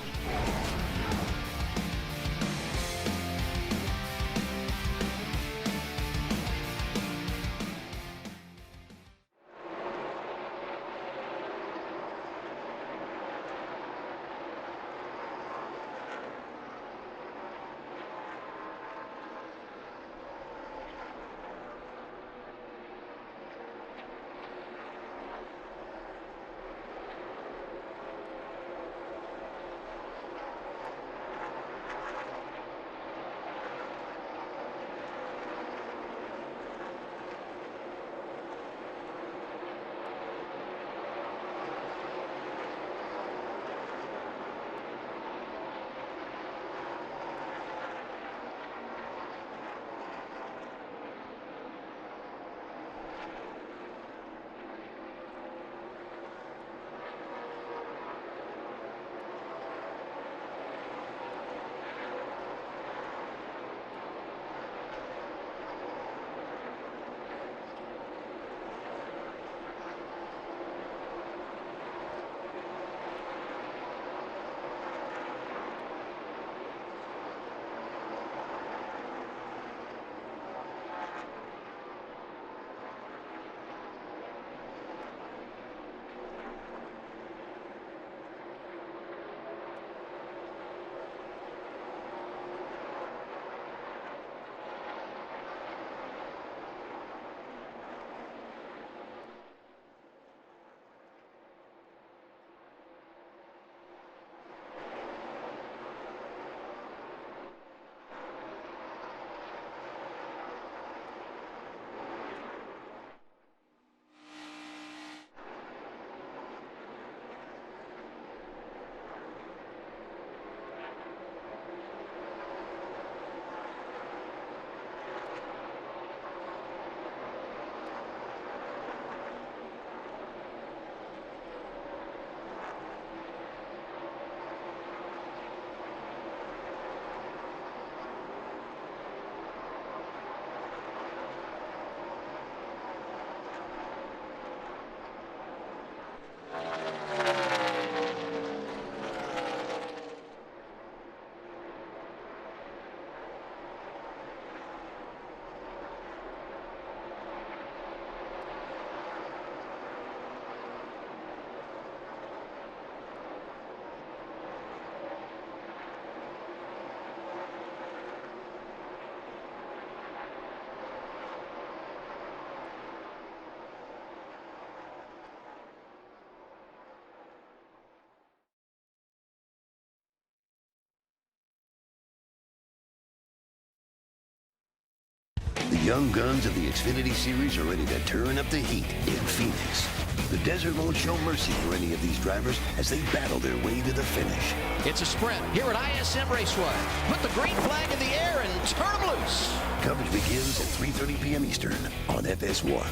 young guns of the Xfinity Series are ready to turn up the heat in Phoenix. The desert won't show mercy for any of these drivers as they battle their way to the finish. It's a sprint here at ISM Raceway. Put the green flag in the air and turn them loose. Coverage begins at 3:30 p.m. Eastern on FS1.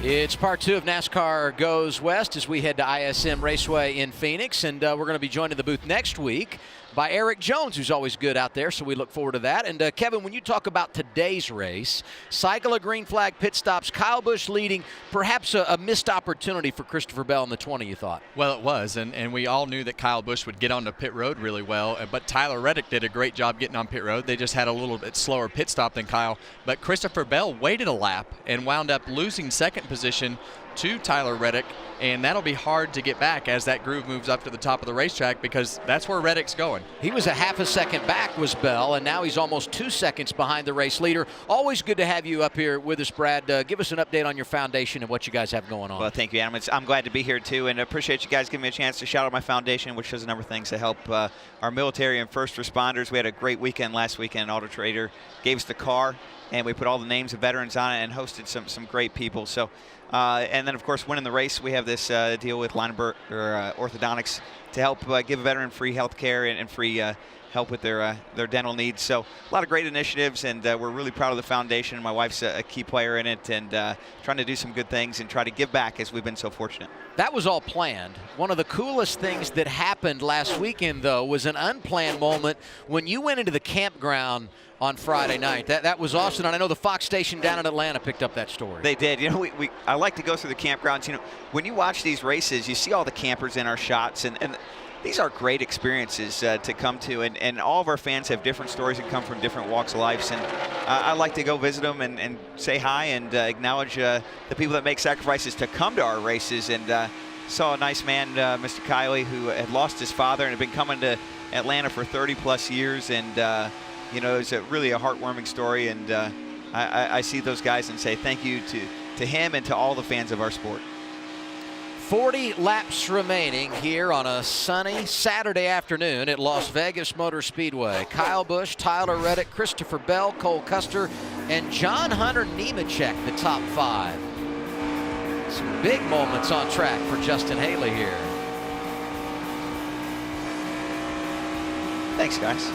It's part 2 of NASCAR Goes West as we head to ISM Raceway in Phoenix, and we're going to be joined in the booth next week by Eric Jones, who's always good out there, so we look forward to that. And Kevin, when you talk about today's race, cycle of green flag pit stops, Kyle Busch leading, perhaps a missed opportunity for Christopher Bell in the 20, you thought? Well, it was, and we all knew that Kyle Busch would get onto pit road really well, but Tyler Reddick did a great job getting on pit road. They just had a little bit slower pit stop than Kyle, but Christopher Bell waited a lap and wound up losing second position to Tyler Reddick, and that'll be hard to get back as that groove moves up to the top of the racetrack, because that's where Reddick's going. He was a half a second back, was Bell, and now he's almost 2 seconds behind the race leader. Always good to have you up here with us, Brad. Give us an update on your foundation and what you guys have going on. Well, thank you, Adam. I'm glad to be here, too, and I appreciate you guys giving me a chance to shout out my foundation, which does a number of things to help our military and first responders. We had a great weekend last weekend. Auto Trader gave us the car, and we put all the names of veterans on it and hosted some great people. So, and then, of course, winning the race, we have this deal with Lineberg Orthodontics to help give a veteran free health care and free help with their dental needs. So a lot of great initiatives, and we're really proud of the foundation. My wife's a key player in it, and trying to do some good things and try to give back as we've been so fortunate. That was all planned. One of the coolest things that happened last weekend, though, was an unplanned moment when you went into the campground on Friday night. That was awesome, and I know the Fox station down in Atlanta picked up that story. They did. You know, I like to go through the campgrounds. You know, when you watch these races, you see all the campers in our shots, and these are great experiences to come to, and all of our fans have different stories and come from different walks of life, and I like to go visit them and say hi and acknowledge the people that make sacrifices to come to our races. And saw a nice man, Mr. Kiley, who had lost his father and had been coming to Atlanta for 30-plus years, and you know, it's really a heartwarming story, and I see those guys and say thank you to him and to all the fans of our sport. 40 laps remaining here on a sunny Saturday afternoon at Las Vegas Motor Speedway. Kyle Busch, Tyler Reddick, Christopher Bell, Cole Custer, and John Hunter Nemechek, the top 5. Some big moments on track for Justin Haley here. Thanks, guys.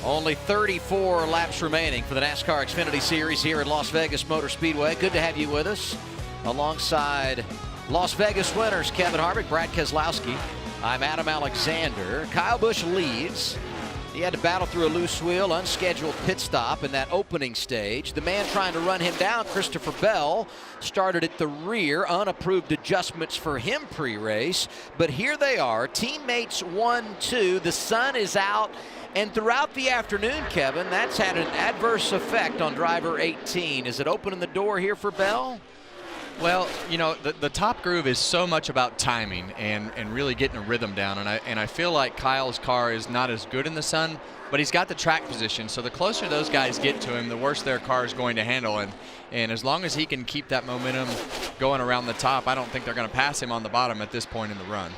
Only 34 laps remaining for the NASCAR Xfinity Series here at Las Vegas Motor Speedway. Good to have you with us. Alongside Las Vegas winners Kevin Harvick, Brad Keselowski. I'm Adam Alexander. Kyle Busch leads. He had to battle through a loose wheel, unscheduled pit stop in that opening stage. The man trying to run him down, Christopher Bell, started at the rear. Unapproved adjustments for him pre-race. But here they are, teammates 1-2. The sun is out. And throughout the afternoon, Kevin, that's had an adverse effect on driver 18. Is it opening the door here for Bell? Well, you know, the top groove is so much about timing and really getting a rhythm down. And I feel like Kyle's car is not as good in the sun, but he's got the track position. So the closer those guys get to him, the worse their car is going to handle. And as long as he can keep that momentum going around the top, I don't think they're going to pass him on the bottom at this point in the run.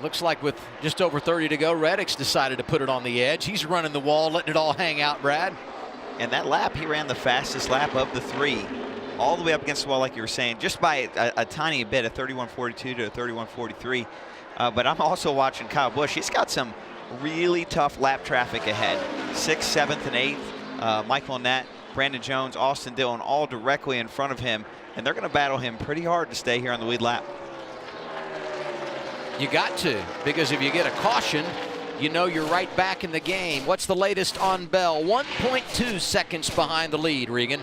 Looks like with just over 30 to go, Reddick's decided to put it on the edge. He's running the wall, letting it all hang out, Brad. And that lap, he ran the fastest lap of the three, all the way up against the wall, like you were saying, just by a tiny bit, a 31.42 to a 31.43. But I'm also watching Kyle Busch. He's got some really tough lap traffic ahead. 6th, 7th, and 8th. Michael Annett, Brandon Jones, Austin Dillon, all directly in front of him. And they're going to battle him pretty hard to stay here on the lead lap. You got to, because if you get a caution, you know you're right back in the game. What's the latest on Bell? 1.2 seconds behind the lead, Regan.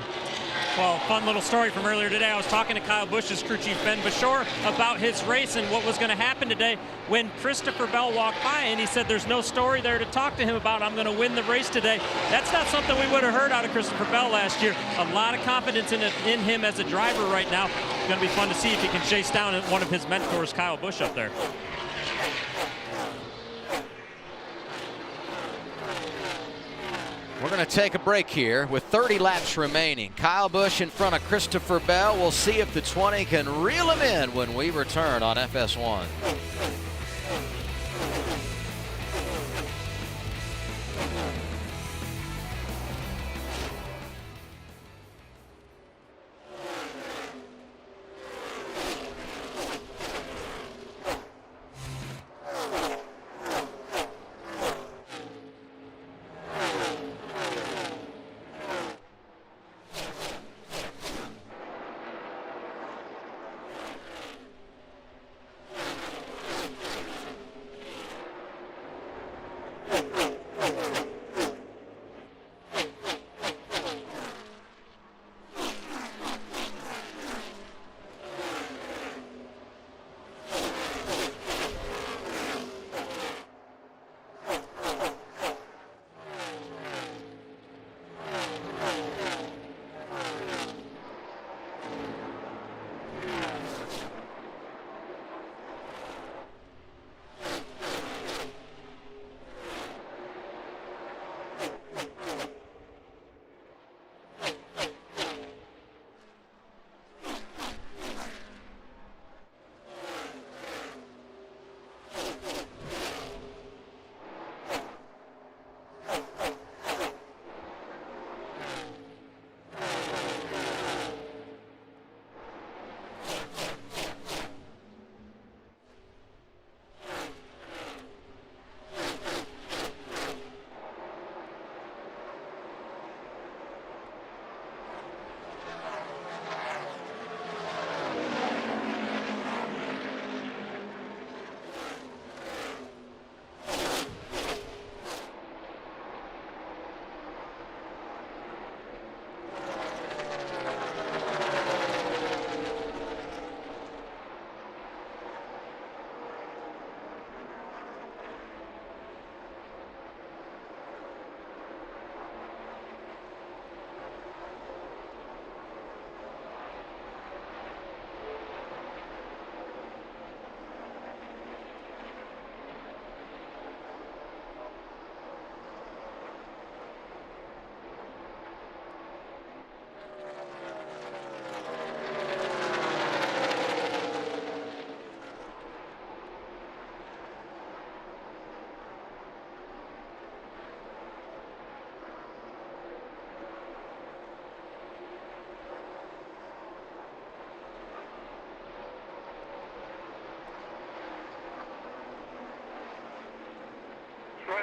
Well, fun little story from earlier today. I was talking to Kyle Busch's crew chief, Ben Bashore, about his race and what was going to happen today when Christopher Bell walked by, and he said there's no story there to talk to him about. I'm going to win the race today. That's not something we would have heard out of Christopher Bell last year. A lot of confidence in him as a driver right now. It's going to be fun to see if he can chase down one of his mentors, Kyle Busch, up there. We're going to take a break here with 30 laps remaining. Kyle Busch in front of Christopher Bell. We'll see if the 20 can reel him in when we return on FS1.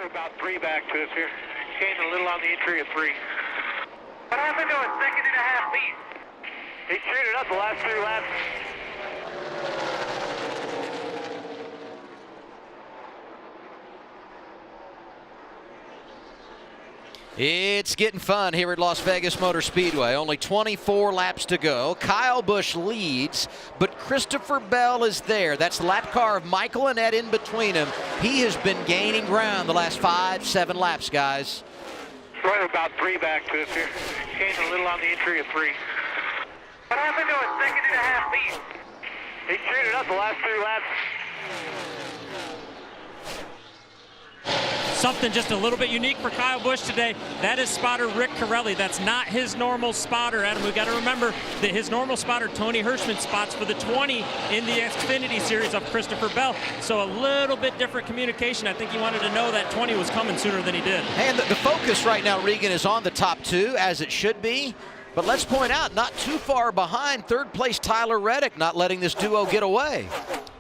We're about 3 back to us here. Gaining a little on the entry of 3. What happened to a second and a half lead? He shooted up the last 3 laps. It's getting fun here at Las Vegas Motor Speedway. Only 24 laps to go. Kyle Busch leads, but Christopher Bell is there. That's the lap car of Michael Annett in between him. He has been gaining ground the last 5-7 laps, guys. We're about 3 back to us here. Gaining a little on the entry of 3. What happened to a second and a half lead? He shooted up the last 3 laps. Something just a little bit unique for Kyle Busch today. That is spotter Rick Corelli. That's not his normal spotter, Adam. We've got to remember that his normal spotter, Tony Hirschman, spots for the 20 in the Xfinity series of Christopher Bell. So a little bit different communication. I think he wanted to know that 20 was coming sooner than he did. And the focus right now, Regan, is on the top 2, as it should be. But let's point out, not too far behind, 3rd place Tyler Reddick, not letting this duo get away.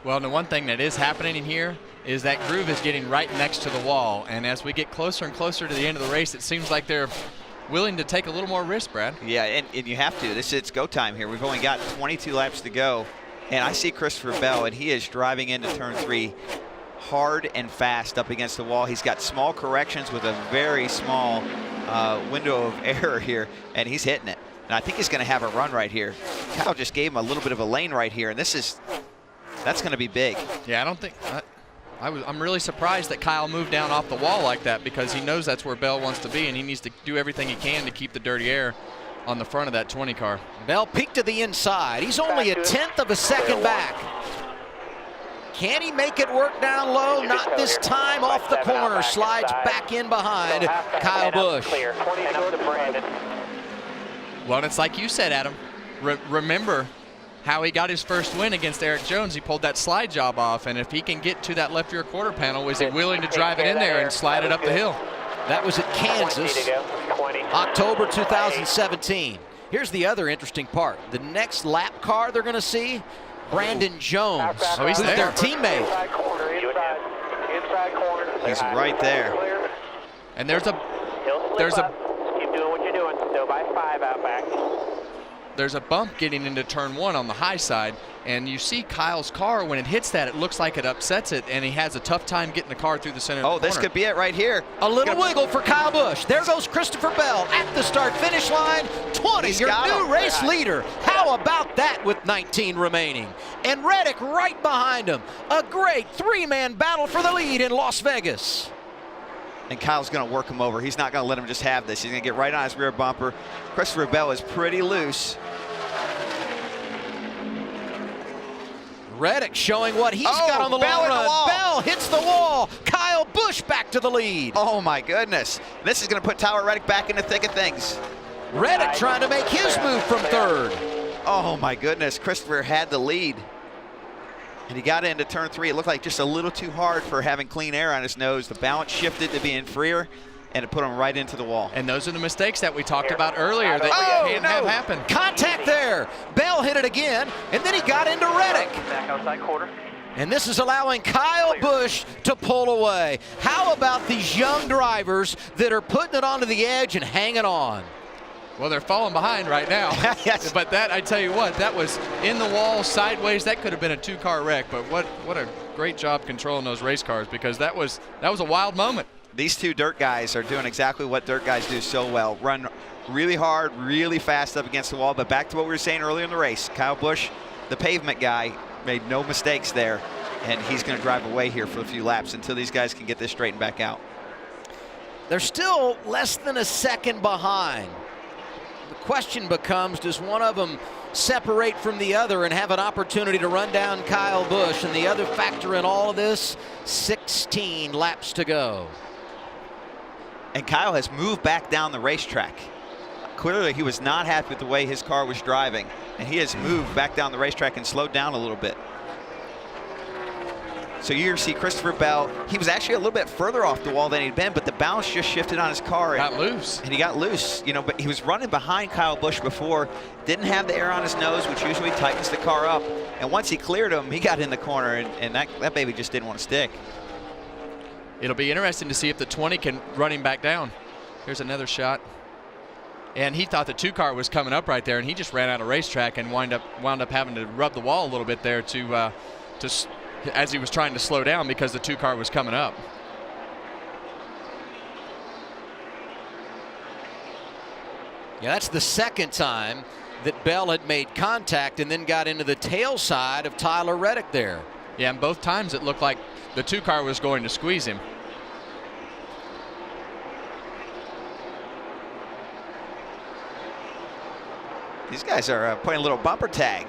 Well, the one thing that is happening in here is that groove is getting right next to the wall. And as we get closer and closer to the end of the race, it seems like they're willing to take a little more risk, Brad. Yeah, and you have to. It's go time here. We've only got 22 laps to go. And I see Christopher Bell, and he is driving into turn 3 hard and fast up against the wall. He's got small corrections with a very small window of error here, and he's hitting it. And I think he's going to have a run right here. Kyle just gave him a little bit of a lane right here, and that's going to be big. Yeah, I don't think I'm really surprised that Kyle moved down off the wall like that, because he knows that's where Bell wants to be, and he needs to do everything he can to keep the dirty air on the front of that 20 car. Bell peeked to the inside. He's only a 1/10 of a second back. Can he make it work down low? Not this time. Off the corner, slides back in behind Kyle Busch. Well, it's like you said, Adam. Remember how he got his first win against Eric Jones. He pulled that slide job off, and if he can get to that left rear quarter panel, was he willing to drive it in there and slide it up the hill? That was at Kansas, October 2017. Here's the other interesting part. The next lap car they're going to see, Brandon Jones, he's who's there. their teammate. He's right there. And there's a Keep doing what you're doing. Still by 5 out back. There's a bump getting into turn 1 on the high side, and you see Kyle's car, when it hits that, it looks like it upsets it, and he has a tough time getting the car through the center of the corner. This could be it right here. A little wiggle for Kyle Busch. There goes Christopher Bell at the start-finish line. 20, your new race leader. How about that with 19 remaining? And Reddick right behind him. A great 3-man battle for the lead in Las Vegas. And Kyle's going to work him over. He's not going to let him just have this. He's going to get right on his rear bumper. Christopher Bell is pretty loose. Reddick showing what he's got on the long run. Bell hits the wall. Kyle Busch back to the lead. Oh, my goodness. This is going to put Tyler Reddick back in the thick of things. Reddick trying to make his move from 3rd. Oh, my goodness. Christopher had the lead. And he got into turn 3. It looked like just a little too hard for having clean air on his nose. The balance shifted to being freer, and it put him right into the wall. And those are the mistakes that we talked about earlier that you can't have happen. Contact there. Bell hit it again, and then he got into Reddick. Back outside quarter. And this is allowing Kyle Busch to pull away. How about these young drivers that are putting it onto the edge and hanging on? Well, they're falling behind right now. Yes. But that, I tell you what, that was in the wall, sideways. That could have been a 2-car wreck. But what a great job controlling those race cars, because that was a wild moment. These two dirt guys are doing exactly what dirt guys do so well. Run really hard, really fast up against the wall. But back to what we were saying earlier in the race, Kyle Busch, the pavement guy, made no mistakes there. And he's going to drive away here for a few laps until these guys can get this straightened back out. They're still less than a second behind. The question becomes, does one of them separate from the other and have an opportunity to run down Kyle Busch? And the other factor in all of this, 16 laps to go. And Kyle has moved back down the racetrack. Clearly he was not happy with the way his car was driving, and he has moved back down the racetrack and slowed down a little bit. So you see Christopher Bell, he was actually a little bit further off the wall than he'd been, but the balance just shifted on his car. Got loose. And he got loose, you know, but he was running behind Kyle Busch before, didn't have the air on his nose, which usually tightens the car up. And once he cleared him, he got in the corner, and that baby just didn't want to stick. It'll be interesting to see if the 20 can run him back down. Here's another shot. And he thought the 2 car was coming up right there, and he just ran out of racetrack and wound up having to rub the wall a little bit there as he was trying to slow down because the 2 car was coming up. Yeah, that's the second time that Bell had made contact and then got into the tail side of Tyler Reddick there. Yeah, and both times it looked like the 2 car was going to squeeze him. These guys are playing a little bumper tag.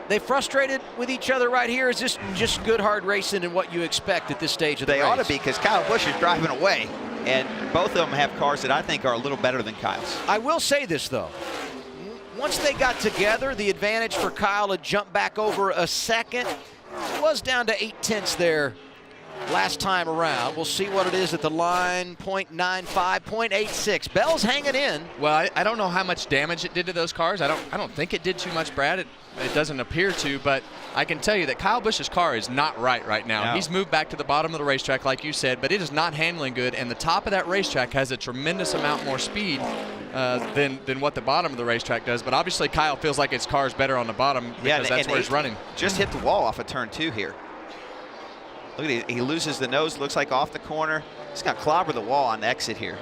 They frustrated with each other right here? Is this just good hard racing and what you expect at this stage of the race? They ought to be, because Kyle Busch is driving away. And both of them have cars that I think are a little better than Kyle's. I will say this, though. Once they got together, the advantage for Kyle had jumped back over a second. It was down to 0.8 there last time around. We'll see what it is at the line, 0.95, 0.86. Bell's hanging in. Well, I don't know how much damage it did to those cars. I don't think it did too much, Brad. It doesn't appear to, but I can tell you that Kyle Busch's car is not right now. No. He's moved back to the bottom of the racetrack, like you said, but it is not handling good, and the top of that racetrack has a tremendous amount more speed than what the bottom of the racetrack does. But obviously Kyle feels like his car is better on the bottom because that's where he's running. Just hit the wall off of turn 2 here. Look at it, he loses the nose, looks like off the corner. He's got to clobber the wall on the exit here.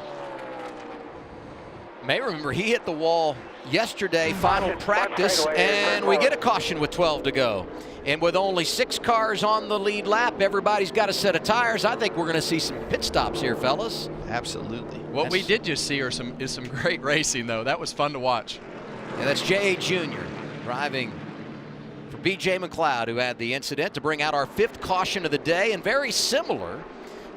May remember he hit the wall yesterday, final practice, and we get a caution with 12 to go. And with only 6 cars on the lead lap, everybody's got a set of tires. I think we're going to see some pit stops here, fellas. Absolutely. What we did just see is some great racing, though. That was fun to watch. And that's J.A. Jr. driving for B.J. McLeod, who had the incident to bring out our 5th caution of the day, and very similar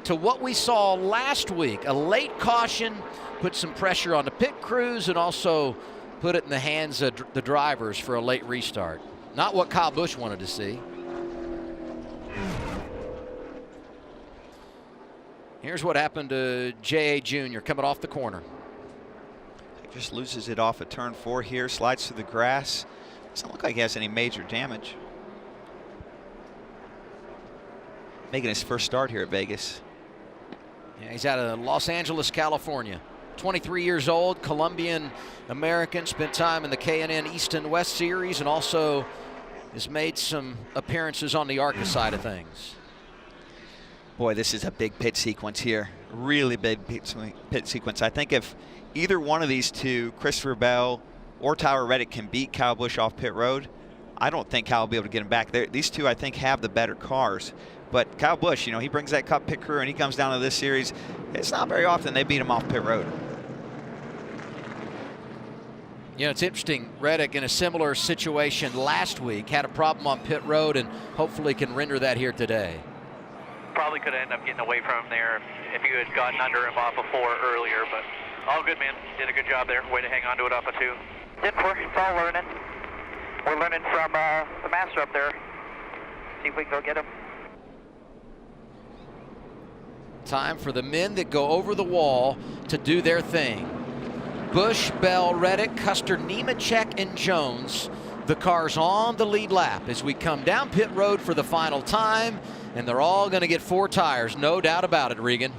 to what we saw last week. A late caution put some pressure on the pit crews and also put it in the hands of the drivers for a late restart. Not what Kyle Busch wanted to see. Here's what happened to J.A. Jr. coming off the corner. He just loses it off of turn 4 here, slides through the grass. Doesn't look like he has any major damage. Making his first start here at Vegas. Yeah, he's out of Los Angeles, California. 23 years old, Colombian American, spent time in the K&N East and West Series, and also has made some appearances on the ARCA side of things. Boy, this is a big pit sequence here. Really big pit sequence. I think if either one of these two, Christopher Bell or Tyler Reddick, can beat Kyle Busch off pit road, I don't think Kyle will be able to get him back. These two, I think, have the better cars. But Kyle Busch, you know, he brings that Cup pit crew and he comes down to this series. It's not very often they beat him off pit road. You know, it's interesting. Reddick, in a similar situation last week, had a problem on pit road and hopefully can render that here today. Probably could end up getting away from him there if you had gotten under him off of 4 earlier, but all good, man. Did a good job there. Way to hang on to it off of 2. It's all learning. We're learning from the master up there. See if we can go get him. Time for the men that go over the wall to do their thing. Busch, Bell, Reddick, Custer, Nemechek, and Jones. The cars on the lead lap as we come down pit road for the final time, and they're all going to get 4 tires, no doubt about it, Regan.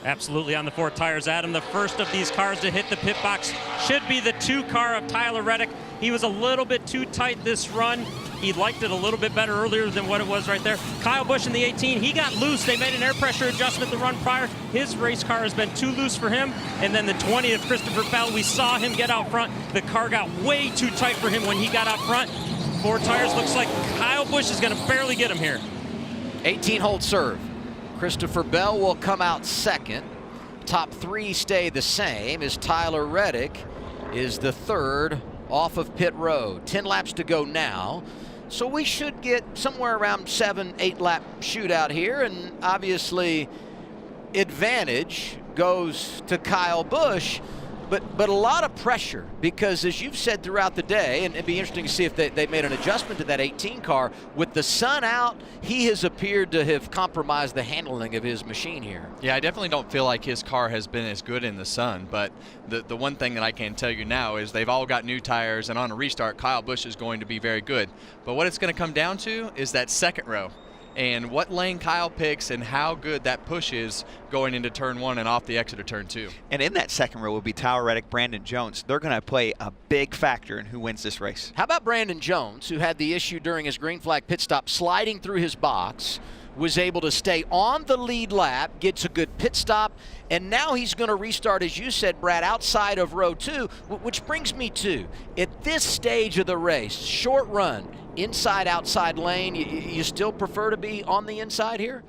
Absolutely on the 4 tires, Adam. The first of these cars to hit the pit box should be the 2 car of Tyler Reddick. He was a little bit too tight this run. He liked it a little bit better earlier than what it was right there. Kyle Busch in the 18, he got loose. They made an air pressure adjustment the run prior. His race car has been too loose for him. And then the 20 of Christopher Bell, we saw him get out front. The car got way too tight for him when he got out front. 4 tires, looks like Kyle Busch is going to barely get him here. 18-hole serve. Christopher Bell will come out second. Top 3 stay the same as Tyler Reddick is the 3rd off of pit road. 10 laps to go now. So we should get somewhere around 7-8 lap shootout here, and obviously advantage goes to Kyle Busch, but a lot of pressure because, as you've said throughout the day, and it'd be interesting to see if they made an adjustment to that 18 car. With the sun out, he has appeared to have compromised the handling of his machine here. Yeah, I definitely don't feel like his car has been as good in the sun, but the one thing that I can tell you now is they've all got new tires, and on a restart, Kyle Busch is going to be very good. But what it's going to come down to is that second row. and what lane Kyle picks and how good that push is going into turn 1 and off the exit of turn 2. And in that second row will be Tyler Reddick, Brandon Jones. They're going to play a big factor in who wins this race. How about Brandon Jones, who had the issue during his green flag pit stop sliding through his box, was able to stay on the lead lap, gets a good pit stop, and now he's going to restart, as you said, Brad, outside of row 2, which brings me to, at this stage of the race, short run, inside, outside lane, you still prefer to be on the inside here?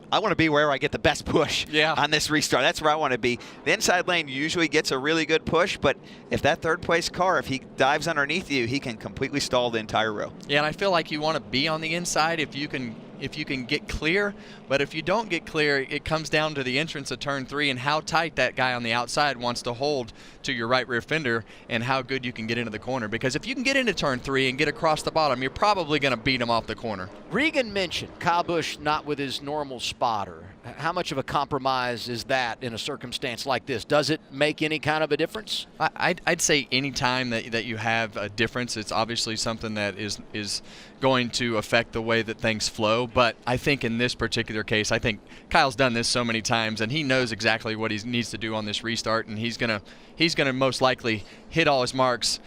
I want to be where I get the best push on this restart. That's where I want to be. The inside lane usually gets a really good push, but if that third place car, if he dives underneath you, he can completely stall the entire row. Yeah, and I feel like you want to be on the inside if you can get clear, but if you don't get clear, it comes down to the entrance of turn 3 and how tight that guy on the outside wants to hold to your right rear fender and how good you can get into the corner. Because if you can get into turn 3 and get across the bottom, you're probably going to beat him off the corner. Regan mentioned Kyle Busch not with his normal spotter. How much of a compromise is that in a circumstance like this? Does it make any kind of a difference? I'd say any time that you have a difference, it's obviously something that is going to affect the way that things flow. But I think in this particular case, I think Kyle's done this so many times, and he knows exactly what he needs to do on this restart, and he's gonna most likely hit all his marks,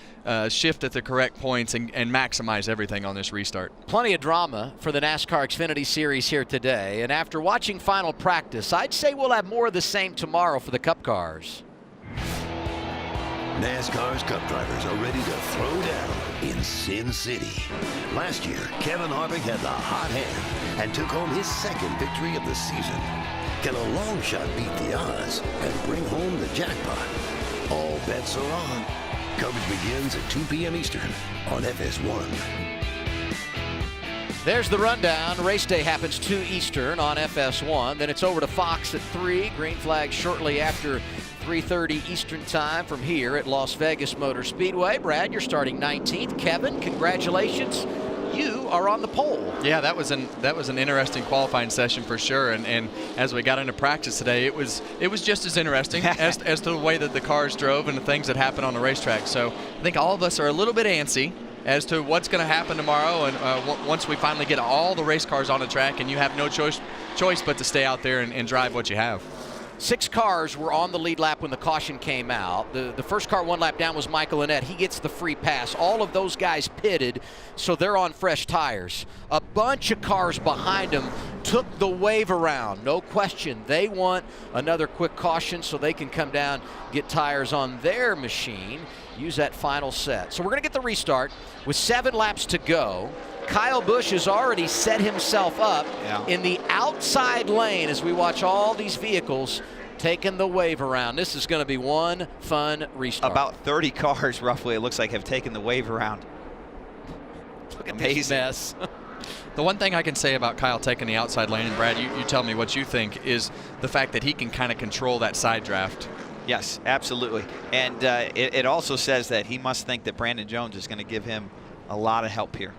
shift at the correct points, and maximize everything on this restart. Plenty of drama for the NASCAR Xfinity Series here today, and after watching final practice, I'd say we'll have more of the same tomorrow for the Cup cars. NASCAR's Cup drivers are ready to throw down in Sin City. Last year, Kevin Harvick had the hot hand and took home his second victory of the season. Can a long shot beat the odds and bring home the jackpot? All bets are on. Coverage begins at 2 p.m. Eastern on FS1. There's the rundown. Race day happens 2 Eastern on FS1. Then it's over to Fox at 3. Green flag shortly after 3:30 Eastern time from here at Las Vegas Motor Speedway. Brad, you're starting 19th. Kevin, congratulations. You are on the pole. Yeah, that was an interesting qualifying session for sure. And as we got into practice today, it was just as interesting as to the way that the cars drove and the things that happened on the racetrack. So I think all of us are a little bit antsy as to what's going to happen tomorrow, and once we finally get all the race cars on the track, and you have no choice but to stay out there and drive what you have. 6 cars were on the lead lap when the caution came out. The first car 1 lap down was Michael Annett. He gets the free pass. All of those guys pitted, so they're on fresh tires. A bunch of cars behind them took the wave around. No question. They want another quick caution so they can come down, get tires on their machine, use that final set. So we're going to get the restart with 7 laps to go. Kyle Busch has already set himself up in the outside lane as we watch all these vehicles taking the wave around. This is going to be one fun restart. About 30 cars, roughly, it looks like, have taken the wave around. Look at this mess. The one thing I can say about Kyle taking the outside lane, and Brad, you tell me what you think, is the fact that he can kind of control that side draft. Yes, absolutely. And it also says that he must think that Brandon Jones is going to give him a lot of help here.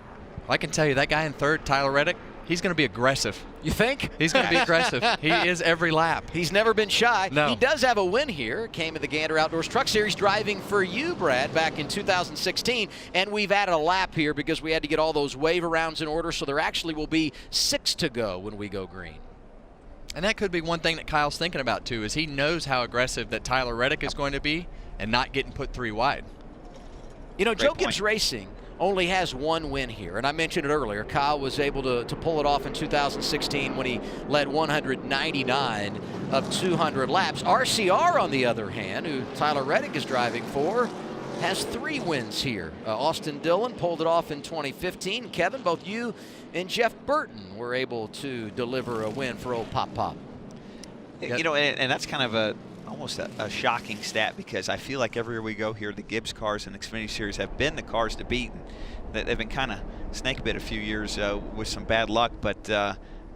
I can tell you, that guy in third, Tyler Reddick, he's going to be aggressive. You think? He's going to be aggressive. He is every lap. He's never been shy. No. He does have a win here. Came in the Gander Outdoors Truck Series driving for you, Brad, back in 2016. And we've added a lap here because we had to get all those wave arounds in order, so there actually will be 6 to go when we go green. And that could be one thing that Kyle's thinking about, too, is he knows how aggressive that Tyler Reddick is going to be and not getting put 3 wide. You know, Joe Gibbs Racing only has 1 win here, and I mentioned it earlier. Kyle was able to pull it off in 2016 when he led 199 of 200 laps. RCR, on the other hand, who Tyler Reddick is driving for, has 3 wins here. Austin Dillon pulled it off in 2015. Kevin, both you and Jeff Burton were able to deliver a win for old Pop Pop. You know, and that's kind of almost a shocking stat, because I feel like everywhere we go here, the Gibbs cars in the Xfinity Series have been the cars to beat. And they've been kind of snake bit a few years with some bad luck, but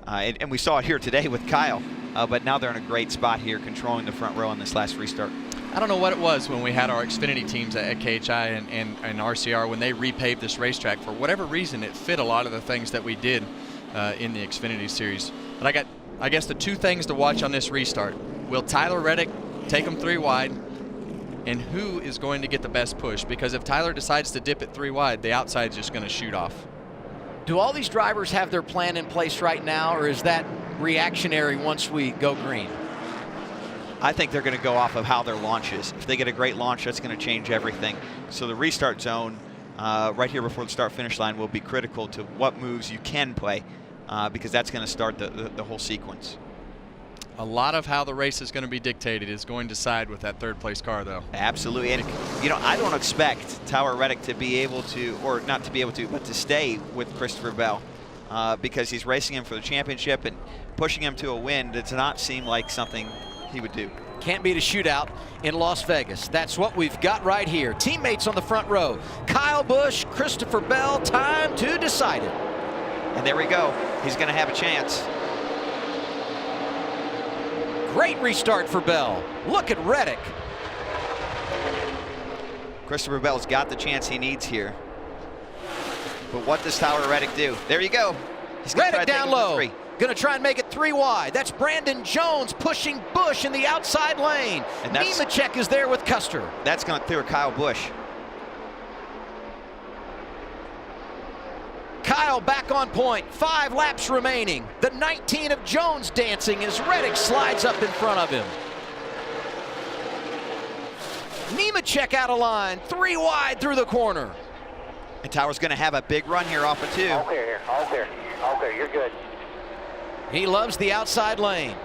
and we saw it here today with Kyle. But now they're in a great spot here, controlling the front row on this last restart. I don't know what it was when we had our Xfinity teams at KHI and RCR, when they repaved this racetrack. For whatever reason, it fit a lot of the things that we did in the Xfinity Series. But I guess the 2 things to watch on this restart: will Tyler Reddick take them 3 wide, and who is going to get the best push? Because if Tyler decides to dip it 3 wide, the outside is just going to shoot off. Do all these drivers have their plan in place right now, or is that reactionary once we go green? I think they're going to go off of how their launch is. If they get a great launch, that's going to change everything. So the restart zone right here before the start-finish line will be critical to what moves you can play because that's going to start the whole sequence. A lot of how the race is going to be dictated is going to side with that third-place car, though. Absolutely. And, you know, I don't expect Tyler Reddick to be able to, or not to be able to, but to stay with Christopher Bell because he's racing him for the championship, and pushing him to a win does not seem like something he would do. Can't beat a shootout in Las Vegas. That's what we've got right here. Teammates on the front row. Kyle Busch, Christopher Bell, time to decide it. And there we go. He's going to have a chance. Great restart for Bell. Look at Reddick. Christopher Bell's got the chance he needs here. But what does Tyler Reddick do? There you go. He's going to try to down low. Going to try and make it 3 wide. That's Brandon Jones pushing Busch in the outside lane. And Nemechek is there with Custer. That's going to clear Kyle Busch. Kyle back on point. 5 laps remaining. The 19 of Jones dancing as Reddick slides up in front of him. Nemechek out of line. 3 wide through the corner. And Tyler's going to have a big run here off of 2. All clear here. All clear. All clear. You're good. He loves the outside lane.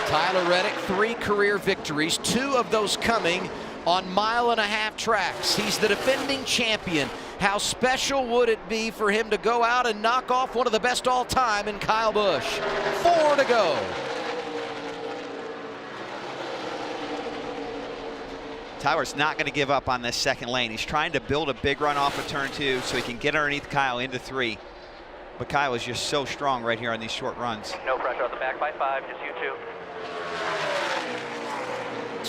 Tyler Reddick, 3 career victories, 2 of those coming on 1.5-mile tracks. He's the defending champion. How special would it be for him to go out and knock off one of the best all time in Kyle Busch? 4 to go. Tyler's not going to give up on this second lane. He's trying to build a big run off of turn 2 so he can get underneath Kyle into 3. But Kyle is just so strong right here on these short runs. No pressure on the back by 5, just you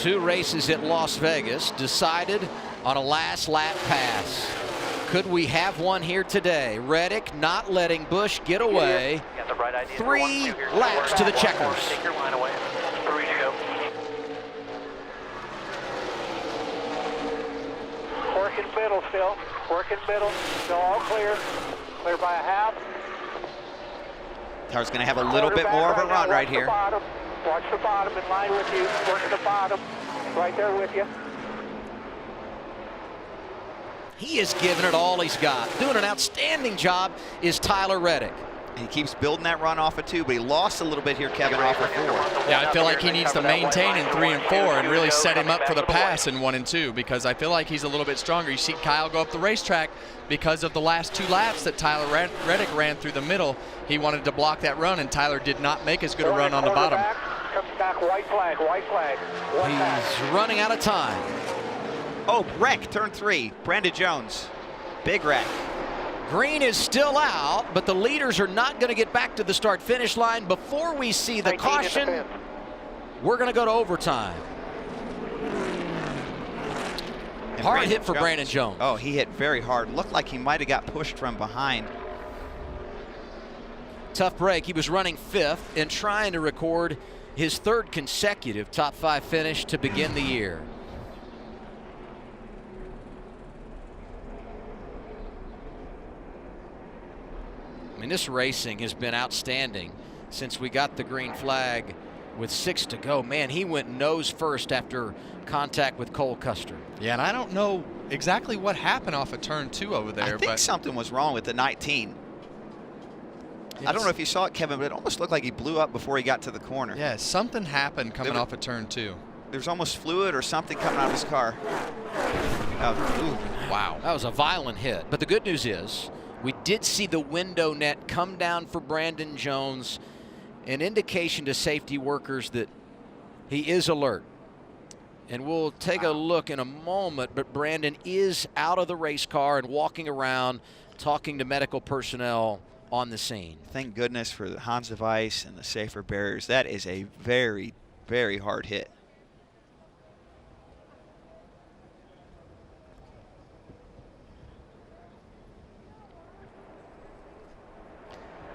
2. 2 races at Las Vegas decided on a last lap pass. Could we have one here today? Reddick not letting Busch get away. 3 laps to the checkers. Take your line away. 3 to go. Working middle still. Working middle. Still all clear. Clear by a half. Tyler's going to have a little bit more of a run right here. Watch the bottom in line with you. Working the bottom. Right there with you. He is giving it all he's got. Doing an outstanding job is Tyler Reddick. He keeps building that run off of 2, but he lost a little bit here, Kevin, off of 4. Yeah, I feel like he needs to maintain in 3 and 4 and really set him up for the pass in 1 and 2 because I feel like he's a little bit stronger. You see Kyle go up the racetrack because of the last 2 laps that Tyler Reddick ran through the middle. He wanted to block that run, and Tyler did not make as good a run on the bottom. Comes back, white flag, white flag. He's running out of time. Oh, wreck, turn 3, Brandon Jones. Big wreck. Green is still out, but the leaders are not going to get back to the start-finish line before we see the caution. We're going to go to overtime. Hard hit for Brandon Jones. Oh, he hit very hard. Looked like he might have got pushed from behind. Tough break. He was running 5th and trying to record his 3rd consecutive top 5 finish to begin the year. I mean, this racing has been outstanding since we got the green flag with 6 to go. Man, he went nose first after contact with Cole Custer. Yeah, and I don't know exactly what happened off of turn 2 over there. I think something was wrong with the 19. I don't know if you saw it, Kevin, but it almost looked like he blew up before he got to the corner. Yeah, something happened coming off of turn 2. There's almost fluid or something coming out of his car. Oh, wow. That was a violent hit. But the good news is we did see the window net come down for Brandon Jones, an indication to safety workers that he is alert. And we'll take a look in a moment, but Brandon is out of the race car and walking around talking to medical personnel on the scene. Thank goodness for the Hans device and the safer barriers. That is a very, very hard hit.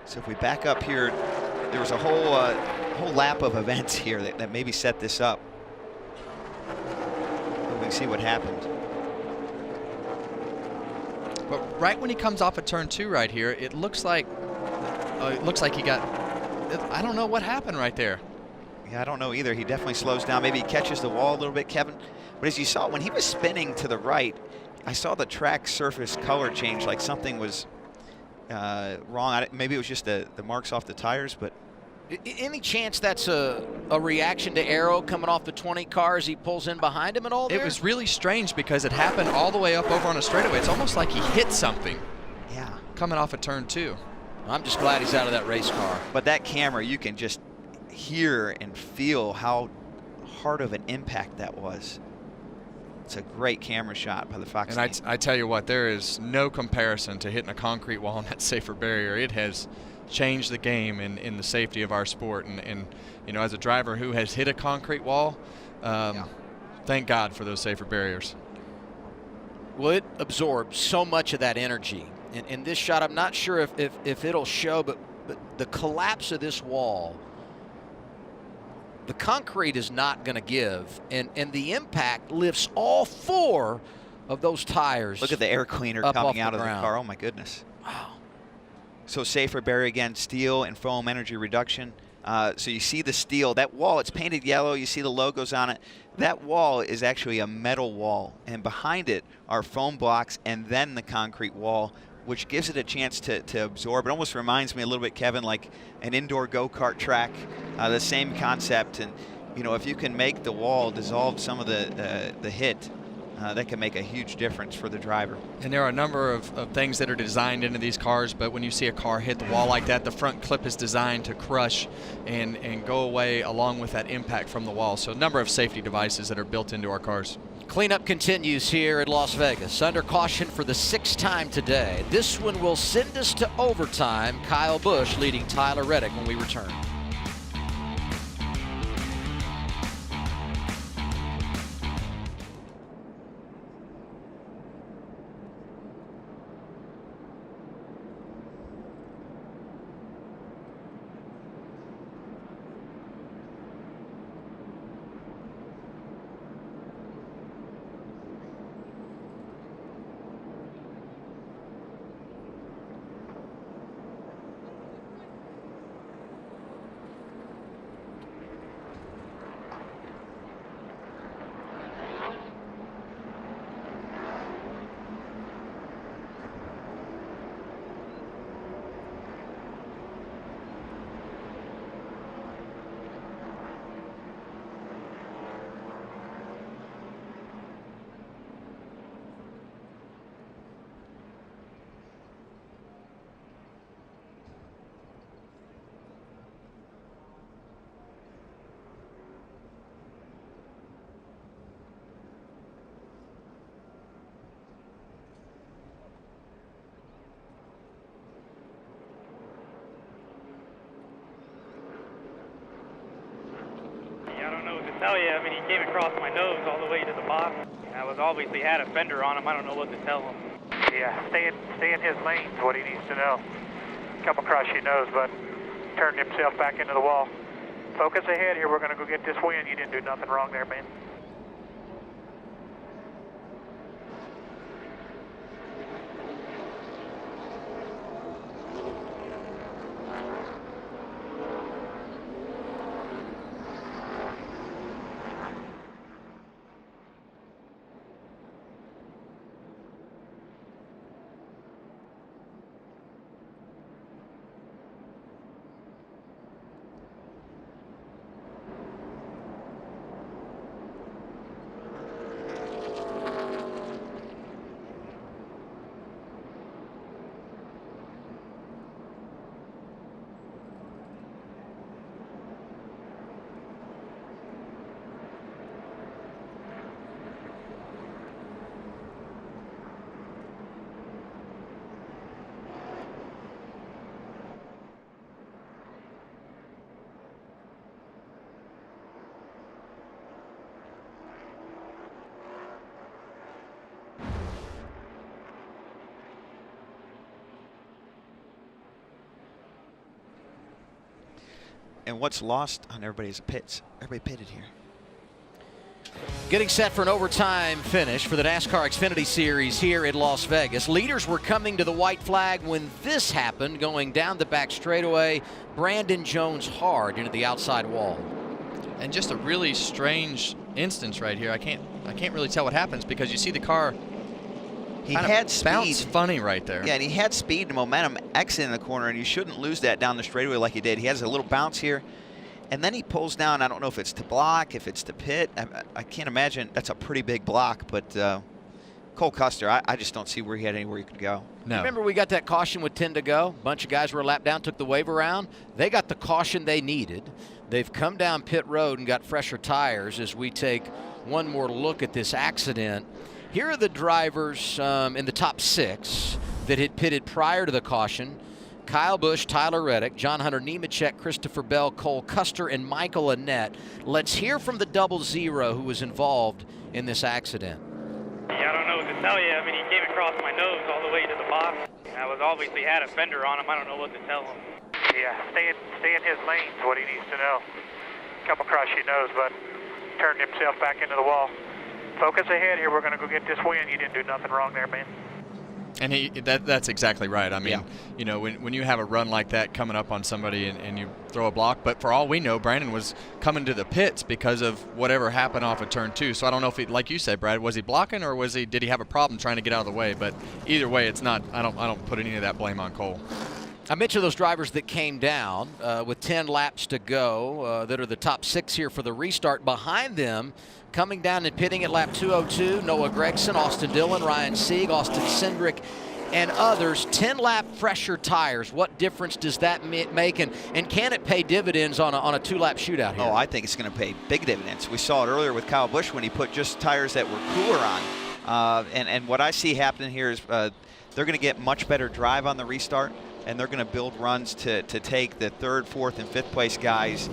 So if we back up here, there was a whole lap of events here that maybe set this up. We can see what happened. But right when he comes off of turn 2 right here, it looks like he got, I don't know what happened right there. Yeah, I don't know either. He definitely slows down. Maybe he catches the wall a little bit, Kevin. But as you saw, when he was spinning to the right, I saw the track surface color change, like something was wrong. Maybe it was just the marks off the tires, but. Any chance that's a reaction to Arrow coming off the 20 car as he pulls in behind him at all there? It was really strange because it happened all the way up over on a straightaway. It's almost like he hit something. Yeah. Coming off of turn 2. I'm just glad he's out of that race car. But that camera, you can just hear and feel how hard of an impact that was. It's a great camera shot by the Fox team. And I tell you what, there is no comparison to hitting a concrete wall on that safer barrier. It has changed the game in the safety of our sport. And you know, as a driver who has hit a concrete wall, thank God for those safer barriers. Well, it absorbs so much of that energy. In this shot, I'm not sure if it'll show, but the collapse of this wall, the concrete is not going to give, and the impact lifts all 4 of those tires. Look at the air cleaner coming out of the car. Oh my goodness. Wow. So safer barrier again, steel and foam energy reduction. So you see the steel, that wall, it's painted yellow. You see the logos on it. That wall is actually a metal wall, and behind it are foam blocks and then the concrete wall, which gives it a chance to absorb. It almost reminds me a little bit, Kevin, like an indoor go-kart track, the same concept. And, you know, if you can make the wall dissolve some of the hit, that can make a huge difference for the driver. And there are a number of things that are designed into these cars, but when you see a car hit the wall like that, the front clip is designed to crush and go away along with that impact from the wall. So a number of safety devices that are built into our cars. Cleanup continues here at Las Vegas. Under caution for the 6th time today. This one will send us to overtime. Kyle Busch leading Tyler Reddick when we return. Tell you, I mean, he came across my nose all the way to the bottom. I was obviously had a fender on him. I don't know what to tell him. Yeah, stay in his lane is what he needs to know. Come across your nose, but turned himself back into the wall. Focus ahead here. We're going to go get this win. You didn't do nothing wrong there, man. And what's lost on everybody is pits. Everybody pitted here. Getting set for an overtime finish for the NASCAR Xfinity Series here in Las Vegas. Leaders were coming to the white flag when this happened, going down the back straightaway. Brandon Jones hard into the outside wall. And just a really strange instance right here. I can't really tell what happens because you see the car. He had speed. Bounce funny right there. Yeah, and he had speed and momentum exiting the corner, and you shouldn't lose that down the straightaway like he did. He has a little bounce here. And then he pulls down. I don't know if it's to block, if it's to pit. I can't imagine. That's a pretty big block. But Cole Custer, I just don't see where he had anywhere he could go. No. Remember we got that caution with 10 to go? A bunch of guys were a lap down, took the wave around. They got the caution they needed. They've come down pit road and got fresher tires as we take one more look at this accident. Here are the drivers in the top 6 that had pitted prior to the caution. Kyle Busch, Tyler Reddick, John Hunter Nemechek, Christopher Bell, Cole Custer, and Michael Annett. Let's hear from the 00 who was involved in this accident. Yeah, I don't know what to tell you. I mean, he came across my nose all the way to the box. I was obviously had a fender on him. I don't know what to tell him. Yeah, stay in his lane is what he needs to know. Come across your nose, but turned himself back into the wall. Focus ahead here. We're going to go get this win. You didn't do nothing wrong there, man. And that's exactly right. I mean, you know, when you have a run like that coming up on somebody and you throw a block, but for all we know, Brandon was coming to the pits because of whatever happened off of turn 2. So I don't know if he, like you said, Brad, was he blocking or did he have a problem trying to get out of the way? But either way, it's not. I don't put any of that blame on Cole. I mentioned those drivers that came down with 10 laps to go that are the top 6 here for the restart. Behind them, coming down and pitting at lap 202, Noah Gragson, Austin Dillon, Ryan Sieg, Austin Cindric, and others. 10-lap fresher tires. What difference does that make, and can it pay dividends on a 2-lap shootout here? Oh, I think it's going to pay big dividends. We saw it earlier with Kyle Busch when he put just tires that were cooler on. And what I see happening here is they're going to get much better drive on the restart, and they're going to build runs to take the 3rd, 4th, and 5th place guys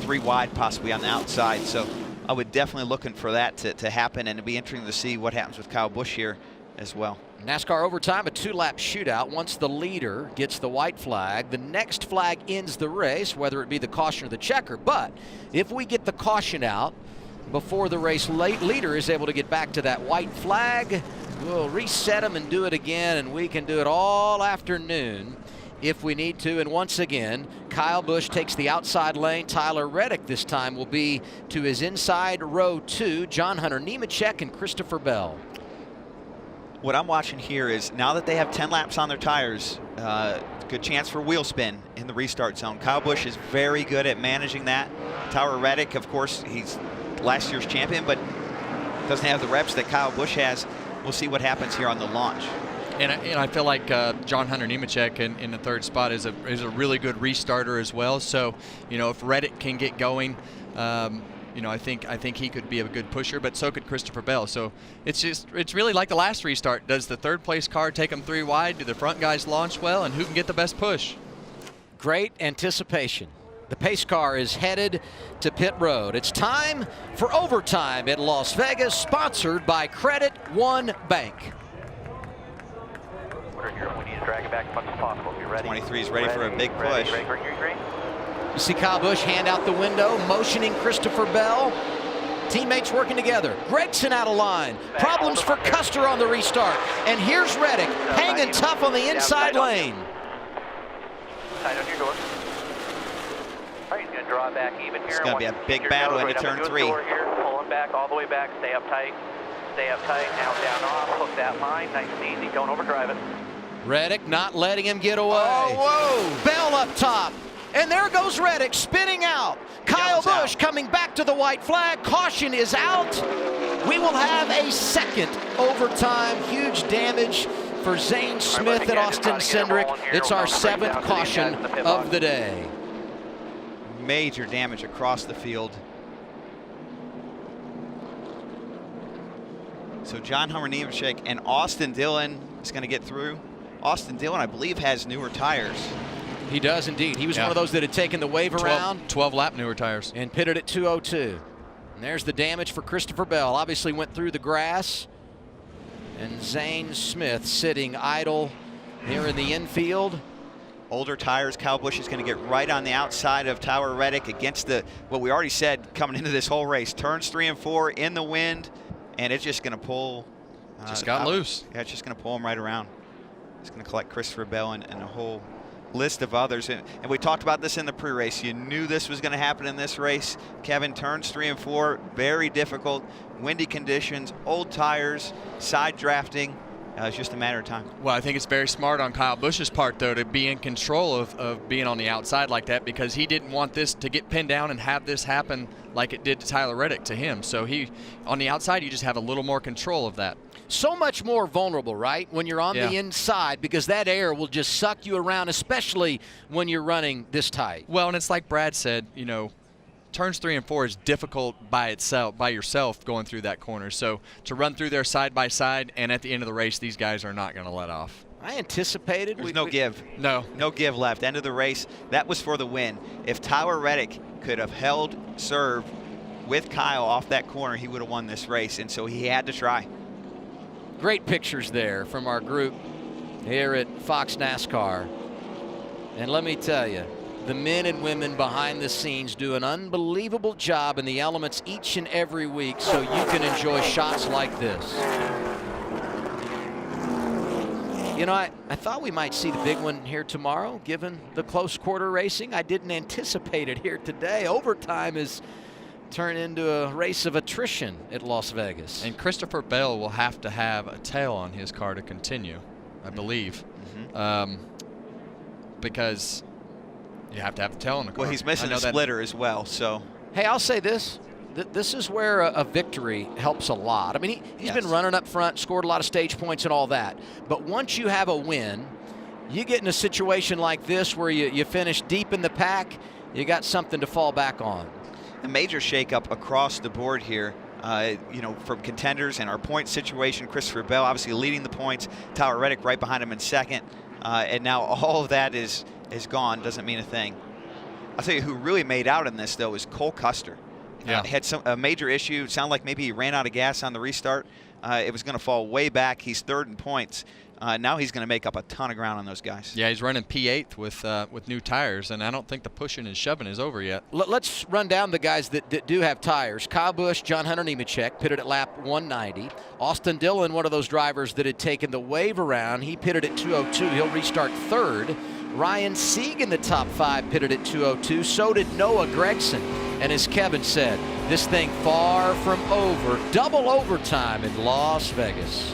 3 wide possibly on the outside. So I would definitely looking for that to happen, and it'd be interesting to see what happens with Kyle Busch here as well. NASCAR overtime, a 2-lap shootout. Once the leader gets the white flag, the next flag ends the race, whether it be the caution or the checker. But if we get the caution out before the race leader is able to get back to that white flag, we'll reset them and do it again, and we can do it all afternoon if we need to. And once again, Kyle Busch takes the outside lane. Tyler Reddick this time will be to his inside row 2. John Hunter Nemechek and Christopher Bell. What I'm watching here is now that they have 10 laps on their tires, good chance for wheel spin in the restart zone. Kyle Busch is very good at managing that. Tyler Reddick, of course, he's last year's champion, but doesn't have the reps that Kyle Busch has. We'll see what happens here on the launch. And I feel like John Hunter Nemechek in the 3rd spot is a really good restarter as well. So, you know, if Reddick can get going, you know, I think he could be a good pusher, but so could Christopher Bell. So it's really like the last restart. Does the 3rd place car take them 3 wide? Do the front guys launch well? And who can get the best push? Great anticipation. The pace car is headed to pit road. It's time for overtime at Las Vegas, sponsored by Credit One Bank. We need to drag it back as much as possible. If you're ready. 23 is ready for a big push. You see Kyle Busch hand out the window, motioning Christopher Bell. Teammates working together. Gragson out of line. Problems for Custer on the restart. And here's Reddick hanging tough on the inside lane. Tight on your door. All right, he's going to draw back even here. It's going to be a big battle into turn 3. Pulling back all the way back. Stay up tight. Stay up tight. Now down off. Hook that line. Nice and easy. Don't overdrive it. Reddick not letting him get away. Oh, whoa! Bell up top. And there goes Reddick spinning out. Kyle Busch coming back to the white flag. Caution is out. We will have a 2nd overtime. Huge damage for Zane Smith and Austin Cindric. It's our 7th caution of the day. Major damage across the field. So John Hunter Nemechek and Austin Dillon is going to get through. Austin Dillon, I believe, has newer tires. He does indeed. He was one of those that had taken the wave around. 12-lap newer tires. And pitted at 202. And there's the damage for Christopher Bell. Obviously went through the grass. And Zane Smith sitting idle here in the infield. older tires. Kyle Busch is going to get right on the outside of Tyler Reddick against what we already said coming into this whole race. Turns 3 and 4 in the wind, and it's just going to pull. Just got loose. Yeah, it's just going to pull him right around. It's going to collect Christopher Bell and a whole list of others. And we talked about this in the pre-race. You knew this was going to happen in this race. Kevin, turns 3 and 4, very difficult. Windy conditions, old tires, side drafting. It's just a matter of time. Well, I think it's very smart on Kyle Busch's part, though, to be in control of being on the outside like that, because he didn't want this to get pinned down and have this happen like it did to Tyler Reddick to him. So on the outside, you just have a little more control of that. So much more vulnerable, right, when you're on the inside, because that air will just suck you around, especially when you're running this tight. Well, and it's like Brad said, you know, turns 3 and 4 is difficult by yourself going through that corner. So to run through there side by side, and at the end of the race, these guys are not going to let off. I anticipated. There's no give. No give left. End of the race. That was for the win. If Tyler Reddick could have held serve with Kyle off that corner, he would have won this race, and so he had to try. Great pictures there from our group here at Fox NASCAR. And let me tell you, the men and women behind the scenes do an unbelievable job in the elements each and every week so you can enjoy shots like this. You know, I thought we might see the big one here tomorrow, given the close quarter racing. I didn't anticipate it here today. Overtime is turned into a race of attrition at Las Vegas. And Christopher Bell will have to have a tail on his car to continue, I believe, because you have to have a tail on the car. Well, he's missing a splitter as well, so. Hey, I'll say this. This is where a victory helps a lot. I mean, he's been running up front, scored a lot of stage points and all that. But once you have a win, you get in a situation like this where you finish deep in the pack, you got something to fall back on. A major shakeup across the board here, you know, from contenders and our point situation. Christopher Bell obviously leading the points. Tyler Reddick right behind him in second. And now all of that is gone. Doesn't mean a thing. I'll tell you who really made out in this, though, is Cole Custer. Had a major issue. It sounded like maybe he ran out of gas on the restart. It was going to fall way back. He's third in points. Now he's going to make up a ton of ground on those guys. Yeah, he's running P8 with new tires, and I don't think the pushing and shoving is over yet. Let's run down the guys that do have tires. Kyle Busch, John Hunter Nemechek pitted at lap 190. Austin Dillon, one of those drivers that had taken the wave around, he pitted at 202. He'll restart third. Ryan Sieg in the top 5 pitted at 202. So did Noah Gragson. And as Kevin said, this thing far from over. Double overtime in Las Vegas.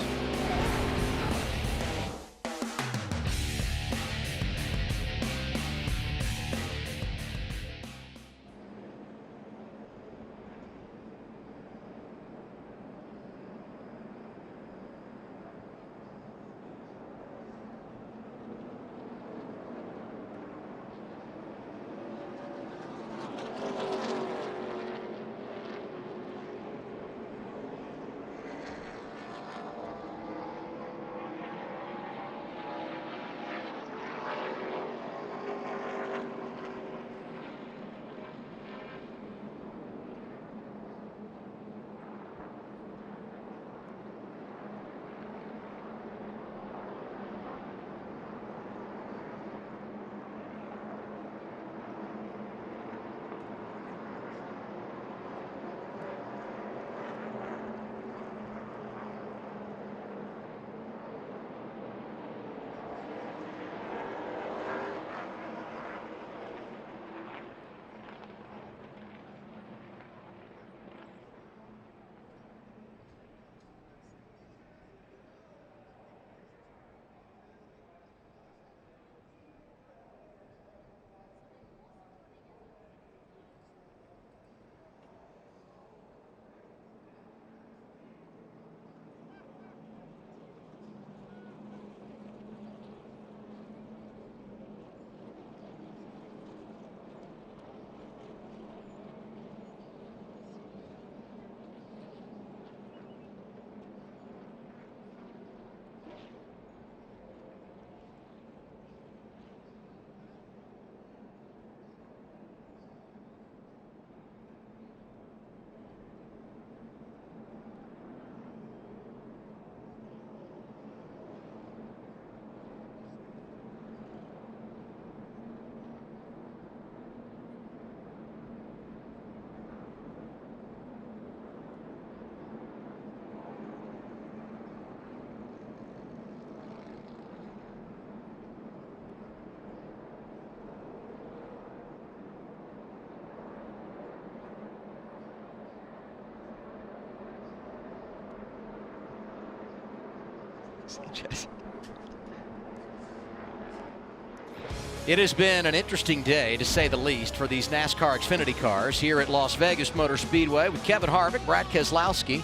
It has been an interesting day, to say the least, for these NASCAR Xfinity cars here at Las Vegas Motor Speedway with Kevin Harvick, Brad Keselowski.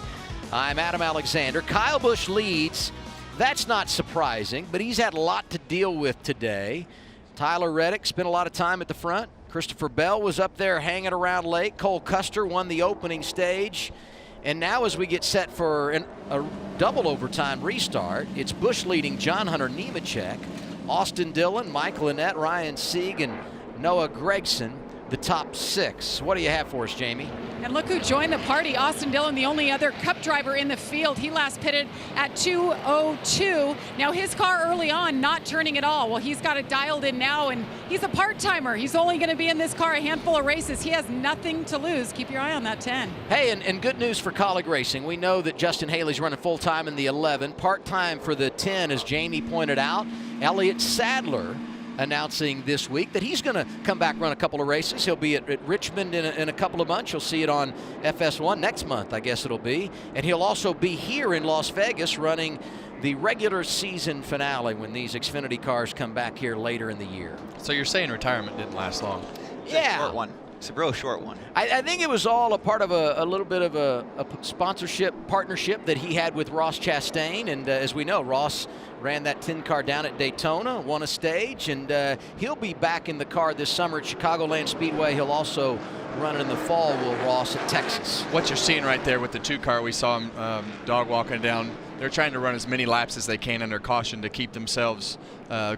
I'm Adam Alexander. Kyle Busch leads. That's not surprising, but he's had a lot to deal with today. Tyler Reddick spent a lot of time at the front. Christopher Bell was up there hanging around late. Cole Custer won the opening stage. And now as we get set for a double overtime restart, it's Busch leading John Hunter Nemechek, Austin Dillon, Michael Annett, Ryan Sieg, and Noah Gragson, the top 6. What do you have for us, Jamie? And look who joined the party. Austin Dillon, the only other Cup driver in the field. He last pitted at 2:02. Now his car early on not turning at all. Well, he's got it dialed in now, and he's a part-timer. He's only going to be in this car a handful of races. He has nothing to lose. Keep your eye on that 10. Hey, and good news for Colleague Racing. We know that Justin Haley's running full-time in the 11, part-time for the 10, as Jamie pointed out. Elliott Sadler announcing this week that he's going to come back, run a couple of races. He'll be at Richmond in a couple of months. You'll see it on FS1 next month, I guess it'll be. And he'll also be here in Las Vegas running the regular season finale when these Xfinity cars come back here later in the year. So you're saying retirement didn't last long? Yeah. Short one. It's a real short one. I think it was all a part of a little bit of a sponsorship partnership that he had with Ross Chastain. And as we know, Ross ran that 10 car down at Daytona, won a stage, and he'll be back in the car this summer at Chicagoland Speedway. He'll also run it in the fall, Will Ross, at Texas. What you're seeing right there with the 2 car, we saw him dog walking down. They're trying to run as many laps as they can under caution to keep themselves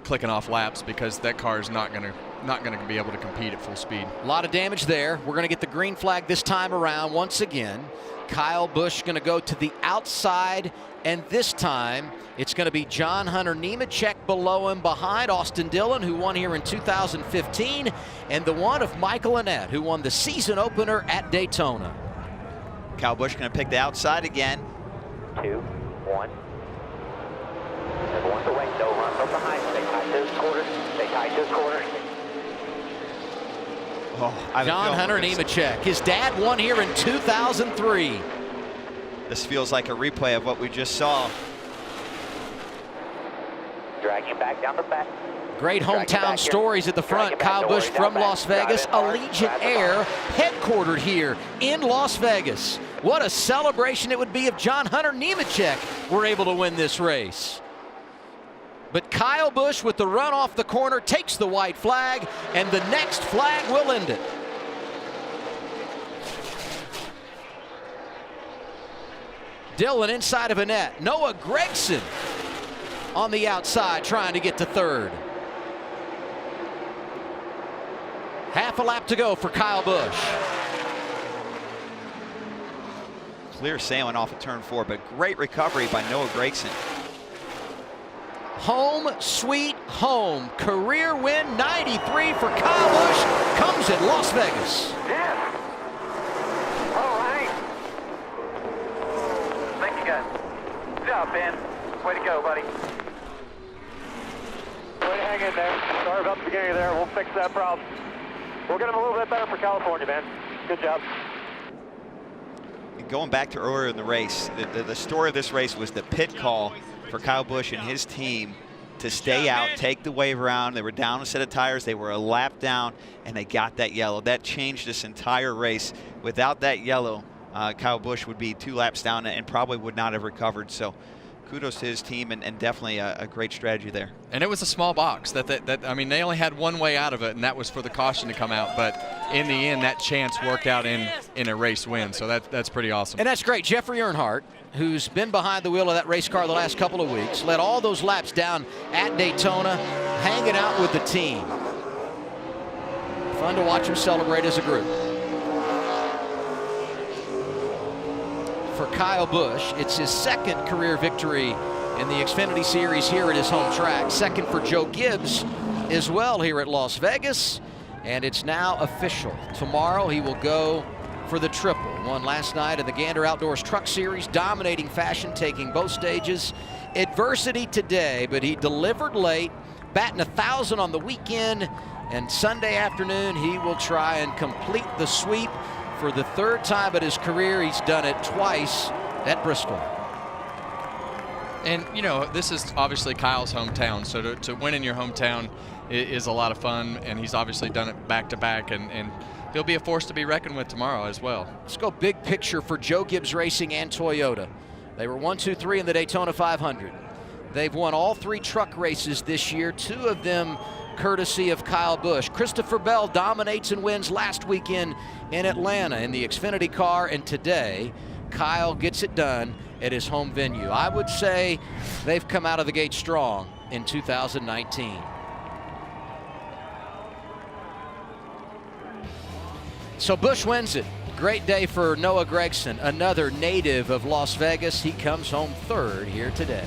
clicking off laps, because that car is not going to be able to compete at full speed. A lot of damage there. We're going to get the green flag this time around once again. Kyle Busch going to go to the outside, and this time it's going to be John Hunter Nemechek below him, behind Austin Dillon, who won here in 2015, and the one of Michael Annett, who won the season opener at Daytona. Kyle Busch going to pick the outside again. 2, 1. Everyone's away. No run from behind. Stay tight to this quarter. Stay tight to this quarter. John Hunter Nemechek. His dad won here in 2003. This feels like a replay of what we just saw. Dragging back down the back. Great hometown stories at the front. Kyle Busch from Las Vegas, Allegiant Air, headquartered here in Las Vegas. What a celebration it would be if John Hunter Nemechek were able to win this race. But Kyle Busch, with the run off the corner, takes the white flag, and the next flag will end it. Dillon inside of Annett. Noah Gragson on the outside trying to get to third. Half a lap to go for Kyle Busch. Clear sailing off of turn 4, but great recovery by Noah Gragson. Home sweet home. Career win 93 for Kyle Busch. Comes in Las Vegas. Yeah. All right. Thank you, guys. Good job, Ben. Way to go, buddy. Way to hang in there. Sorry about the beginning there. We'll fix that problem. We'll get him a little bit better for California, man. Good job. Going back to earlier in the race, the story of this race was the pit call for Kyle Busch and his team to stay out, take the wave around. They were down a set of tires. They were a lap down, and they got that yellow. That changed this entire race. Without that yellow, Kyle Busch would be 2 laps down and probably would not have recovered. So kudos to his team, and definitely a great strategy there. And it was a small box. I mean, they only had one way out of it, and that was for the caution to come out. But in the end, that chance worked out in a race win. So that's pretty awesome. And that's great. Jeffrey Earnhardt, who's been behind the wheel of that race car the last couple of weeks, led all those laps down at Daytona, hanging out with the team. Fun to watch them celebrate as a group. For Kyle Busch, it's his 2nd career victory in the Xfinity Series here at his home track. 2nd for Joe Gibbs as well here at Las Vegas. And it's now official. Tomorrow he will go for the triple. Won last night in the Gander Outdoors Truck Series, dominating fashion, taking both stages. Adversity today, but he delivered late, batting 1,000 on the weekend, and Sunday afternoon he will try and complete the sweep for the 3rd time in his career. He's done it twice at Bristol. And, you know, this is obviously Kyle's hometown, so to win in your hometown is a lot of fun, and he's obviously done it back-to-back, and he'll be a force to be reckoned with tomorrow as well. Let's go big picture for Joe Gibbs Racing and Toyota. They were 1, 2, 3 in the Daytona 500. They've won all 3 truck races this year, 2 of them courtesy of Kyle Busch. Christopher Bell dominates and wins last weekend in Atlanta in the Xfinity car, and today Kyle gets it done at his home venue. I would say they've come out of the gate strong in 2019. So Busch wins it. Great day for Noah Gragson, another native of Las Vegas. He comes home 3rd here today.